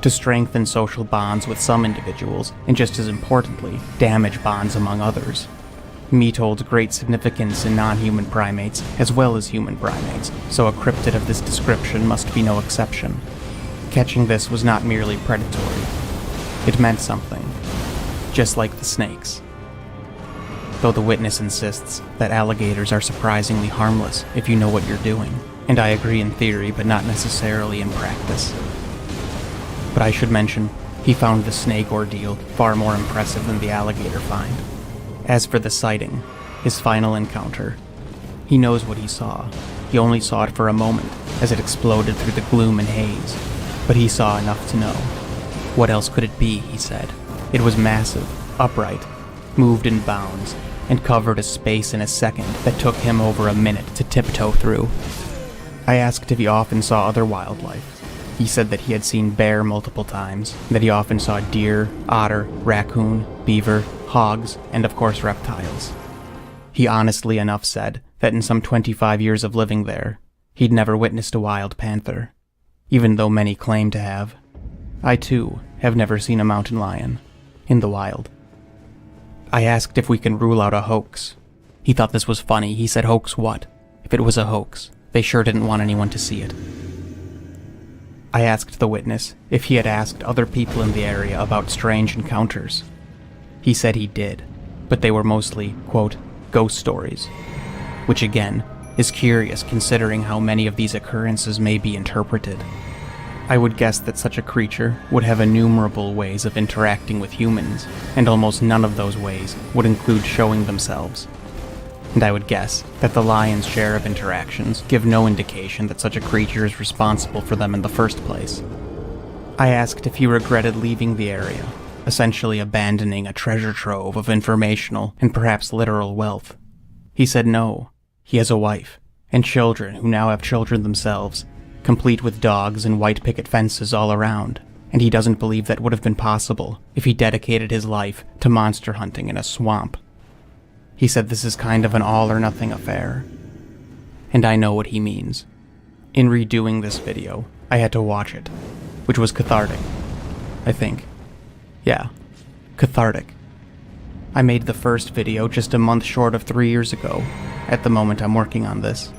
to strengthen social bonds with some individuals and, just as importantly, damage bonds among others. Meat holds great significance in non-human primates as well as human primates, so a cryptid of this description must be no exception. Catching this was not merely predatory. It meant something, just like the snakes. Though the witness insists that alligators are surprisingly harmless if you know what you're doing, and I agree in theory but not necessarily in practice. But I should mention, he found the snake ordeal far more impressive than the alligator find. As for the sighting, his final encounter, he knows what he saw. He only saw it for a moment, as it exploded through the gloom and haze, but he saw enough to know. What else could it be, he said. It was massive, upright, moved in bounds, and covered a space in a second that took him over a minute to tiptoe through. I asked if he often saw other wildlife. He said that he had seen bear multiple times, that he often saw deer, otter, raccoon, beaver, hogs, and of course reptiles. He honestly enough said that in some 25 years of living there, he'd never witnessed a wild panther, even though many claim to have. I too have never seen a mountain lion in the wild. I asked if we can rule out a hoax. He thought this was funny. He said, "Hoax what? If it was a hoax, they sure didn't want anyone to see it." I asked the witness if he had asked other people in the area about strange encounters. He said he did, but they were mostly, quote, ghost stories, which again is curious considering how many of these occurrences may be interpreted. I would guess that such a creature would have innumerable ways of interacting with humans, and almost none of those ways would include showing themselves. And I would guess that the lion's share of interactions give no indication that such a creature is responsible for them in the first place. I asked if he regretted leaving the area, essentially abandoning a treasure trove of informational and perhaps literal wealth. He said no. He has a wife, and children who now have children themselves, complete with dogs and white picket fences all around, and he doesn't believe that would have been possible if he dedicated his life to monster hunting in a swamp. He said this is kind of an all-or-nothing affair. And I know what he means. In redoing this video, I had to watch it, which was cathartic. I think. Yeah, cathartic. I made the first video just a month short of 3 years ago, at the moment I'm working on this.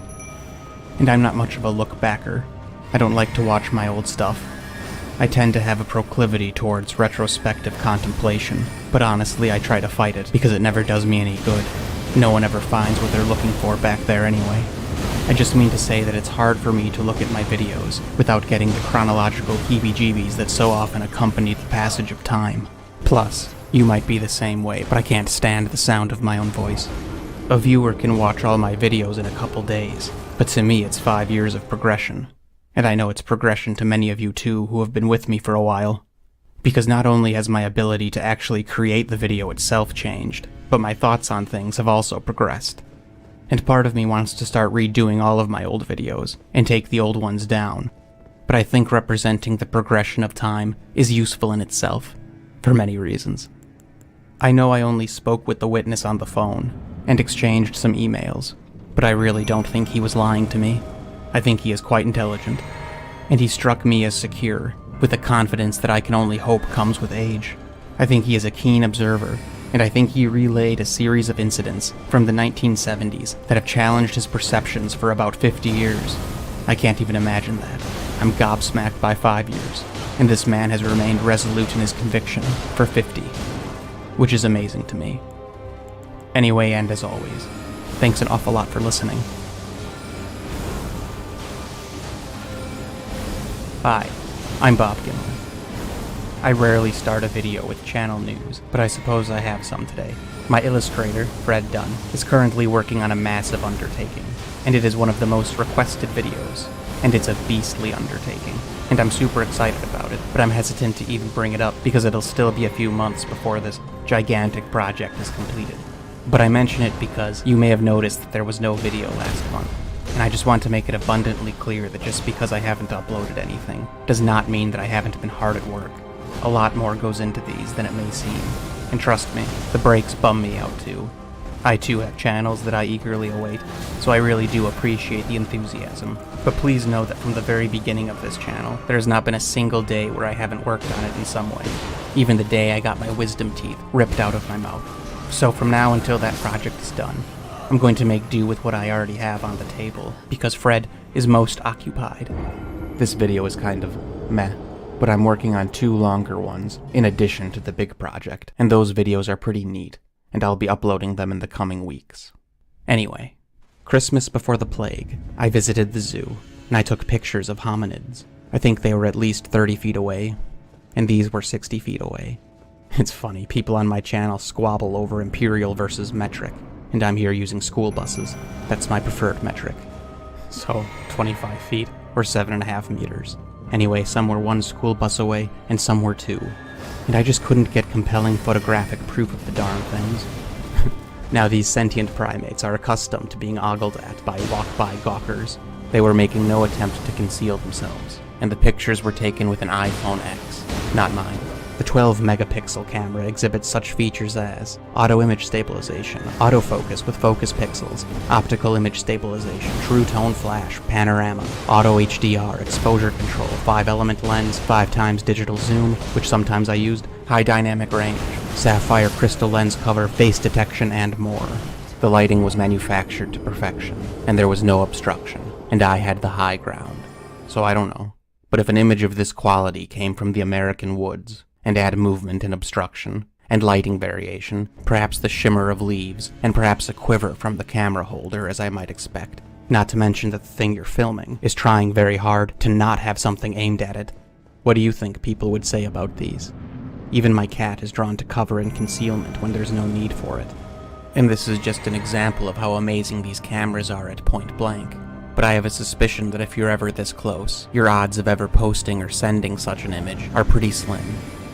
And I'm not much of a look-backer. I don't like to watch my old stuff. I tend to have a proclivity towards retrospective contemplation, but honestly I try to fight it because it never does me any good. No one ever finds what they're looking for back there anyway. I just mean to say that it's hard for me to look at my videos without getting the chronological heebie-jeebies that so often accompany the passage of time. Plus, you might be the same way, but I can't stand the sound of my own voice. A viewer can watch all my videos in a couple days, but to me it's 5 years of progression. And I know it's progression to many of you too who have been with me for a while. Because not only has my ability to actually create the video itself changed, but my thoughts on things have also progressed. And part of me wants to start redoing all of my old videos, and take the old ones down. But I think representing the progression of time is useful in itself, for many reasons. I know I only spoke with the witness on the phone, and exchanged some emails, but I really don't think he was lying to me. I think he is quite intelligent, and he struck me as secure, with a confidence that I can only hope comes with age. I think he is a keen observer, and I think he relayed a series of incidents from the 1970s that have challenged his perceptions for about 50 years. I can't even imagine that. I'm gobsmacked by 5 years, and this man has remained resolute in his conviction for 50, which is amazing to me. Anyway, and as always, thanks an awful lot for listening. Hi, I'm Bob Gimel. I rarely start a video with channel news, but I suppose I have some today. My illustrator, Fred Dunn, is currently working on a massive undertaking, and it is one of the most requested videos, and it's a beastly undertaking, and I'm super excited about it, but I'm hesitant to even bring it up because it'll still be a few months before this gigantic project is completed. But I mention it because you may have noticed that there was no video last month. And I just want to make it abundantly clear that just because I haven't uploaded anything does not mean that I haven't been hard at work. A lot more goes into these than it may seem. And trust me, the breaks bum me out too. I too have channels that I eagerly await, so I really do appreciate the enthusiasm. But please know that from the very beginning of this channel, there has not been a single day where I haven't worked on it in some way. Even the day I got my wisdom teeth ripped out of my mouth. So from now until that project is done, I'm going to make do with what I already have on the table, because Fred is most occupied. This video is kind of meh, but I'm working on 2 longer ones, in addition to the big project, and those videos are pretty neat, and I'll be uploading them in the coming weeks. Anyway, Christmas before the plague, I visited the zoo, and I took pictures of hominids. I think they were at least 30 feet away, and these were 60 feet away. It's funny, people on my channel squabble over imperial versus metric, and I'm here using school buses. That's my preferred metric. So, 25 feet, or 7.5 meters. Anyway, some were 1 school bus away, and some were 2. And I just couldn't get compelling photographic proof of the darn things. Now these sentient primates are accustomed to being ogled at by walk-by gawkers. They were making no attempt to conceal themselves. and the pictures were taken with an iPhone X, not mine. The 12-megapixel camera exhibits such features as auto-image stabilization, autofocus with focus pixels, optical image stabilization, true tone flash, panorama, auto HDR, exposure control, 5-element lens, 5x digital zoom, which sometimes I used, high dynamic range, sapphire crystal lens cover, face detection, and more. The lighting was manufactured to perfection, and there was no obstruction, and I had the high ground. So I don't know. But if an image of this quality came from the American woods, and add movement and obstruction, and lighting variation, perhaps the shimmer of leaves, and perhaps a quiver from the camera holder, as I might expect, not to mention that the thing you're filming is trying very hard to not have something aimed at it. What do you think people would say about these? Even my cat is drawn to cover and concealment when there's no need for it. And this is just an example of how amazing these cameras are at point blank. But I have a suspicion that if you're ever this close, your odds of ever posting or sending such an image are pretty slim.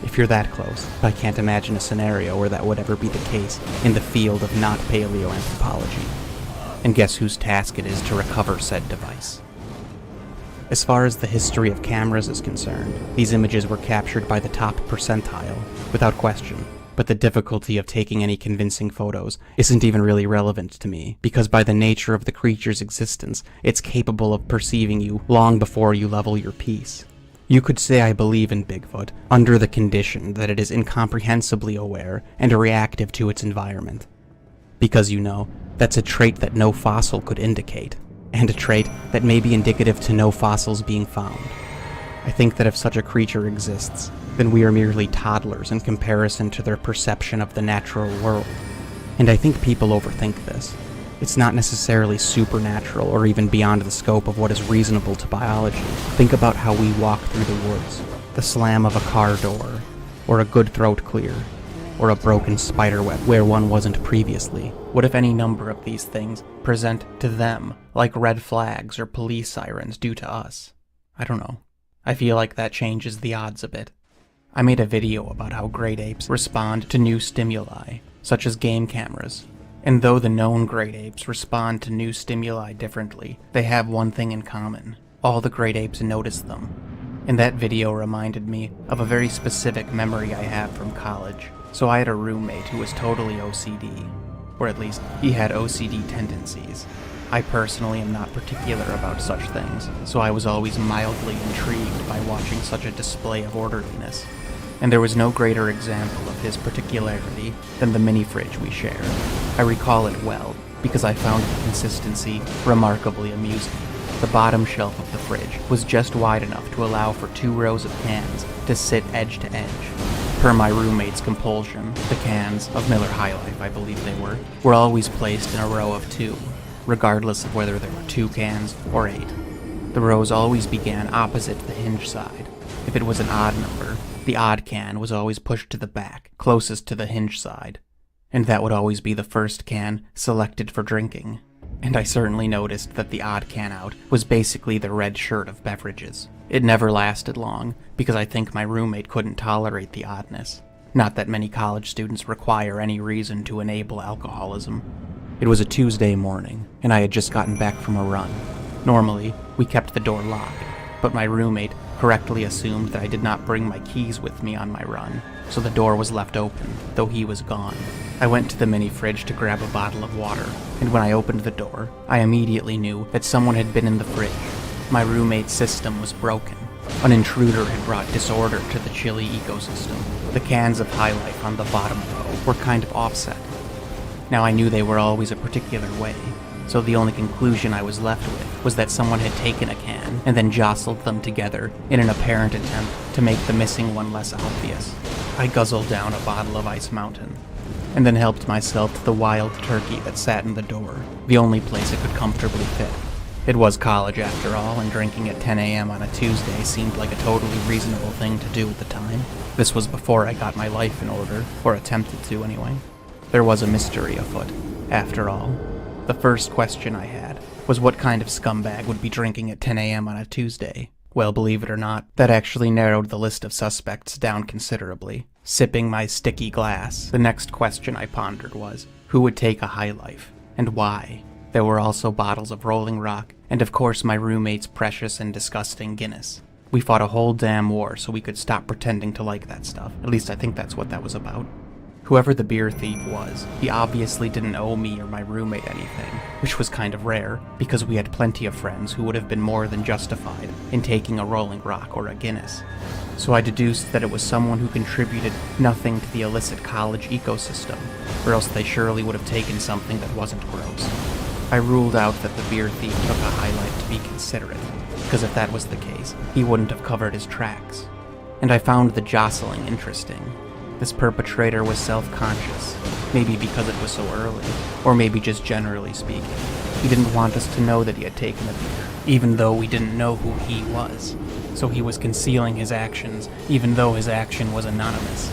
If you're that close, I can't imagine a scenario where that would ever be the case in the field of not paleoanthropology. And guess whose task it is to recover said device? As far as the history of cameras is concerned, these images were captured by the top percentile, without question. But the difficulty of taking any convincing photos isn't even really relevant to me, because by the nature of the creature's existence, it's capable of perceiving you long before you level your piece. You could say I believe in Bigfoot under the condition that it is incomprehensibly aware and reactive to its environment. Because, you know, that's a trait that no fossil could indicate, and a trait that may be indicative to no fossils being found. I think that if such a creature exists, then we are merely toddlers in comparison to their perception of the natural world. And I think people overthink this. It's not necessarily supernatural or even beyond the scope of what is reasonable to biology. Think about how we walk through the woods, the slam of a car door, or a good throat clear, or a broken spiderweb where one wasn't previously. What if any number of these things present to them like red flags or police sirens do to us? I don't know. I feel like that changes the odds a bit. I made a video about how great apes respond to new stimuli, such as game cameras. And though the known great apes respond to new stimuli differently, they have one thing in common. All the great apes notice them. And that video reminded me of a very specific memory I have from college. So I had a roommate who was totally OCD. Or at least, he had OCD tendencies. I personally am not particular about such things, so I was always mildly intrigued by watching such a display of orderliness. And there was no greater example of his particularity than the mini-fridge we shared. I recall it well, because I found the consistency remarkably amusing. The bottom shelf of the fridge was just wide enough to allow for 2 rows of cans to sit edge to edge. Per my roommate's compulsion, the cans, of Miller High Life I believe they were always placed in a row of 2, regardless of whether there were 2 cans or 8. The rows always began opposite the hinge side. If it was an odd number, the odd can was always pushed to the back, closest to the hinge side. And that would always be the first can selected for drinking. And I certainly noticed that the odd can out was basically the red shirt of beverages. It never lasted long, because I think my roommate couldn't tolerate the oddness. Not that many college students require any reason to enable alcoholism. It was a Tuesday morning, and I had just gotten back from a run. Normally, we kept the door locked, but my roommate correctly assumed that I did not bring my keys with me on my run, so the door was left open, though he was gone. I went to the mini-fridge to grab a bottle of water, and when I opened the door, I immediately knew that someone had been in the fridge. My roommate's system was broken. An intruder had brought disorder to the chilly ecosystem. The cans of High Life on the bottom row were kind of offset. Now I knew they were always a particular way, so the only conclusion I was left with was that someone had taken a can and then jostled them together in an apparent attempt to make the missing one less obvious. I guzzled down a bottle of Ice Mountain, and then helped myself to the wild turkey that sat in the door, the only place it could comfortably fit. It was college after all, and drinking at 10 a.m. on a Tuesday seemed like a totally reasonable thing to do at the time. This was before I got my life in order, or attempted to anyway. There was a mystery afoot, after all. The first question I had was what kind of scumbag would be drinking at 10 a.m. on a Tuesday. Well, believe it or not, that actually narrowed the list of suspects down considerably. Sipping my sticky glass, the next question I pondered was, who would take a High Life, and why? There were also bottles of Rolling Rock, and of course my roommate's precious and disgusting Guinness. We fought a whole damn war so we could stop pretending to like that stuff. At least I think that's what that was about. Whoever the beer thief was, he obviously didn't owe me or my roommate anything, which was kind of rare, because we had plenty of friends who would have been more than justified in taking a Rolling Rock or a Guinness. So I deduced that it was someone who contributed nothing to the illicit college ecosystem, or else they surely would have taken something that wasn't gross. I ruled out that the beer thief took a highlight to be considerate, because if that was the case, he wouldn't have covered his tracks. And I found the jostling interesting. This perpetrator was self-conscious, maybe because it was so early, or maybe just generally speaking. He didn't want us to know that he had taken a beer, even though we didn't know who he was. So he was concealing his actions, even though his action was anonymous.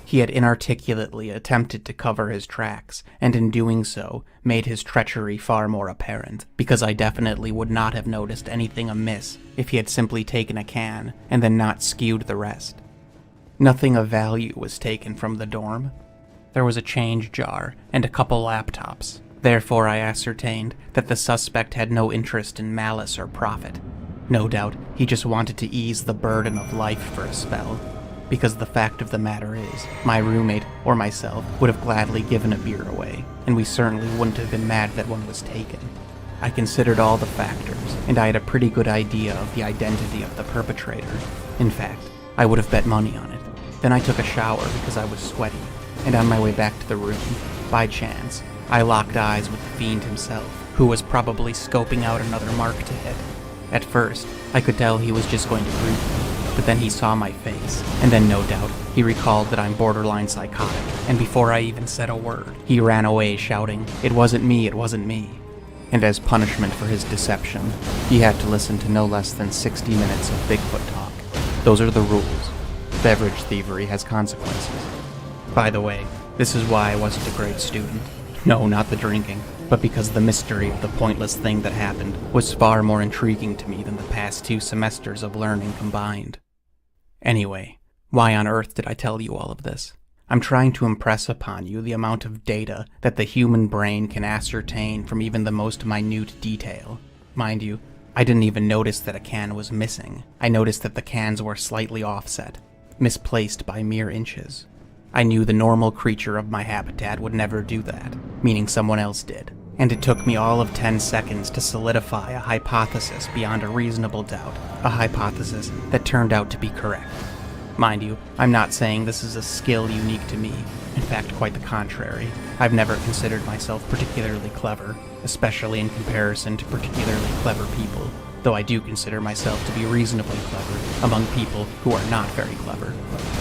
He had inarticulately attempted to cover his tracks, and in doing so, made his treachery far more apparent, because I definitely would not have noticed anything amiss if he had simply taken a can, and then not skewed the rest. Nothing of value was taken from the dorm. There was a change jar, and a couple laptops. Therefore I ascertained that the suspect had no interest in malice or profit. No doubt, he just wanted to ease the burden of life for a spell. Because the fact of the matter is, my roommate or myself would have gladly given a beer away, and we certainly wouldn't have been mad that one was taken. I considered all the factors, and I had a pretty good idea of the identity of the perpetrator. In fact, I would have bet money on it. Then I took a shower because I was sweaty, and on my way back to the room, by chance, I locked eyes with the fiend himself, who was probably scoping out another mark to hit. At first, I could tell he was just going to greet me, but then he saw my face, and then no doubt, he recalled that I'm borderline psychotic, and before I even said a word, he ran away shouting, "It wasn't me, it wasn't me." And as punishment for his deception, he had to listen to no less than 60 minutes of Bigfoot talk. Those are the rules. Beverage thievery has consequences. By the way, this is why I wasn't a great student. No, not the drinking, but because the mystery of the pointless thing that happened was far more intriguing to me than the past 2 semesters of learning combined. Anyway, why on earth did I tell you all of this? I'm trying to impress upon you the amount of data that the human brain can ascertain from even the most minute detail. Mind you, I didn't even notice that a can was missing. I noticed that the cans were slightly offset, misplaced by mere inches. I knew the normal creature of my habitat would never do that, meaning someone else did. And it took me all of 10 seconds to solidify a hypothesis beyond a reasonable doubt, a hypothesis that turned out to be correct. Mind you, I'm not saying this is a skill unique to me. In fact, quite the contrary. I've never considered myself particularly clever, especially in comparison to particularly clever people, though I do consider myself to be reasonably clever among people who are not very clever.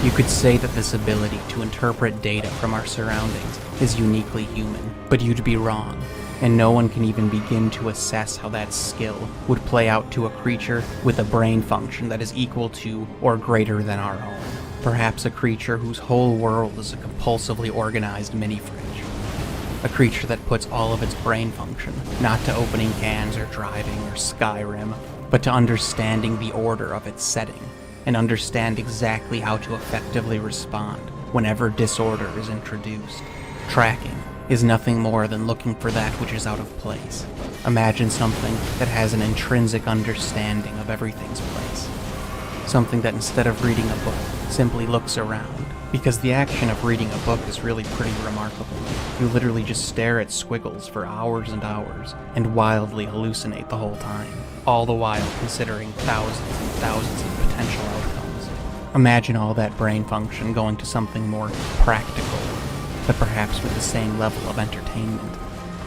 You could say that this ability to interpret data from our surroundings is uniquely human, but you'd be wrong, and no one can even begin to assess how that skill would play out to a creature with a brain function that is equal to or greater than our own. Perhaps a creature whose whole world is a compulsively organized mini-fridge. A creature that puts all of its brain function, not to opening cans or driving or Skyrim, but to understanding the order of its setting, and understand exactly how to effectively respond whenever disorder is introduced. Tracking is nothing more than looking for that which is out of place. Imagine something that has an intrinsic understanding of everything's place. Something that instead of reading a book, simply looks around. Because the action of reading a book is really pretty remarkable. You literally just stare at squiggles for hours and hours, and wildly hallucinate the whole time, all the while considering thousands and thousands of potential outcomes. Imagine all that brain function going to something more practical, but perhaps with the same level of entertainment.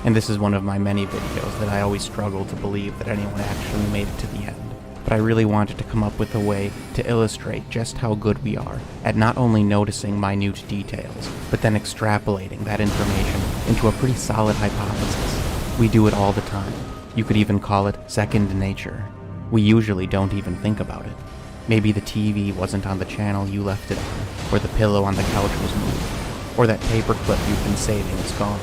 And this is one of my many videos that I always struggle to believe that anyone actually made it to the end. But I really wanted to come up with a way to illustrate just how good we are at not only noticing minute details, but then extrapolating that information into a pretty solid hypothesis. We do it all the time. You could even call it second nature. We usually don't even think about it. Maybe the TV wasn't on the channel you left it on, or the pillow on the couch was moved, or that paperclip you've been saving is gone.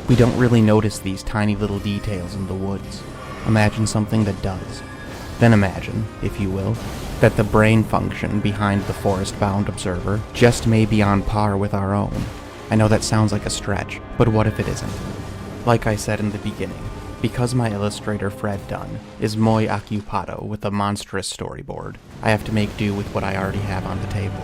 We don't really notice these tiny little details in the woods. Imagine something that does. Then imagine, if you will, that the brain function behind the forest-bound observer just may be on par with our own. I know that sounds like a stretch, but what if it isn't? Like I said in the beginning, Because my illustrator Fred Dunn is muy ocupado with a monstrous storyboard, I have to make do with what I already have on the table.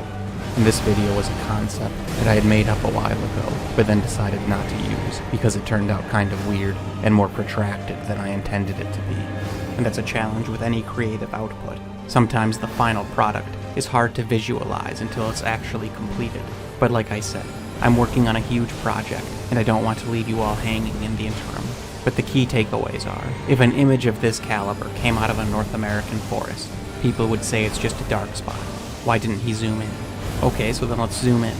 And this video was a concept that I had made up a while ago, but then decided not to use because it turned out kind of weird and more protracted than I intended it to be. And that's a challenge with any creative output. Sometimes the final product is hard to visualize until it's actually completed. But like I said, I'm working on a huge project, and I don't want to leave you all hanging in the interim. But the key takeaways are, if an image of this caliber came out of a North American forest, people would say it's just a dark spot. Why didn't he zoom in? Okay, so then let's zoom in.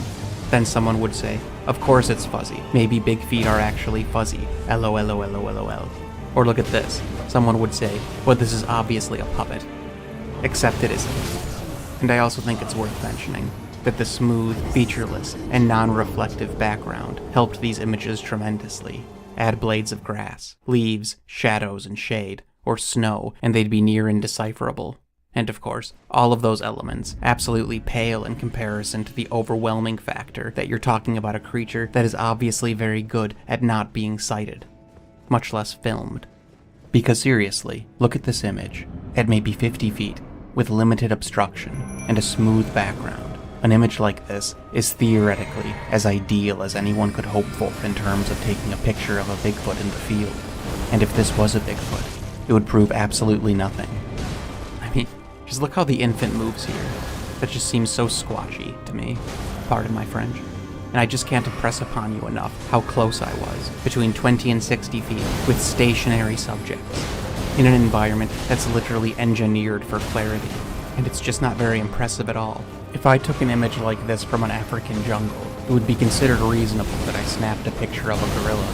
Then someone would say, of course it's fuzzy. Maybe big feet are actually fuzzy. LOL. Or look at this. Someone would say, well, this is obviously a puppet. Except it isn't. And I also think it's worth mentioning that the smooth, featureless, and non-reflective background helped these images tremendously. Add blades of grass, leaves, shadows, and shade, or snow, and they'd be near indecipherable. And of course, all of those elements absolutely pale in comparison to the overwhelming factor that you're talking about a creature that is obviously very good at not being sighted, much less filmed. Because seriously, look at this image, at maybe 50 feet, with limited obstruction and a smooth background. An image like this is theoretically as ideal as anyone could hope for in terms of taking a picture of a Bigfoot in the field. And if this was a Bigfoot, it would prove absolutely nothing. I mean, just look how the infant moves here. That just seems so squatchy to me. Pardon my French. And I just can't impress upon you enough how close I was, between 20 and 60 feet, with stationary subjects, in an environment that's literally engineered for clarity, and it's just not very impressive at all. If I took an image like this from an African jungle, it would be considered reasonable that I snapped a picture of a gorilla.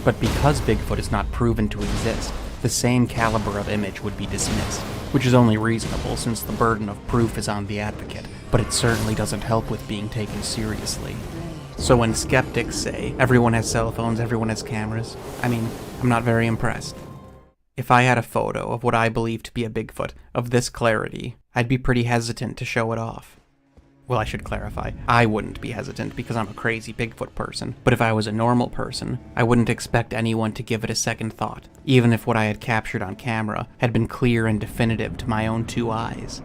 But because Bigfoot is not proven to exist, the same caliber of image would be dismissed, which is only reasonable since the burden of proof is on the advocate, but it certainly doesn't help with being taken seriously. So when skeptics say, everyone has cell phones, everyone has cameras, I mean, I'm not very impressed. If I had a photo of what I believe to be a Bigfoot of this clarity, I'd be pretty hesitant to show it off. Well, I should clarify, I wouldn't be hesitant because I'm a crazy Bigfoot person, but if I was a normal person, I wouldn't expect anyone to give it a second thought, even if what I had captured on camera had been clear and definitive to my own two eyes.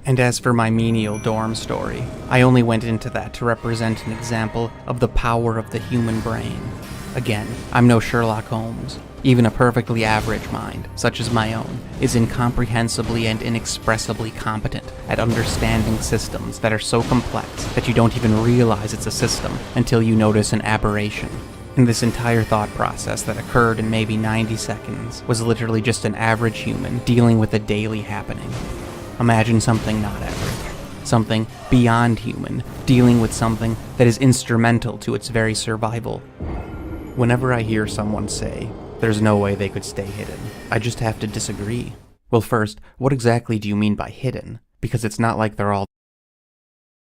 And as for my menial dorm story, I only went into that to represent an example of the power of the human brain. Again, I'm no Sherlock Holmes. Even a perfectly average mind, such as my own, is incomprehensibly and inexpressibly competent at understanding systems that are so complex that you don't even realize it's a system until you notice an aberration. And this entire thought process that occurred in maybe 90 seconds was literally just an average human dealing with a daily happening. Imagine something not average, something beyond human, dealing with something that is instrumental to its very survival. Whenever I hear someone say, there's no way they could stay hidden, I just have to disagree. Well, first, what exactly do you mean by hidden? Because it's not like they're all